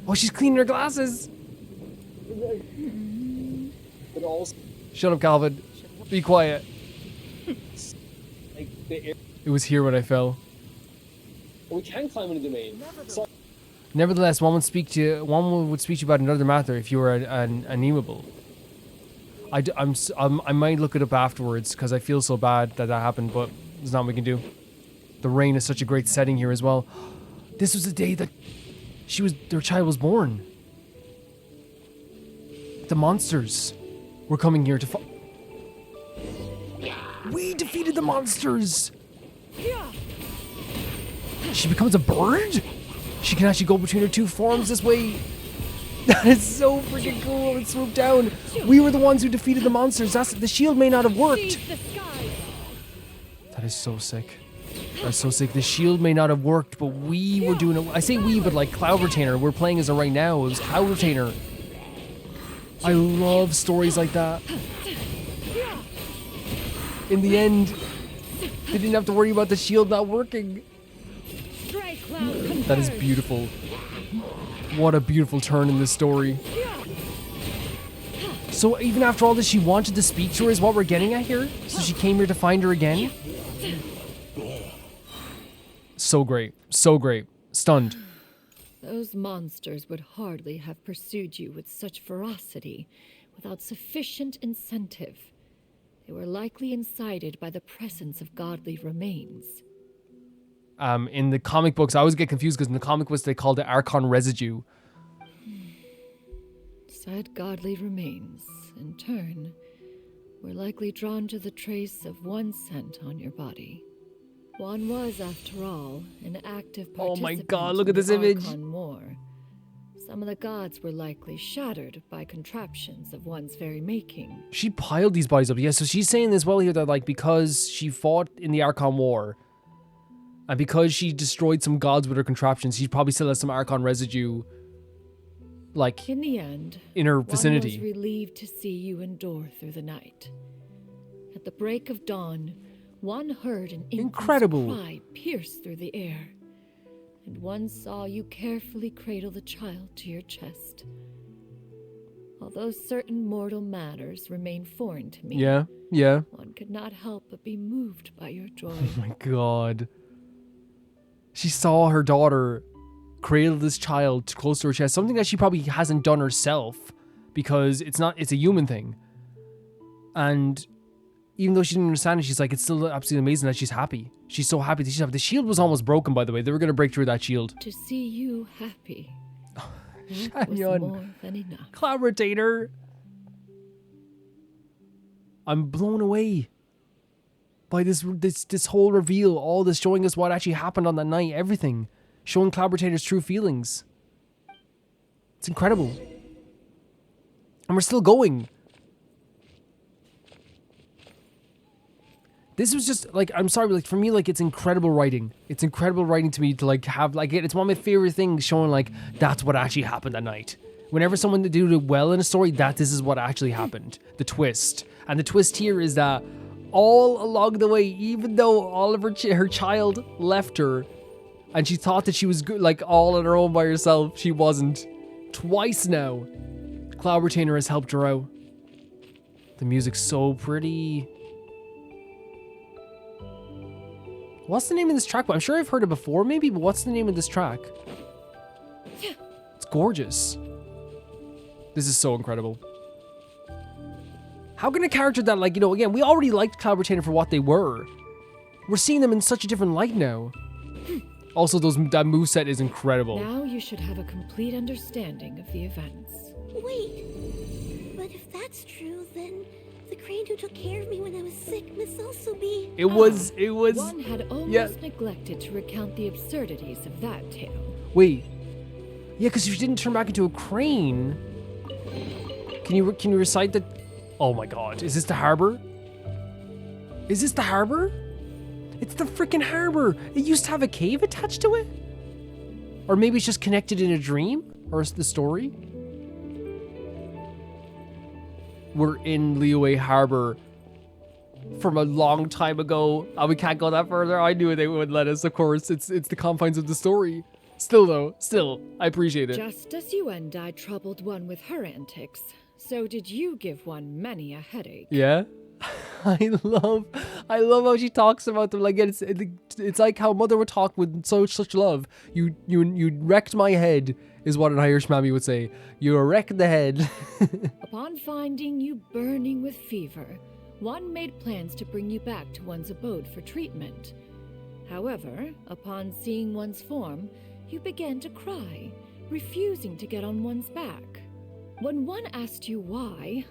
Oh, she's cleaning her glasses. Shut up, Calvin. Be quiet. It was here when I fell. We can climb into the domain. Nevertheless, one would speak to you about another matter if you were an animable. I might look it up afterwards because I feel so bad that happened, but there's nothing we can do. The rain is such a great setting here as well. This was the day that their child was born. The monsters were coming here to We defeated the monsters! She becomes a bird? She can actually go between her two forms this way. That is so freaking cool. It swooped down. We were the ones who defeated the monsters. The shield may not have worked. That is so sick. That's so sick. The shield may not have worked, but we were doing it. I say we, but like Cloud Retainer. We're playing as her right now. It was Cloud Retainer. I love stories like that. In the end, they didn't have to worry about the shield not working. That is beautiful. What a beautiful turn in this story. So even after all this, she wanted to speak to her is what we're getting at here? So she came here to find her again? So great. So great. Stunned. Those monsters would hardly have pursued you with such ferocity without sufficient incentive. They were likely incited by the presence of godly remains. In the comic books, I always get confused because in the comic books they called it Archon residue. Said godly remains, in turn, were likely drawn to the trace of one scent on your body. One was, after all, an active participant. Oh my god, look at this image! Archon War. Some of the gods were likely shattered by contraptions of one's very making. She piled these bodies up. Yeah, so she's saying as well here that like because she fought in the Archon War, and because she destroyed some gods with her contraptions, she probably still has some Archon residue, like, in the end, in her vicinity. One was relieved to see you endure through the night. At the break of dawn, one heard an incredible cry pierce through the air, and one saw you carefully cradle the child to your chest. Although certain mortal matters remain foreign to me, yeah, one could not help but be moved by your joy. Oh my god. She saw her daughter cradle this child close to her chest, something that she probably hasn't done herself because it's a human thing. And even though she didn't understand it, she's like, it's still absolutely amazing that she's happy. She's so happy that she's happy. The shield was almost broken, by the way. They were going to break through that shield. To see you happy. Xianyun. Was more than enough. Cloud Retainer. I'm blown away by this whole reveal, all this showing us what actually happened on that night, everything. Showing Cloud Retainer's true feelings. It's incredible. And we're still going. This was just, like, I'm sorry, but like, for me, like, it's incredible writing. It's incredible writing to me to, like, have, like, it's one of my favorite things showing, like, that's what actually happened that night. Whenever someone did it well in a story, this is what actually happened. The twist. And the twist here is that all along the way, even though all of her child left her, and she thought that she was good, like, all on her own by herself, she wasn't. Twice now, Cloud Retainer has helped her out. The music's so pretty. What's the name of this track? I'm sure I've heard it before, maybe, but what's the name of this track? It's gorgeous. This is so incredible. How can a character that, like, you know, again, we already liked Cloud Retainer for what they were. We're seeing them in such a different light now. Also, that moveset is incredible. Now you should have a complete understanding of the events. Wait, but if that's true, then The crane who took care of me when I was sick must also be... It was... One had almost neglected to recount the absurdities of that tale. Wait. Yeah, because she didn't turn back into a crane. Can you recite the... Oh my god. Is this the harbor? Is this the harbor? It's the freaking harbor. It used to have a cave attached to it? Or maybe it's just connected in a dream? Or is the story? We're in Liyue Harbor from a long time ago. We can't go that further. I knew they would let us, of course. It's the confines of the story. Still, I appreciate it. Just as Yuandai troubled one with her antics, so did you give one many a headache. Yeah? I love how she talks about them. Like it's like how mother would talk with such love. You wrecked my head, is what an Irish mammy would say. You wrecked the head. Upon finding you burning with fever, one made plans to bring you back to one's abode for treatment. However, upon seeing one's form, you began to cry, refusing to get on one's back. When one asked you why,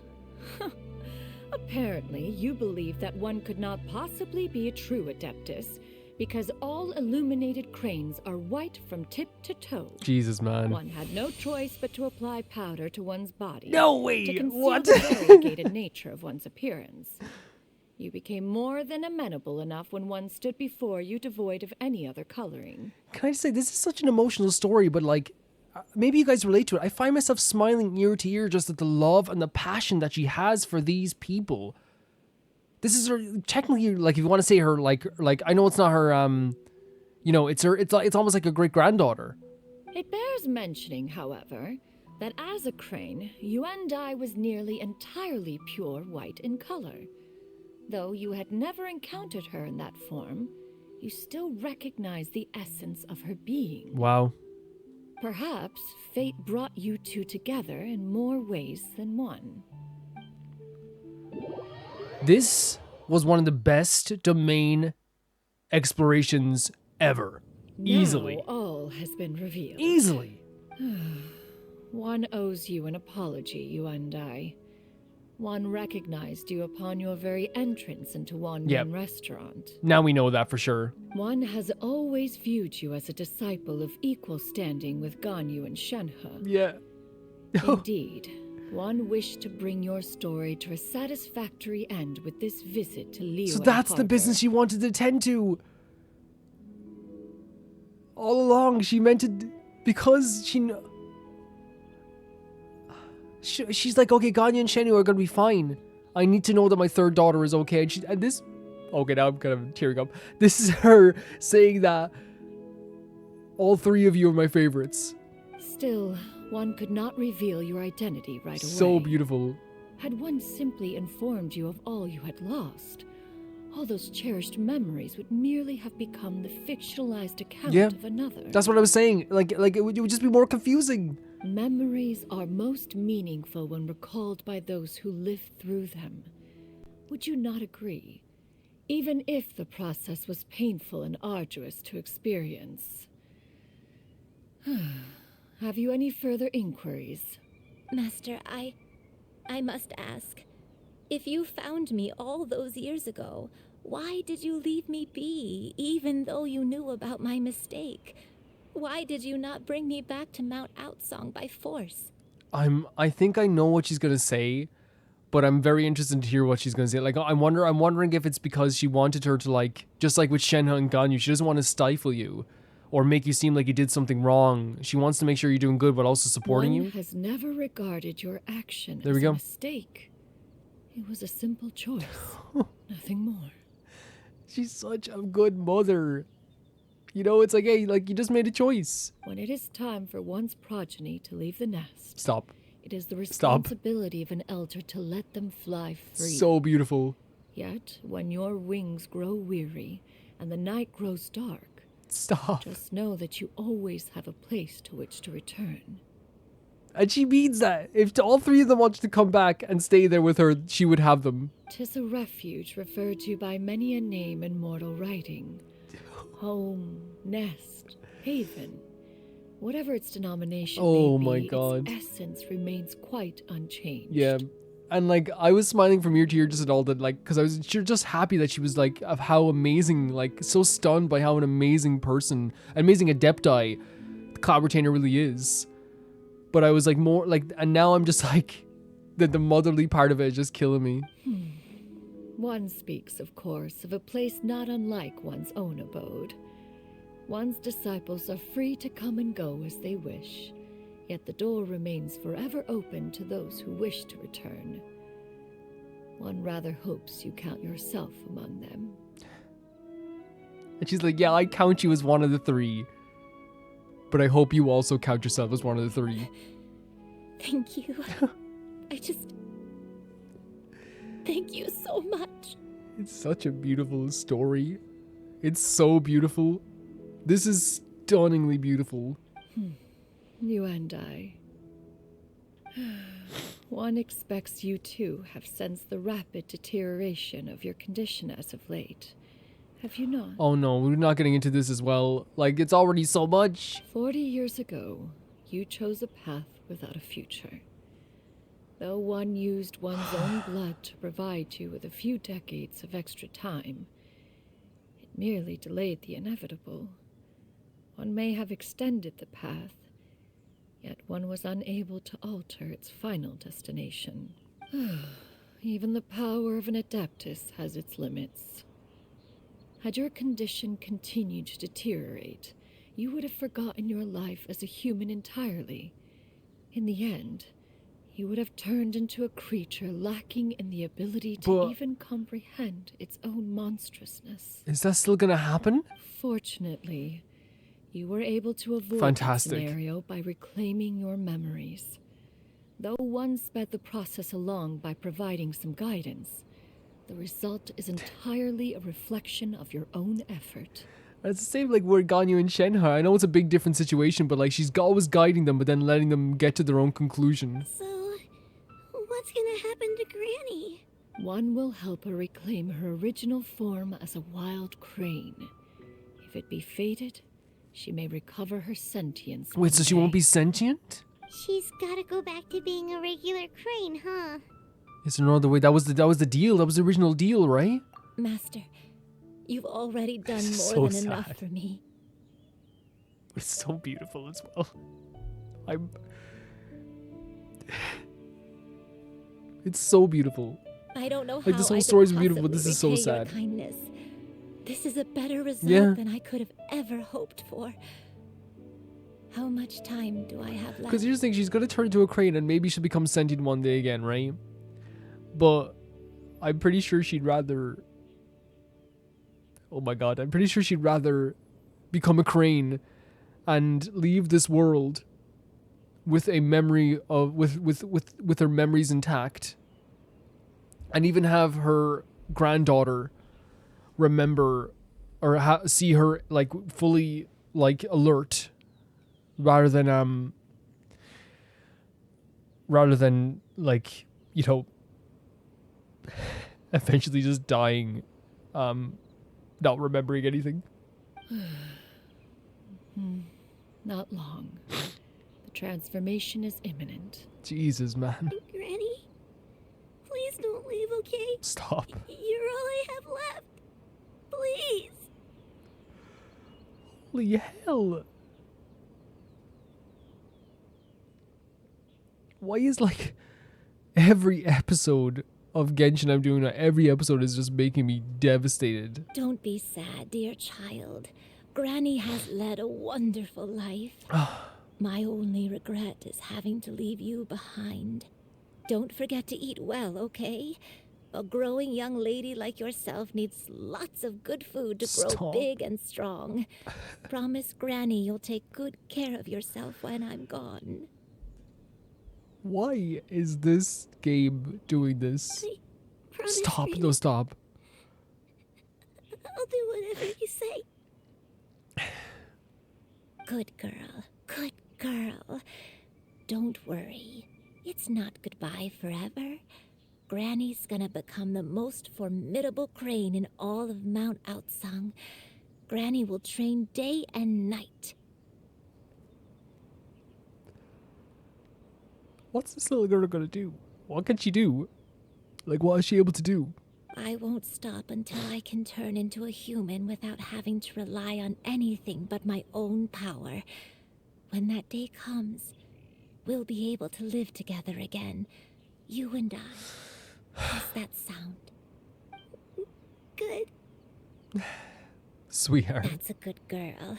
apparently you believed that one could not possibly be a true Adeptus, because all illuminated cranes are white from tip to toe. Jesus, man. One had no choice but to apply powder to one's body. No way! To conceal What? the variegated nature of one's appearance. You became more than amenable enough when one stood before you devoid of any other coloring. Can I just say, this is such an emotional story, but like, maybe you guys relate to it. I find myself smiling ear to ear just at the love and the passion that she has for these people. This is her, technically, like, if you want to say her, like I know it's not her, you know, it's almost like a great granddaughter. It bears mentioning, however, that as a crane, Yuandai was nearly entirely pure white in color. Though you had never encountered her in that form, you still recognized the essence of her being. Wow. Perhaps fate brought you two together in more ways than one. This was one of the best domain explorations ever. Easily. Now all has been revealed. Easily. One owes you an apology, Yuandai. One recognized you upon your very entrance into Wanyan restaurant. Now we know that for sure. One has always viewed you as a disciple of equal standing with Ganyu and Shenhe. Yeah. Indeed, one wished to bring your story to a satisfactory end with this visit to Liyue So that's Harbor. the business she wanted to tend to. All along, she meant to, because she's like, okay, Ganyu and Shenhe are gonna be fine. I need to know that my third daughter is okay. And this, okay, now I'm kind of tearing up. This is her saying that all three of you are my favorites. Still, one could not reveal your identity right away. So beautiful. Had one simply informed you of all you had lost, all those cherished memories would merely have become the fictionalized account of another. That's what I was saying. Like it would just be more confusing. Memories are most meaningful when recalled by those who lived through them. Would you not agree? Even if the process was painful and arduous to experience. Have you any further inquiries? Master, I must ask. If you found me all those years ago, why did you leave me be, even though you knew about my mistake? Why did you not bring me back to Mount Outsong by force? I think I know what she's gonna say, but I'm very interested to hear what she's gonna say. Like, I'm wondering if it's because she wanted her to, like, just like with Shenhe and Ganyu, she doesn't want to stifle you or make you seem like you did something wrong. She wants to make sure you're doing good, but also supporting you. One has never regarded your action There as we go. a mistake. It was a simple choice, nothing more. She's such a good mother. You know, it's like, hey, like, you just made a choice. When it is time for one's progeny to leave the nest, Stop. it is the responsibility of an elder to let them fly free. So beautiful. Yet, when your wings grow weary and the night grows dark, Stop. just know that you always have a place to which to return. And she means that. If all three of them wanted to come back and stay there with her, she would have them. 'Tis a refuge referred to by many a name in mortal writing. Home, nest, haven. Whatever its denomination Oh may my be, God. its essence remains quite unchanged. Yeah. And like I was smiling from ear to ear just at all that, like, because I was just happy that she was like of how amazing, like so stunned by how an amazing person, amazing Adepti the Cloud Retainer really is. But I was like more like, and now I'm just like that the motherly part of it is just killing me. One speaks, of course, of a place not unlike one's own abode. One's disciples are free to come and go as they wish, yet the door remains forever open to those who wish to return. One rather hopes you count yourself among them. And she's like, yeah, I count you as one of the 3. But I hope you also count yourself as one of the 3. Thank you. Thank you so much. It's such a beautiful story. It's so beautiful. This is stunningly beautiful. Yuandai. One expects you too have sensed the rapid deterioration of your condition as of late. Have you not? Oh no, we're not getting into this as well. Like, it's already so much. 40 years ago, you chose a path without a future. Though one used one's own blood to provide you with a few decades of extra time, it merely delayed the inevitable. One may have extended the path, yet one was unable to alter its final destination. Even the power of an Adeptus has its limits. Had your condition continued to deteriorate, you would have forgotten your life as a human entirely. In the end, you would have turned into a creature lacking in the ability to even comprehend its own monstrousness. Is that still gonna happen? Fortunately, you were able to avoid that scenario by reclaiming your memories. Though one sped the process along by providing some guidance, the result is entirely a reflection of your own effort. It's the same like with Ganyu and Shenhe. I know it's a big different situation, but like she's always guiding them, but then letting them get to their own conclusion. So, what's gonna happen to Granny? One will help her reclaim her original form as a wild crane. If it be fated, she may recover her sentience. Wait, so she won't be sentient? She's gotta go back to being a regular crane, huh? Is there no other way? That was the deal. That was the original deal, right? Master, you've already done This more is than so enough sad. for me. It's so beautiful as well. It's so beautiful. I don't know how Like, this whole I story's could beautiful, but this is so possibly repay your sad. kindness. This is a better result Yeah. than I could have ever hoped for. How much time do I have left? Because here's the thing, she's gonna turn into a crane and maybe she'll become sentient one day again, right? But I'm pretty sure she'd rather... Oh my god, I'm pretty sure she'd rather become a crane and leave this world with a memory of... with her memories intact. And even have her granddaughter remember or see her like fully like alert rather than like, you know, eventually just dying, not remembering anything. Not long. The transformation is imminent. Jesus, man. Granny? Please don't leave, okay? Stop. You're all I have left. Please. Holy hell. Why is like every episode of Genshin I'm doing now, every episode is just making me devastated. Don't be sad, dear child. Granny has led a wonderful life. My only regret is having to leave you behind. Don't forget to eat well, okay? A growing young lady like yourself needs lots of good food to grow Stop. big and strong. Promise Granny you'll take good care of yourself when I'm gone. Why is this game doing this? Promise Stop, me. no, stop. I'll do whatever you say. Good girl, good girl. Don't worry. It's not goodbye forever. Granny's gonna become the most formidable crane in all of Mount Outsung. Granny will train day and night. What's this little girl gonna do? What can she do? Like, what is she able to do? I won't stop until I can turn into a human without having to rely on anything but my own power. When that day comes, we'll be able to live together again. You and I. How's that sound? Good. Sweetheart. That's a good girl.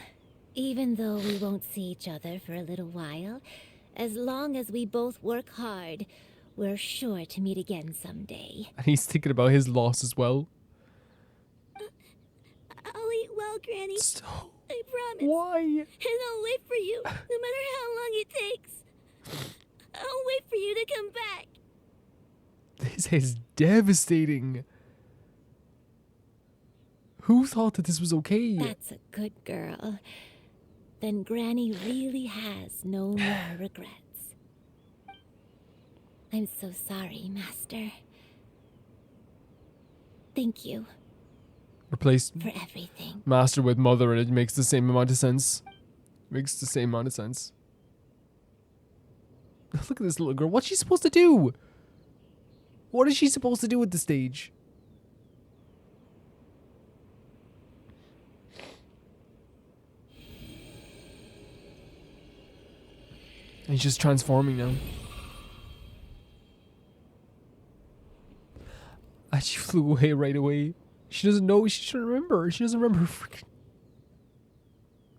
Even though we won't see each other for a little while, as long as we both work hard, we're sure to meet again someday. And he's thinking about his loss as well. I'll eat well, Granny. Stop. I promise. Why? And I'll wait for you, no matter how long it takes. I'll wait for you to come back. This is devastating. Who thought that this was okay? That's a good girl. Then Granny really has no more regrets. I'm so sorry, Master. Thank you. Replace for everything. Master with Mother and it makes the same amount of sense. Makes the same amount of sense. Look at this little girl. What's she supposed to do? What is she supposed to do at this stage? And he's just transforming now. And she flew away right away. She doesn't know. She shouldn't remember. She doesn't remember.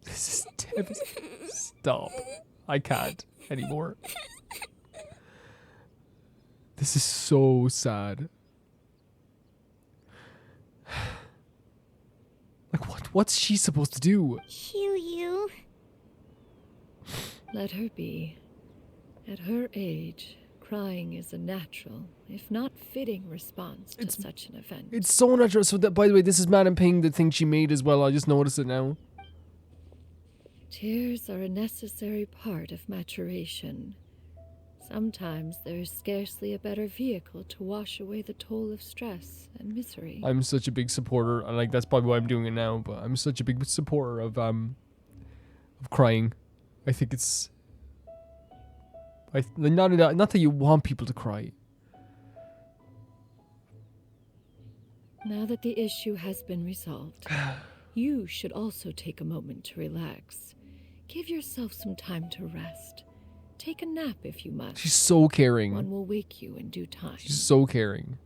This is devastating. Stop. I can't anymore. This is so sad. Like, what's she supposed to do? Xiao. Let her be. At her age, crying is a natural, if not fitting, response to such an event. It's so natural. So that, by the way, this is Madame Ping, the thing she made as well. I just noticed it now. Tears are a necessary part of maturation. Sometimes there is scarcely a better vehicle to wash away the toll of stress and misery. I'm such a big supporter, and like that's probably why I'm doing it now. But I'm such a big supporter of crying. I think it's not that you want people to cry. Now that the issue has been resolved, you should also take a moment to relax. Give yourself some time to rest. Take a nap if you must. She's so caring. One will wake you in due time. She's so caring.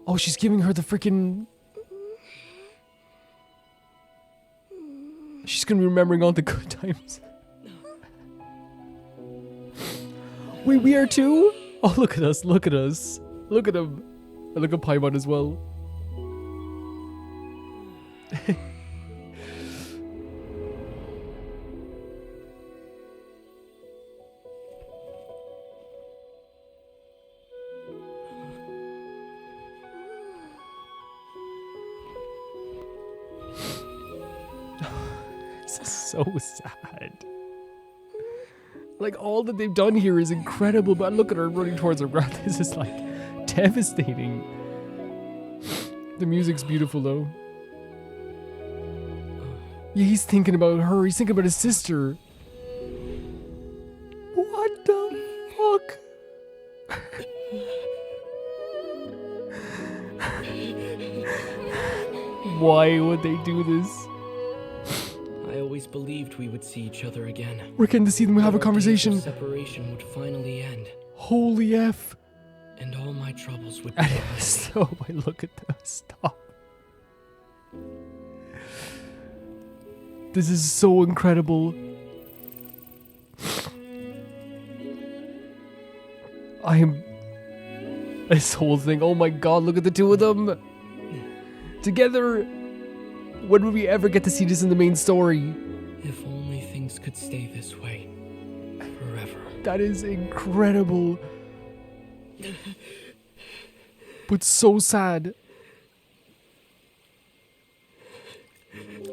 Oh, she's giving her the freaking... She's gonna be remembering all the good times. Wait, we are too? Oh, look at us, look at us. Look at him. And look at Paimon as well. This is so sad. Like, all that they've done here is incredible, but look at her running towards her breath. This is, like, devastating. The music's beautiful, though. Yeah, he's thinking about her. He's thinking about his sister. What the fuck? Why would they do this? I always believed we would see each other again. We're getting to see them have a conversation. Separation would finally end. Holy F. And all my troubles would be And so, I look at them. Stop. This is so incredible. I am... This whole thing. Oh my god, look at the two of them. Together. When will we ever get to see this in the main story? If only things could stay this way. Forever. That is incredible. But so sad.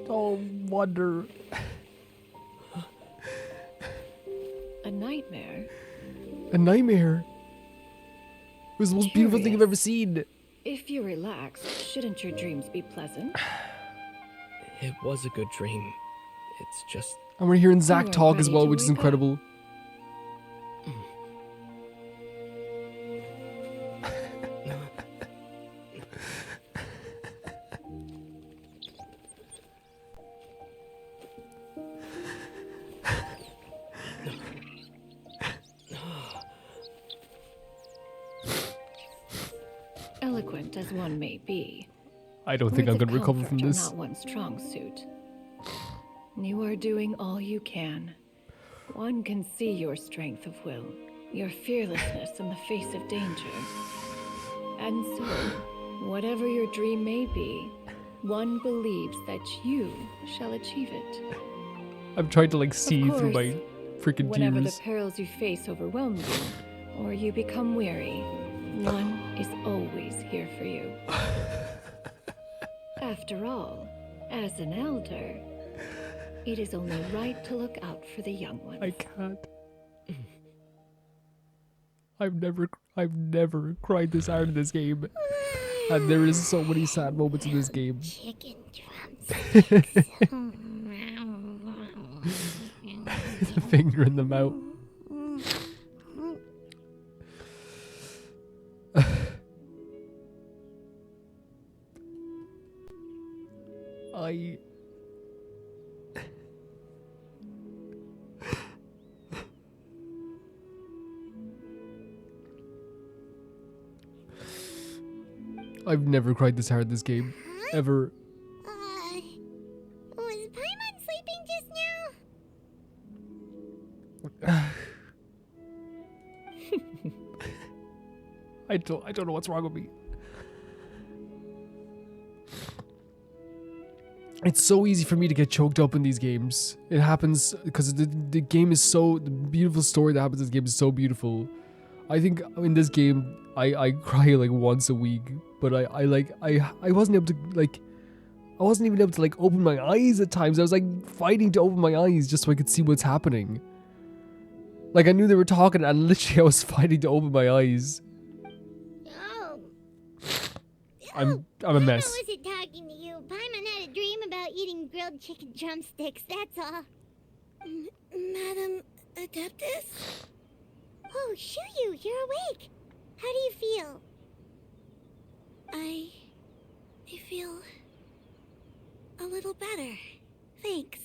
Oh, wonder. A nightmare? A nightmare. It was the most beautiful thing I've ever seen. If you're relaxed, shouldn't your dreams be pleasant? It was a good dream. It's just... And we're hearing Zach You are talk as ready well, to which is wake up. incredible. Eloquent as one may be, I don't think I'm going to recover from this. Not one's strong suit. You are doing all you can. One can see your strength of will, your fearlessness in the face of danger. And so, whatever your dream may be, one believes that you shall achieve it. I'm trying to like see Of through my course, freaking whenever tears. the perils you face overwhelm you, or you become weary, one is always here for you. After all, as an elder, it is only right to look out for the young ones. I can't. I've never cried this hard in this game. And there is so many sad moments in this game. Chicken drumsticks. The finger in the mouth. I've never cried this hard in this game. Ever. Was Paimon sleeping just now? I don't know what's wrong with me. It's so easy for me to get choked up in these games. It happens because the game is so... The beautiful story that happens in this game is so beautiful. I think in this game, I cry like once a week. But I wasn't able to like... I wasn't even able to like open my eyes at times. I was like fighting to open my eyes just so I could see what's happening. Like I knew they were talking and literally I was fighting to open my eyes. I'm a mess. I wasn't talking to you. Paimon had a dream about eating grilled chicken drumsticks, that's all. Madam Adeptus? Oh, Xiao, you're awake. How do you feel? I feel a little better. Thanks.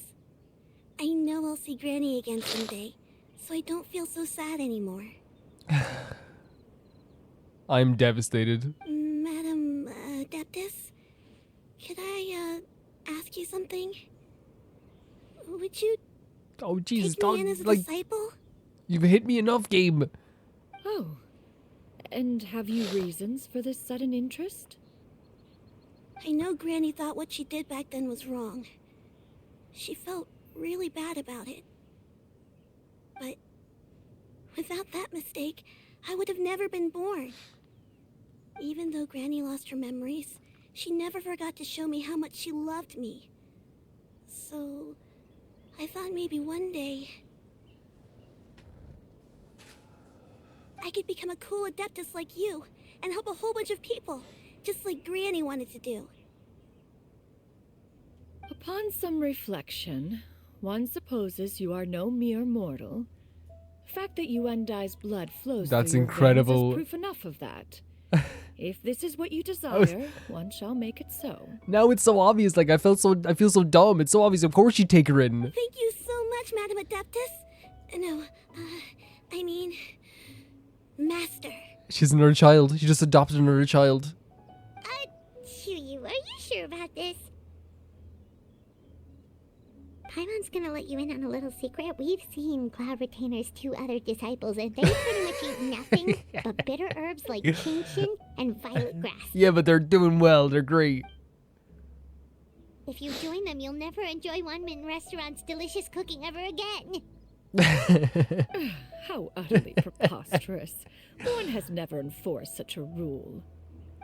I know I'll see Granny again someday, so I don't feel so sad anymore. I'm devastated. Madam Adeptus, could I ask you something? Would you Oh Jesus, take me in as a like disciple? you've hit me enough, game. Oh, and have you reasons for this sudden interest? I know Granny thought what she did back then was wrong. She felt really bad about it. But without that mistake, I would have never been born. Even though Granny lost her memories, she never forgot to show me how much she loved me. So, I thought maybe one day I could become a cool Adeptus like you and help a whole bunch of people, just like Granny wanted to do. Upon some reflection, one supposes you are no mere mortal. The fact that Yuandai's blood flows That's through your incredible. veins is proof enough of that. If this is what you desire, one shall make it so. Now it's so obvious. Like I feel so dumb. It's so obvious. Of course you'd take her in. Thank you so much, Madam Adeptus. No, I mean, Master. She's another child. She just adopted another child. Xiao, are you sure about this? Paimon's gonna let you in on a little secret. We've seen Cloud Retainer's 2 other disciples, and they pretty much eat nothing but bitter herbs like Genshin and violet grass. Yeah, but they're doing well. They're great. If you join them, you'll never enjoy One-Man Restaurant's delicious cooking ever again. How utterly preposterous. One has never enforced such a rule.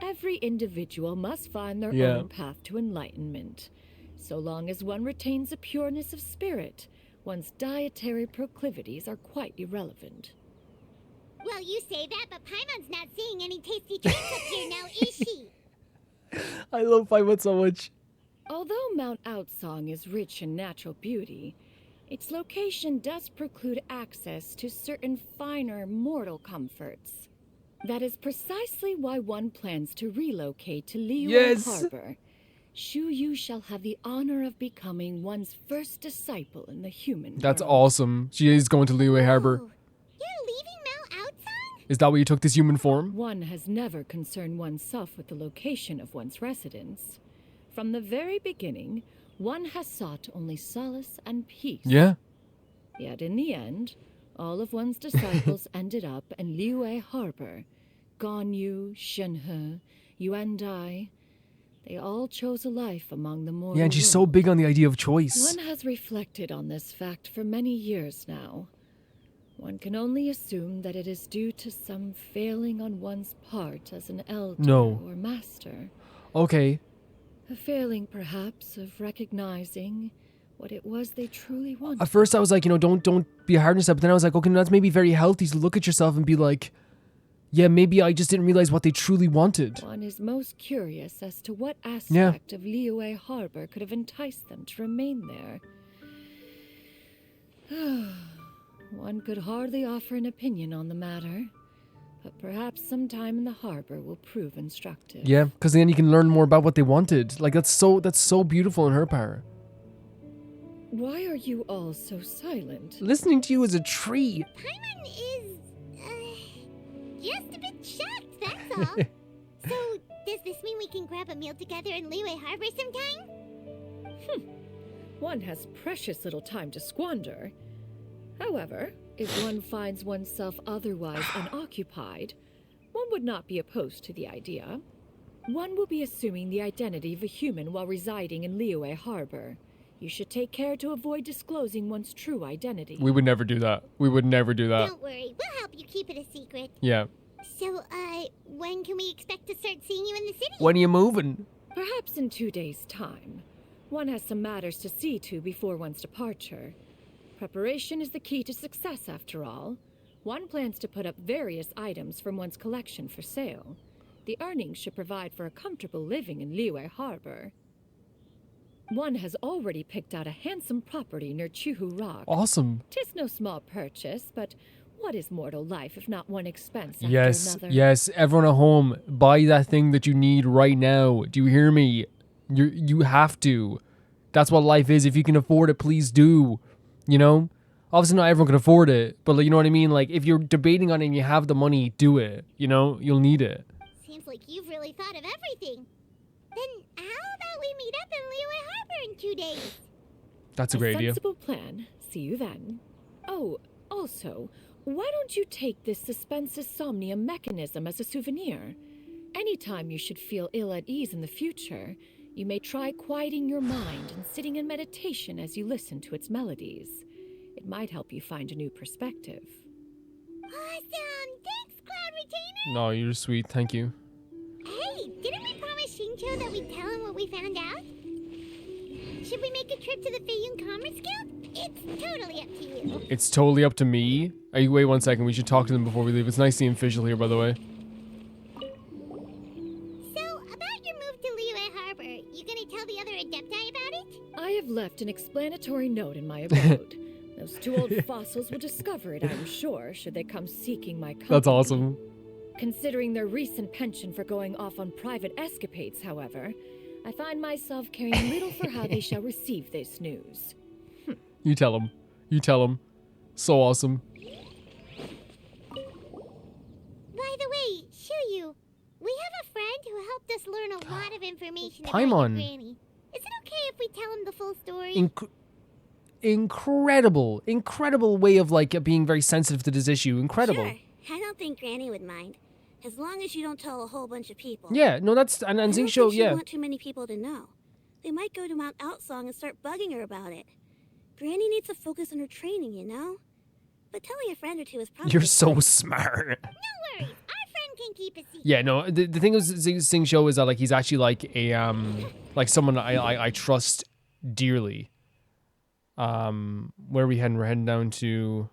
Every individual must find their own path to enlightenment. So long as one retains a pureness of spirit, one's dietary proclivities are quite irrelevant. Well, you say that, but Paimon's not seeing any tasty treats up here now, is she? I love Paimon so much. Although Mount Outsong is rich in natural beauty, its location does preclude access to certain finer mortal comforts. That is precisely why one plans to relocate to Liyue Harbor. Shu Yu shall have the honor of becoming one's first disciple in the human That's world. awesome. She is going to Liyue Harbor. You're leaving Mount Outsong? Is that why you took this human form? One has never concerned oneself with the location of one's residence. From the very beginning, one has sought only solace and peace. Yeah. Yet in the end, all of one's disciples ended up in Liyue Harbor. Ganyu, Shenhe, Yuandai. They all chose a life among the mortal Yeah, and she's so world. big on the idea of choice. One has reflected on this fact for many years now. One can only assume that it is due to some failing on one's part as an elder or master. Okay. A failing, perhaps, of recognizing what it was they truly wanted. At first I was like, don't be hard on yourself. But then I was like, okay, no, that's maybe very healthy to look at yourself and be like, yeah, maybe I just didn't realize what they truly wanted. One is most curious as to what aspect of Liyue Harbor could have enticed them to remain there. One could hardly offer an opinion on the matter, but perhaps some time in the harbor will prove instructive. Yeah, because then you can learn more about what they wanted. Like, that's so beautiful in her power. Why are you all so silent? Listening to you is a treat. Paimon is, just a bit shocked, that's all. So, does this mean we can grab a meal together in Liyue Harbor sometime? One has precious little time to squander. However, if one finds oneself otherwise unoccupied, one would not be opposed to the idea. One will be assuming the identity of a human while residing in Liyue Harbor. You should take care to avoid disclosing one's true identity. We would never do that. We would never do that. Don't worry, we'll help you keep it a secret. Yeah. So, when can we expect to start seeing you in the city? When are you moving? Perhaps in 2 days' time. One has some matters to see to before one's departure. Preparation is the key to success, after all. One plans to put up various items from one's collection for sale. The earnings should provide for a comfortable living in Liyue Harbor. One has already picked out a handsome property near Chuhu Rock. Awesome. 'Tis no small purchase, but what is mortal life if not one expense after Yes, another? yes. Everyone at home, buy that thing that you need right now. Do you hear me? You have to. That's what life is. If you can afford it, please do. You know? Obviously not everyone can afford it, but like, you know what I mean? Like, if you're debating on it and you have the money, do it. You know? You'll need it. Seems like you've really thought of everything. Then how about we meet up in Liyue Harbor in 2 days? That's a great idea. Sensible plan. See you then. Oh, also, why don't you take this suspensus somnium mechanism as a souvenir? Anytime you should feel ill at ease in the future, you may try quieting your mind and sitting in meditation as you listen to its melodies. It might help you find a new perspective. Awesome! Thanks, Cloud Retainer! No, you're sweet. Thank you. Hey, didn't we promise Xingqiu that we'd tell him what we found out? Should we make a trip to the Feiyun Commerce Guild? It's totally up to you. It's totally up to me. Wait 1 second. We should talk to them before we leave. It's nice seeing official here, by the way. So, about your move to Liyue Harbor, you gonna tell the other Adepti about it? I have left an explanatory note in my abode. Those 2 old fossils will discover it, I'm sure, should they come seeking my company. That's awesome. Considering their recent penchant for going off on private escapades, however, I find myself caring little for how they shall receive this news. You tell them. You tell them. So awesome. By the way, Xiao, we have a friend who helped us learn a lot of information about Paimon. your granny. Is it okay if we tell him the full story? Incredible way of like being very sensitive to this issue. Incredible. Sure. I don't think Granny would mind. As long as you don't tell a whole bunch of people. Yeah, no, that's and I don't Xingqiu, think she'd yeah. want too many people to know. They might go to Mount Outsong and start bugging her about it. Granny needs to focus on her training, you know? But telling a friend or two is probably You're so smart. No worries, our friend can keep a secret. Yeah, no, the thing is Xingqiu is that like he's actually like a like someone I trust dearly. Where are we heading? We're heading down to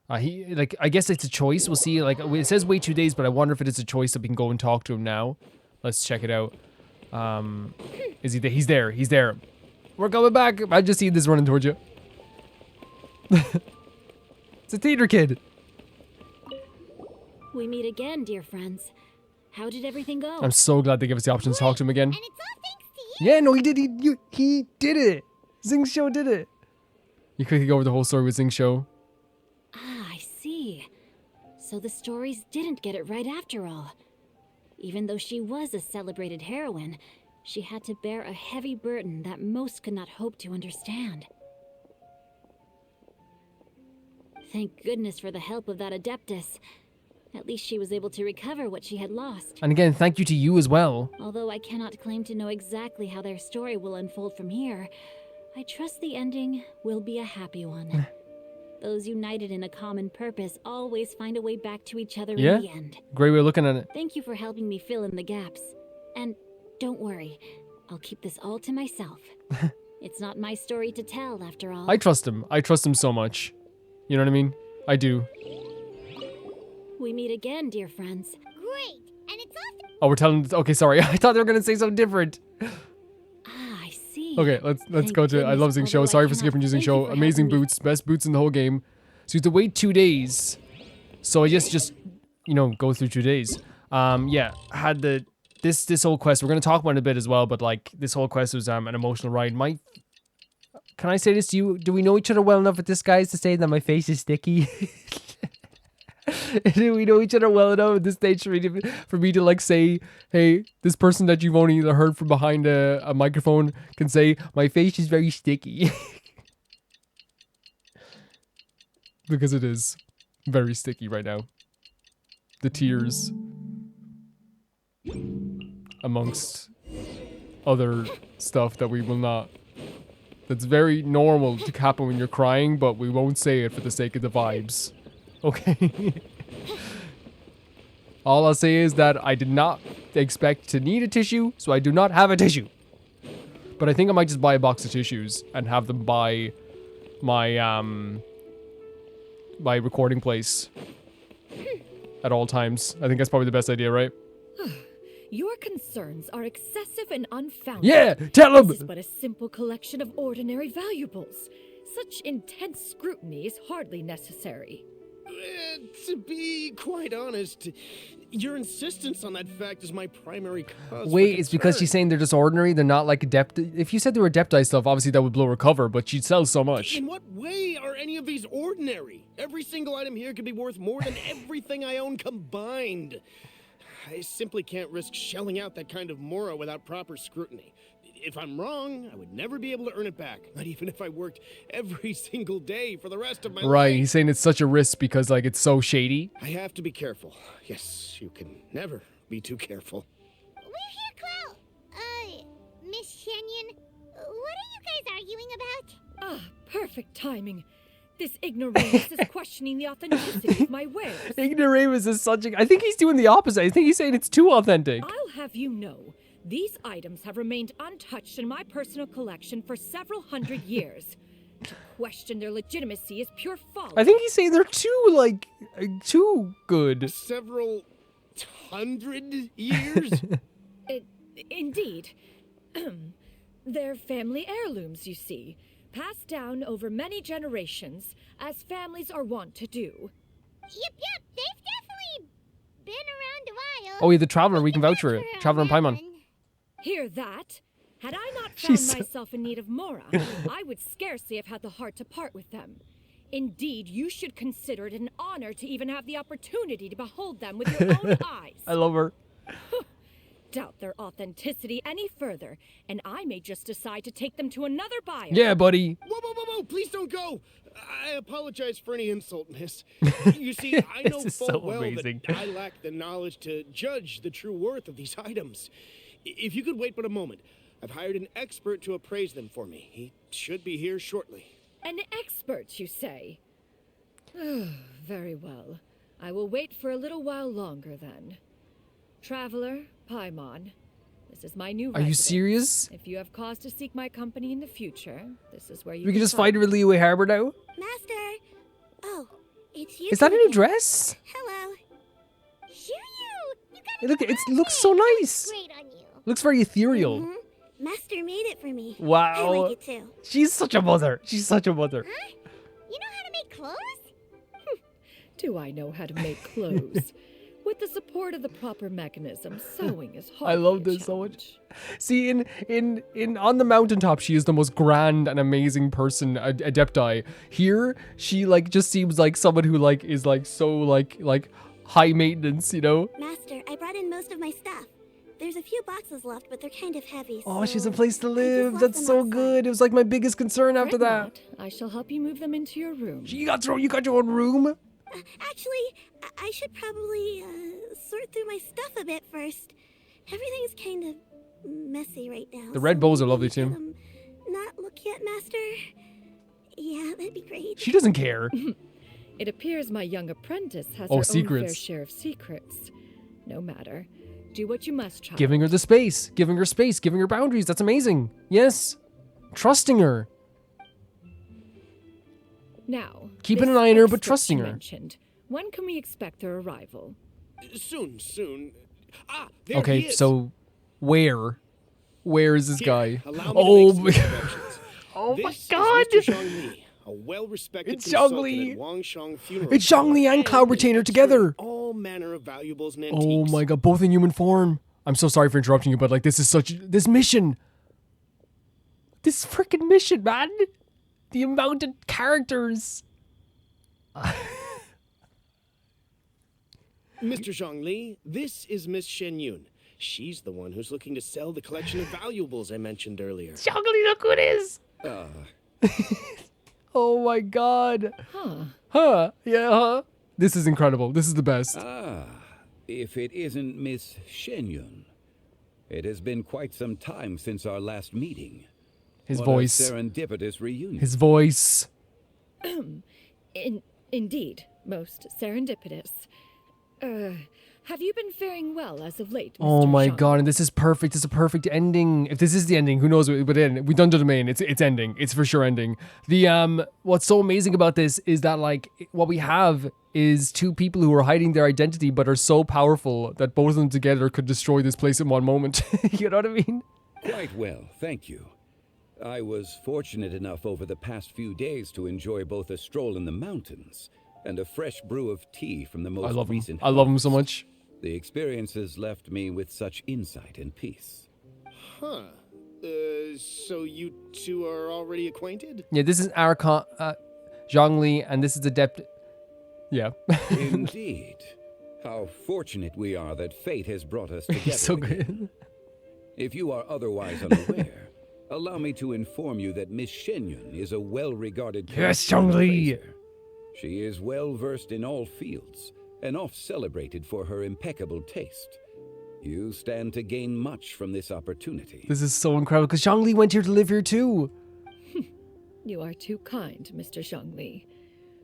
I guess it's a choice. We'll see. Like, it says wait 2 days, but I wonder if it is a choice that we can go and talk to him now. Let's check it out. Is he there? He's there. He's there. We're coming back. I just see this running towards you. It's a theater kid. We meet again, dear friends. How did everything go? I'm so glad they gave us the option to talk to him again. And it's all thanks to you. Yeah, no, he did. He did it. Xingqiu did it. You quickly go over the whole story with Xingqiu. Ah, I see. So the stories didn't get it right after all. Even though she was a celebrated heroine, she had to bear a heavy burden that most could not hope to understand. Thank goodness for the help of that Adeptus. At least she was able to recover what she had lost. And again, thank you to you as well. Although I cannot claim to know exactly how their story will unfold from here, I trust the ending will be a happy one. Those united in a common purpose always find a way back to each other in the end. Great way of looking at it. Thank you for helping me fill in the gaps. And don't worry, I'll keep this all to myself. It's not my story to tell, after all. I trust him. I trust him so much. You know what I mean? I do. We meet again, dear friends. Great. And it's all Oh, we're telling... Okay, sorry. I thought they were going to say something different. Ah, I see. Okay, let's go to... I love Xingqiu. Sorry for skipping using Xingqiu. Amazing boots. Best boots in the whole game. So you have to wait 2 days. So I just you know, go through 2 days. Yeah, had the... This whole quest, we're going to talk about it a bit as well, but like, this whole quest was an emotional ride. Can I say this to you? Do we know each other well enough with this, guys, to say that my face is sticky? Do we know each other well enough at this stage for me to like say, hey, this person that you've only heard from behind a microphone can say, my face is very sticky. Because it is very sticky right now. The tears. Amongst other stuff that we will not... That's very normal to happen when you're crying, but we won't say it for the sake of the vibes. Okay? All I'll say is that I did not expect to need a tissue, so I do not have a tissue. But I think I might just buy a box of tissues and have them by my my recording place at all times. I think that's probably the best idea, right? Your concerns are excessive and unfounded. Yeah, tell him! This is but a simple collection of ordinary valuables. Such intense scrutiny is hardly necessary. To be quite honest, your insistence on that fact is my primary cause. Wait, it's because she's saying they're just ordinary, they're not like adept. If you said they were Adepti stuff, obviously that would blow her cover, but she'd sell so much. In what way are any of these ordinary? Every single item here could be worth more than everything I own combined. I simply can't risk shelling out that kind of mora without proper scrutiny. If I'm wrong, I would never be able to earn it back. Not even if I worked every single day for the rest of my life. Right, he's saying it's such a risk because, like, it's so shady. I have to be careful. Yes, you can never be too careful. We're here, Clow. Miss Xianyun, what are you guys arguing about? Ah, perfect timing. This ignoramus is questioning the authenticity of my wares. Ignoramus is such a... I think he's doing the opposite. I think he's saying it's too authentic. I'll have you know, these items have remained untouched in my personal collection for several hundred years. To question their legitimacy is pure folly. I think he's saying they're too, like, too good. Several hundred years? Indeed. They're family heirlooms, you see. Passed down over many generations, as families are wont to do. Yep, they've definitely been around a while. Oh, yeah, the Traveler, we can vouch for it. Traveler and Paimon. Hear that? Had I not found myself in need of Mora, I would scarcely have had the heart to part with them. Indeed, you should consider it an honor to even have the opportunity to behold them with your own eyes. I love her. Doubt their authenticity any further, and I may just decide to take them to another buyer. Yeah, buddy. Whoa, please don't go. I apologize for any insult, miss. You see, I know full well that I lack the knowledge to judge the true worth of these items. If you could wait but a moment, I've hired an expert to appraise them for me. He should be here shortly. An expert, you say? Very well. I will wait for a little while longer, then. Traveler, Paimon, this is my new residence. Are you serious? If you have cause to seek my company in the future, this is where you We can just find her in Liyue Harbor now? Master! Oh, It's you. Is that a new dress? Hello. It looks so nice. Looks very ethereal. Master made it for me. Wow. I like it too. She's such a mother. She's such a mother. Huh? You know how to make clothes? Do I know how to make clothes? With the support of the proper mechanism, sewing is hard. I love this so much. See, in on the mountaintop, she is the most grand and amazing person, Adepti. Here, she like just seems like someone who like is like so like high maintenance, you know? Master, I brought in most of my stuff. There's a few boxes left, but they're kind of heavy. Oh, so she's a place to I just live. left That's them so outside. good. It was like my biggest concern after that. I shall help you move them into your room. You got your own room? Actually, I should probably sort through my stuff a bit first. Everything's kind of messy right now. The red bows are lovely too. Not look yet, Master. Yeah, that'd be great. She doesn't care. It appears my young apprentice has Oh, her own fair secrets. share of secrets. No matter. Do what you must, child. Giving her the space, giving her space, giving her boundaries. That's amazing. Yes. Trusting her. Now, Keeping this an eye on her, but expert trusting you her. mentioned. When can we expect their arrival? Soon. Ah, there he Okay, is. so where is this Here, guy? allow me to Oh, make some introductions. oh my This God! is Mr. Zhongli, a well-respected It's consultant Zhongli. at Wangshang Funeral. It's Zhongli and Cloud Retainer expert together. in all manner of valuables and antiques. Oh my God, both in human form. I'm so sorry for interrupting you, but like this mission. This freaking mission, man. The amount of characters. Mr. Zhongli, this is Miss Xianyun. She's the one who's looking to sell the collection of valuables I mentioned earlier. Zhongli, look who it is. Oh my God. Huh. Yeah, huh? This is incredible. This is the best. If it isn't Miss Xianyun. It has been quite some time since our last meeting. His What voice. A serendipitous reunion. His voice. Indeed, most serendipitous. Have you been faring well as of late, Mr. Oh my Xiang? God, and this is perfect. It's a perfect ending. If this is the ending, who knows? But then we done the domain. It's ending. It's for sure ending. The what's so amazing about this is that like what we have is two people who are hiding their identity but are so powerful that both of them together could destroy this place in one moment. You know what I mean? Quite well, thank you. I was fortunate enough over the past few days to enjoy both a stroll in the mountains and a fresh brew of tea from the most recent I love him so much. The experiences left me with such insight and peace. Huh. So you two are already acquainted? Yeah, this is Archon, Zhongli, and this is Adept. Yeah. Indeed. How fortunate we are that fate has brought us together. He's so again. good. If you are otherwise unaware, allow me to inform you that Miss Xianyun is a well-regarded Yes, character and Zhongli. appraiser. She is well-versed in all fields, and oft-celebrated for her impeccable taste. You stand to gain much from this opportunity. This is so incredible because Zhongli went here to live here too. You are too kind, Mr. Zhongli.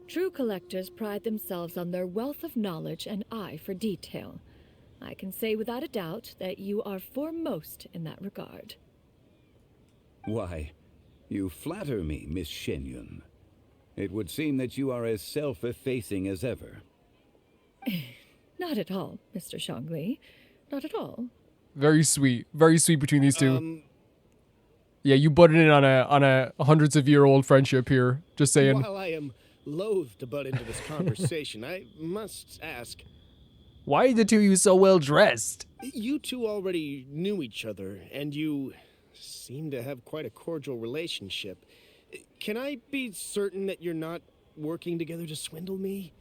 True collectors pride themselves on their wealth of knowledge and eye for detail. I can say without a doubt that you are foremost in that regard. Why, you flatter me, Miss Xianyun. It would seem that you are as self-effacing as ever. Not at all, Mr. Zhongli. Not at all. Very sweet between these two. Yeah, you butted in on a hundreds of year old friendship here. Just saying. While I am loath to butt into this conversation, I must ask, why are the two of you so well dressed? You two already knew each other, and you seem to have quite a cordial relationship. Can I be certain that you're not working together to swindle me?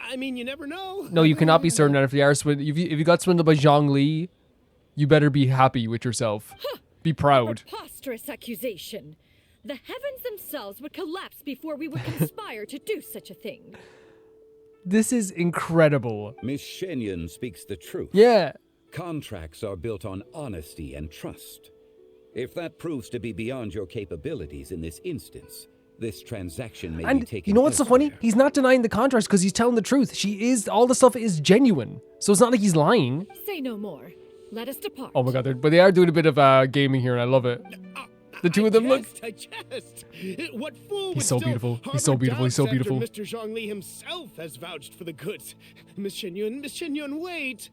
I mean, you never know. No, you cannot be certain that if you got swindled by Zhongli, you better be happy with yourself. Be proud. Preposterous accusation. The heavens themselves would collapse before we would conspire to do such a thing. This is incredible. Miss Xianyun speaks the truth. Yeah. Contracts are built on honesty and trust. If that proves to be beyond your capabilities in this instance, this transaction may be taken. You know what's so funny? He's not denying the contracts because he's telling the truth. All the stuff is genuine. So it's not like he's lying. Say no more. Let us depart. Oh my God, but they are doing a bit of gaming here and I love it. The two of them look. I jest. What fool He's so beautiful. He's so beautiful. He's so beautiful. Mr. Zhongli himself has vouched for the goods. Miss Xianyun, wait.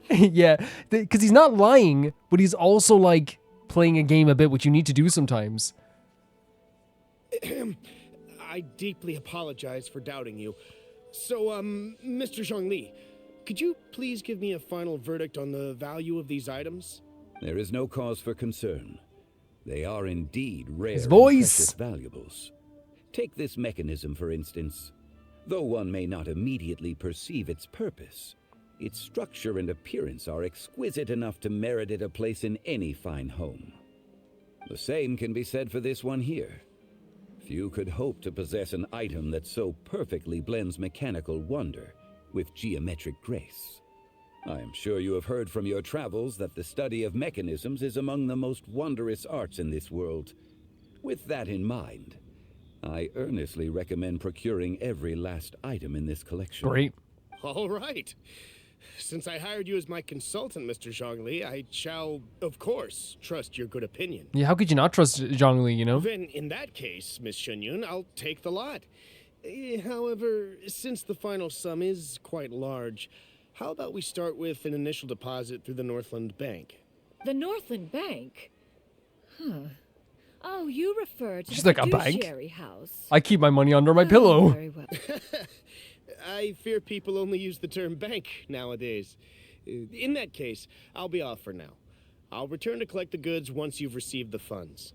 Yeah, because he's not lying, but he's also like playing a game a bit, which you need to do sometimes. I deeply apologize for doubting you. So, Mr. Zhongli, could you please give me a final verdict on the value of these items? There is no cause for concern. They are indeed rare His and voice. precious valuables. Take this mechanism, for instance. Though one may not immediately perceive its purpose, its structure and appearance are exquisite enough to merit it a place in any fine home. The same can be said for this one here. Few could hope to possess an item that so perfectly blends mechanical wonder with geometric grace. I am sure you have heard from your travels that the study of mechanisms is among the most wondrous arts in this world. With that in mind, I earnestly recommend procuring every last item in this collection. Great. All right. Since I hired you as my consultant, Mr. Zhongli, I shall, of course, trust your good opinion. Yeah, how could you not trust Zhongli, you know? Then, in that case, Miss Xianyun, I'll take the lot. However, since the final sum is quite large, how about we start with an initial deposit through the Northland Bank? The Northland Bank? Huh. Oh, you refer to She's the like, a bank? fiduciary house. I keep my money under my pillow. Very well. I fear people only use the term bank nowadays. In that case, I'll be off for now. I'll return to collect the goods once you've received the funds.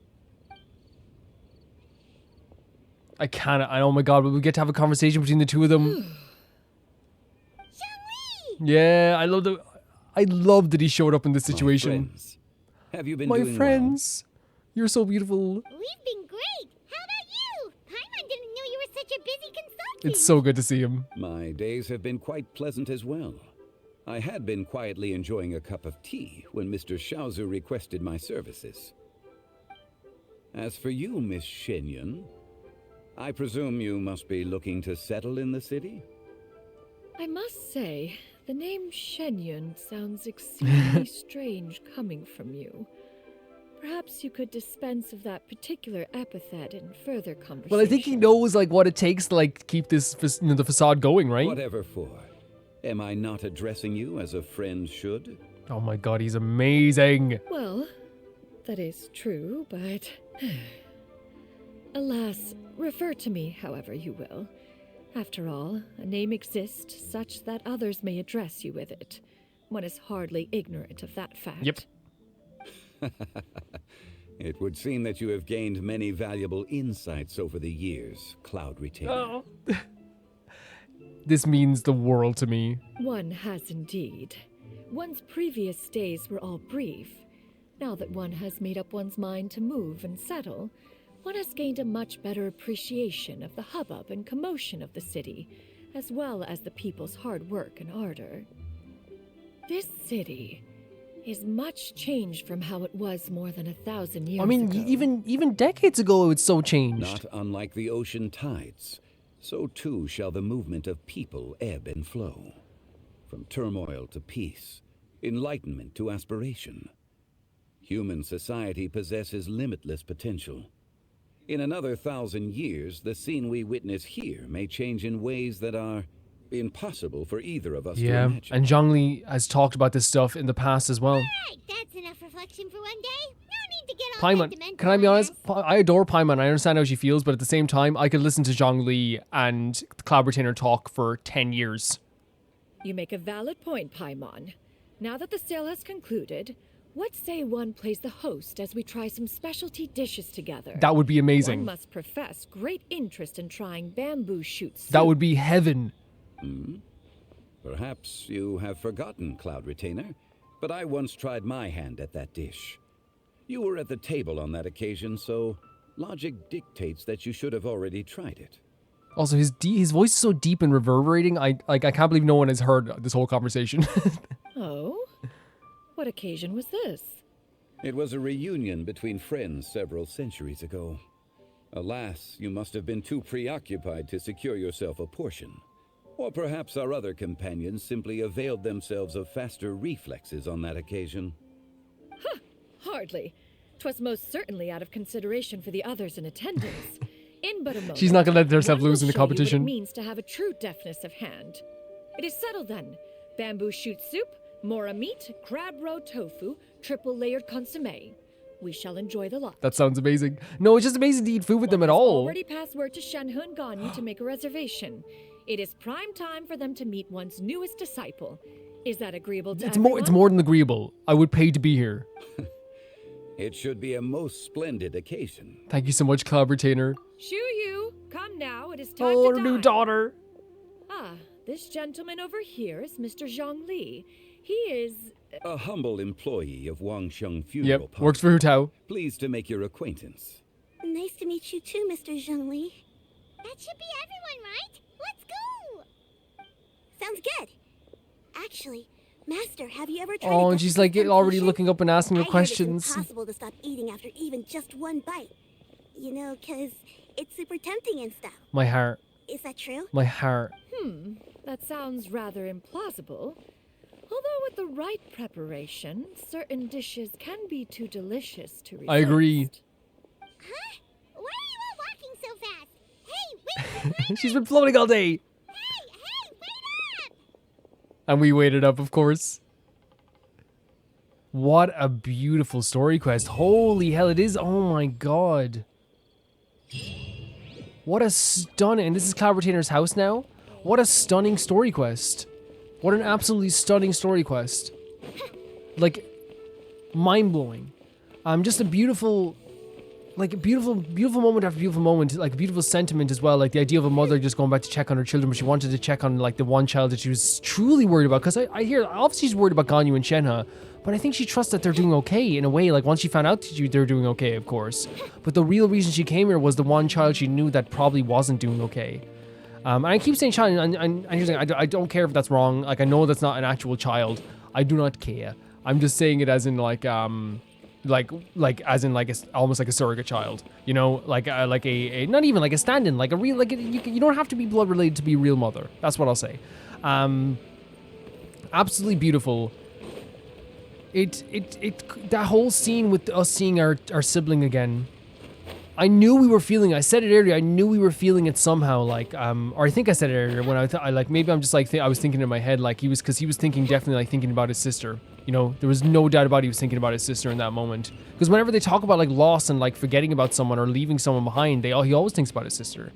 Oh my god, we get to have a conversation between the two of them. Yeah, I love that he showed up in this situation. Have you been My doing friends, you're so beautiful. We've been great. How about you? Paimon didn't know you were such a busy consultant. It's so good to see him. My days have been quite pleasant as well. I had been quietly enjoying a cup of tea when Mr. Xiaozu requested my services. As for you, Miss Xianyun, I presume you must be looking to settle in the city? I must say, the name Xianyun sounds exceedingly strange coming from you. Perhaps you could dispense of that particular epithet in further conversation. Well, I think he knows like what it takes to like keep this, the facade going, right? Whatever for. Am I not addressing you as a friend should? Oh my god, he's amazing. Well, that is true, but alas, refer to me however you will. After all, a name exists such that others may address you with it. One is hardly ignorant of that fact. Yep. It would seem that you have gained many valuable insights over the years, Cloud Retainer. Oh. This means the world to me. One has indeed. One's previous days were all brief. Now that one has made up one's mind to move and settle, one has gained a much better appreciation of the hubbub and commotion of the city, as well as the people's hard work and ardor. This city is much changed from how it was more than 1,000 years ago. I mean, even decades ago, it's so changed. Not unlike the ocean tides, so too shall the movement of people ebb and flow. From turmoil to peace, enlightenment to aspiration. Human society possesses limitless potential. In another 1,000 years, the scene we witness here may change in ways that are impossible for either of us to imagine. And Zhongli has talked about this stuff in the past as well. Alright, that's enough reflection for one day. No need to get all Paimon, sentimental can I be on honest? us. I adore Paimon. I understand how she feels, but at the same time, I could listen to Zhongli and Cloud Retainer talk for 10 years. You make a valid point, Paimon. Now that the sale has concluded, what say one plays the host as we try some specialty dishes together? That would be amazing. One must profess great interest in trying bamboo shoot soup. That would be heaven. Perhaps you have forgotten, Cloud Retainer, but I once tried my hand at that dish. You were at the table on that occasion, so logic dictates that you should have already tried it. Also, his voice is so deep and reverberating. I can't believe no one has heard this whole conversation. Oh? What occasion was this? It was a reunion between friends several centuries ago. Alas, you must have been too preoccupied to secure yourself a portion. Or perhaps our other companions simply availed themselves of faster reflexes on that occasion. Hardly. 'Twas most certainly out of consideration for the others in attendance. In but a moment, She's not gonna let herself one will lose in the show you what competition. it means to have a true deftness of hand. It is settled then. Bamboo shoot soup, mora meat, crab roe tofu, triple layered consommé. We shall enjoy the lot. That sounds amazing. No, it's just amazing to eat food with them at all. Already passed word to Shenhe and Ganyu to make a reservation. It is prime time for them to meet one's newest disciple. Is that agreeable to everyone? It's more than agreeable. I would pay to be here. It should be a most splendid occasion. Thank you so much, Cloud Retainer. Shu, come now. It is time Oh, to her dine. new daughter. Ah, this gentleman over here is Mr. Zhang Li. He is... A humble employee of Wangsheng Funeral Yep, Parlor. works for Hu Tao. Pleased to make your acquaintance. Nice to meet you too, Mr. Zhengli. That should be everyone, right? Let's go! Sounds good. Actually, Master, have you ever tried Oh, a and she's dish like with already temptation? looking up and asking her I heard questions. It's impossible to stop eating after even just one bite. You know, 'cause it's super tempting and stuff. My heart. Is that true? My heart. That sounds rather implausible. Although with the right preparation, certain dishes can be too delicious to resist. I agree. Huh? Why are you all walking so fast? Hey, wait! She's been floating all day. Hey, wait up! And we waited up, of course. What a beautiful story quest. Holy hell, it is. Oh my god. What a stunning... And this is Cloud Retainer's house now? What a stunning story quest. What an absolutely stunning story quest. Like, mind-blowing. Just a beautiful... Like, a beautiful moment after beautiful moment. Like, a beautiful sentiment as well. Like, the idea of a mother just going back to check on her children, but she wanted to check on, like, the one child that she was truly worried about. Because I hear... Obviously, she's worried about Ganyu and Shenhe, but I think she trusts that they're doing okay in a way. Like, once she found out that they're doing okay, of course. But the real reason she came here was the one child she knew that probably wasn't doing okay. And I keep saying child, and here's the thing, I don't care if that's wrong. Like, I know that's not an actual child. I do not care. I'm just saying it as in, like as in almost like a surrogate child, you know, like a not even like a stand-in, like a real, like you don't have to be blood related to be a real mother. That's what I'll say. Absolutely beautiful. That whole scene with us seeing our sibling again. I knew we were feeling. I said it earlier. I knew we were feeling it somehow. Like, or I think I said it earlier when I like maybe I'm just like I was thinking in my head like he was thinking definitely like thinking about his sister. You know, there was no doubt about he was thinking about his sister in that moment. Because whenever they talk about like loss and like forgetting about someone or leaving someone behind, he always thinks about his sister.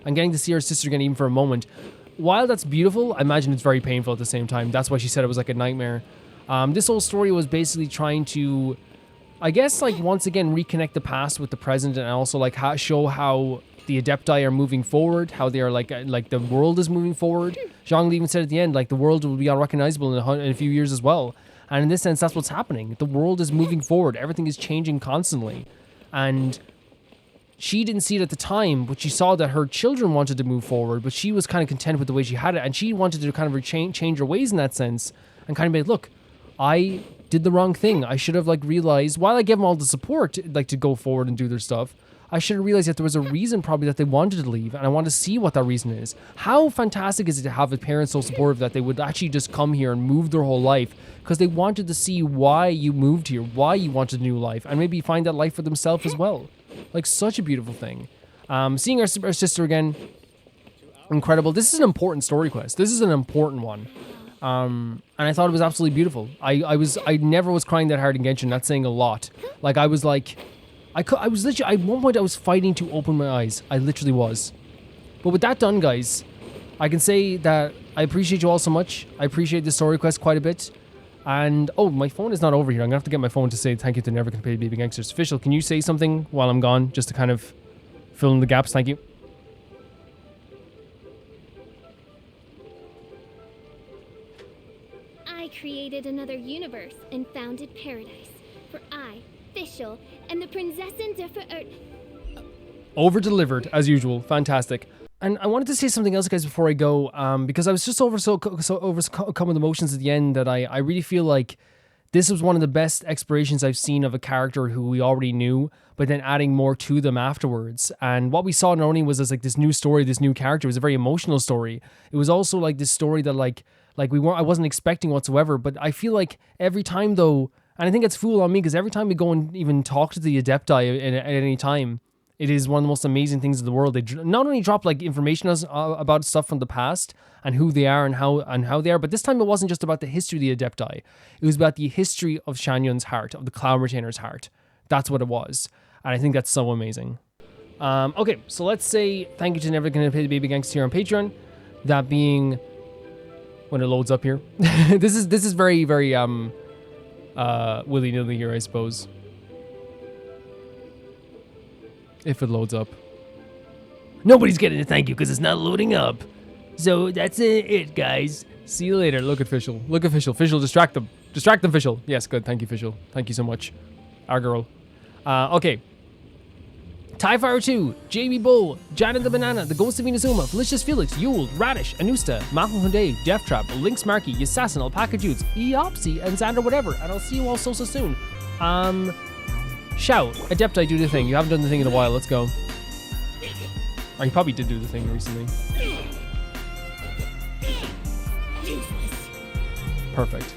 And getting to see her sister again even for a moment, while that's beautiful, I imagine it's very painful at the same time. That's why she said it was like a nightmare. This whole story was basically trying to, I guess, like once again reconnect the past with the present, and also like show how the Adepti are moving forward, how they are like the world is moving forward. Zhang Li even said at the end, like the world will be unrecognizable in a few years as well. And in this sense, that's what's happening. The world is moving forward. Everything is changing constantly. And she didn't see it at the time, but she saw that her children wanted to move forward, but she was kind of content with the way she had it. And she wanted to kind of change her ways in that sense and kind of be, look, I did the wrong thing. I should have like realized, while I gave them all the support like to go forward and do their stuff, I should have realized that there was a reason probably that they wanted to leave, and I want to see what that reason is. How fantastic is it to have a parent so supportive that they would actually just come here and move their whole life because they wanted to see why you moved here, why you wanted a new life, and maybe find that life for themselves as well. Like, such a beautiful thing. Seeing our sister again, incredible. This is an important story quest. This is an important one. And I thought it was absolutely beautiful. I never was crying that hard in Genshin. That's saying a lot. Like, I was like... I was literally, at one point I was fighting to open my eyes. I literally was. But with that done, guys, I can say that I appreciate you all so much. I appreciate the story quest quite a bit. And, oh, my phone is not over here. I'm going to have to get my phone to say thank you to Never Can Pay Baby Gangsters. Official, can you say something while I'm gone, just to kind of fill in the gaps? Thank you. I created another universe and founded paradise. For I, Official, and the Princessin Over-delivered, as usual. Fantastic. And I wanted to say something else, guys, before I go, because I was just overcome with emotions at the end that I really feel like this was one of the best explorations I've seen of a character who we already knew, but then adding more to them afterwards. And what we saw not only was this, like, this new story, this new character, it was a very emotional story. It was also like this story that I wasn't expecting whatsoever. But I feel like every time though, And I think it's fool on me because every time we go and even talk to the Adepti at any time, it is one of the most amazing things in the world. They not only drop like information about stuff from the past and who they are and how they are, but this time it wasn't just about the history of the Adepti. It was about the history of Xianyun's heart, of the Cloud Retainer's heart. That's what it was. And I think that's so amazing. Okay, so let's say thank you to Never Gonna Pay the Baby Gangster here on Patreon. That being when it loads up here. This is very, very willy-nilly here, I suppose. If it loads up. Nobody's getting a thank you because it's not loading up. So that's it, guys. See you later. Look at Fischl. Look at Fischl. Fischl, distract them. Distract them, Fischl. Yes, good. Thank you, Fischl. Thank you so much. Our girl. Okay. Tyfire 2, Jamie Bull, Janet the Banana, The Ghost of Inazuma, Felicious Felix, Yule, Radish, Anusta, Malcolm Hyundai, Death Trap, Lynx Markey, Assassin, Alpaca Jutes, Eopsy, and Xander whatever. And I'll see you all so soon. Xiao, Adepti, do the thing. You haven't done the thing in a while. Let's go. Or you probably did do the thing recently. Perfect.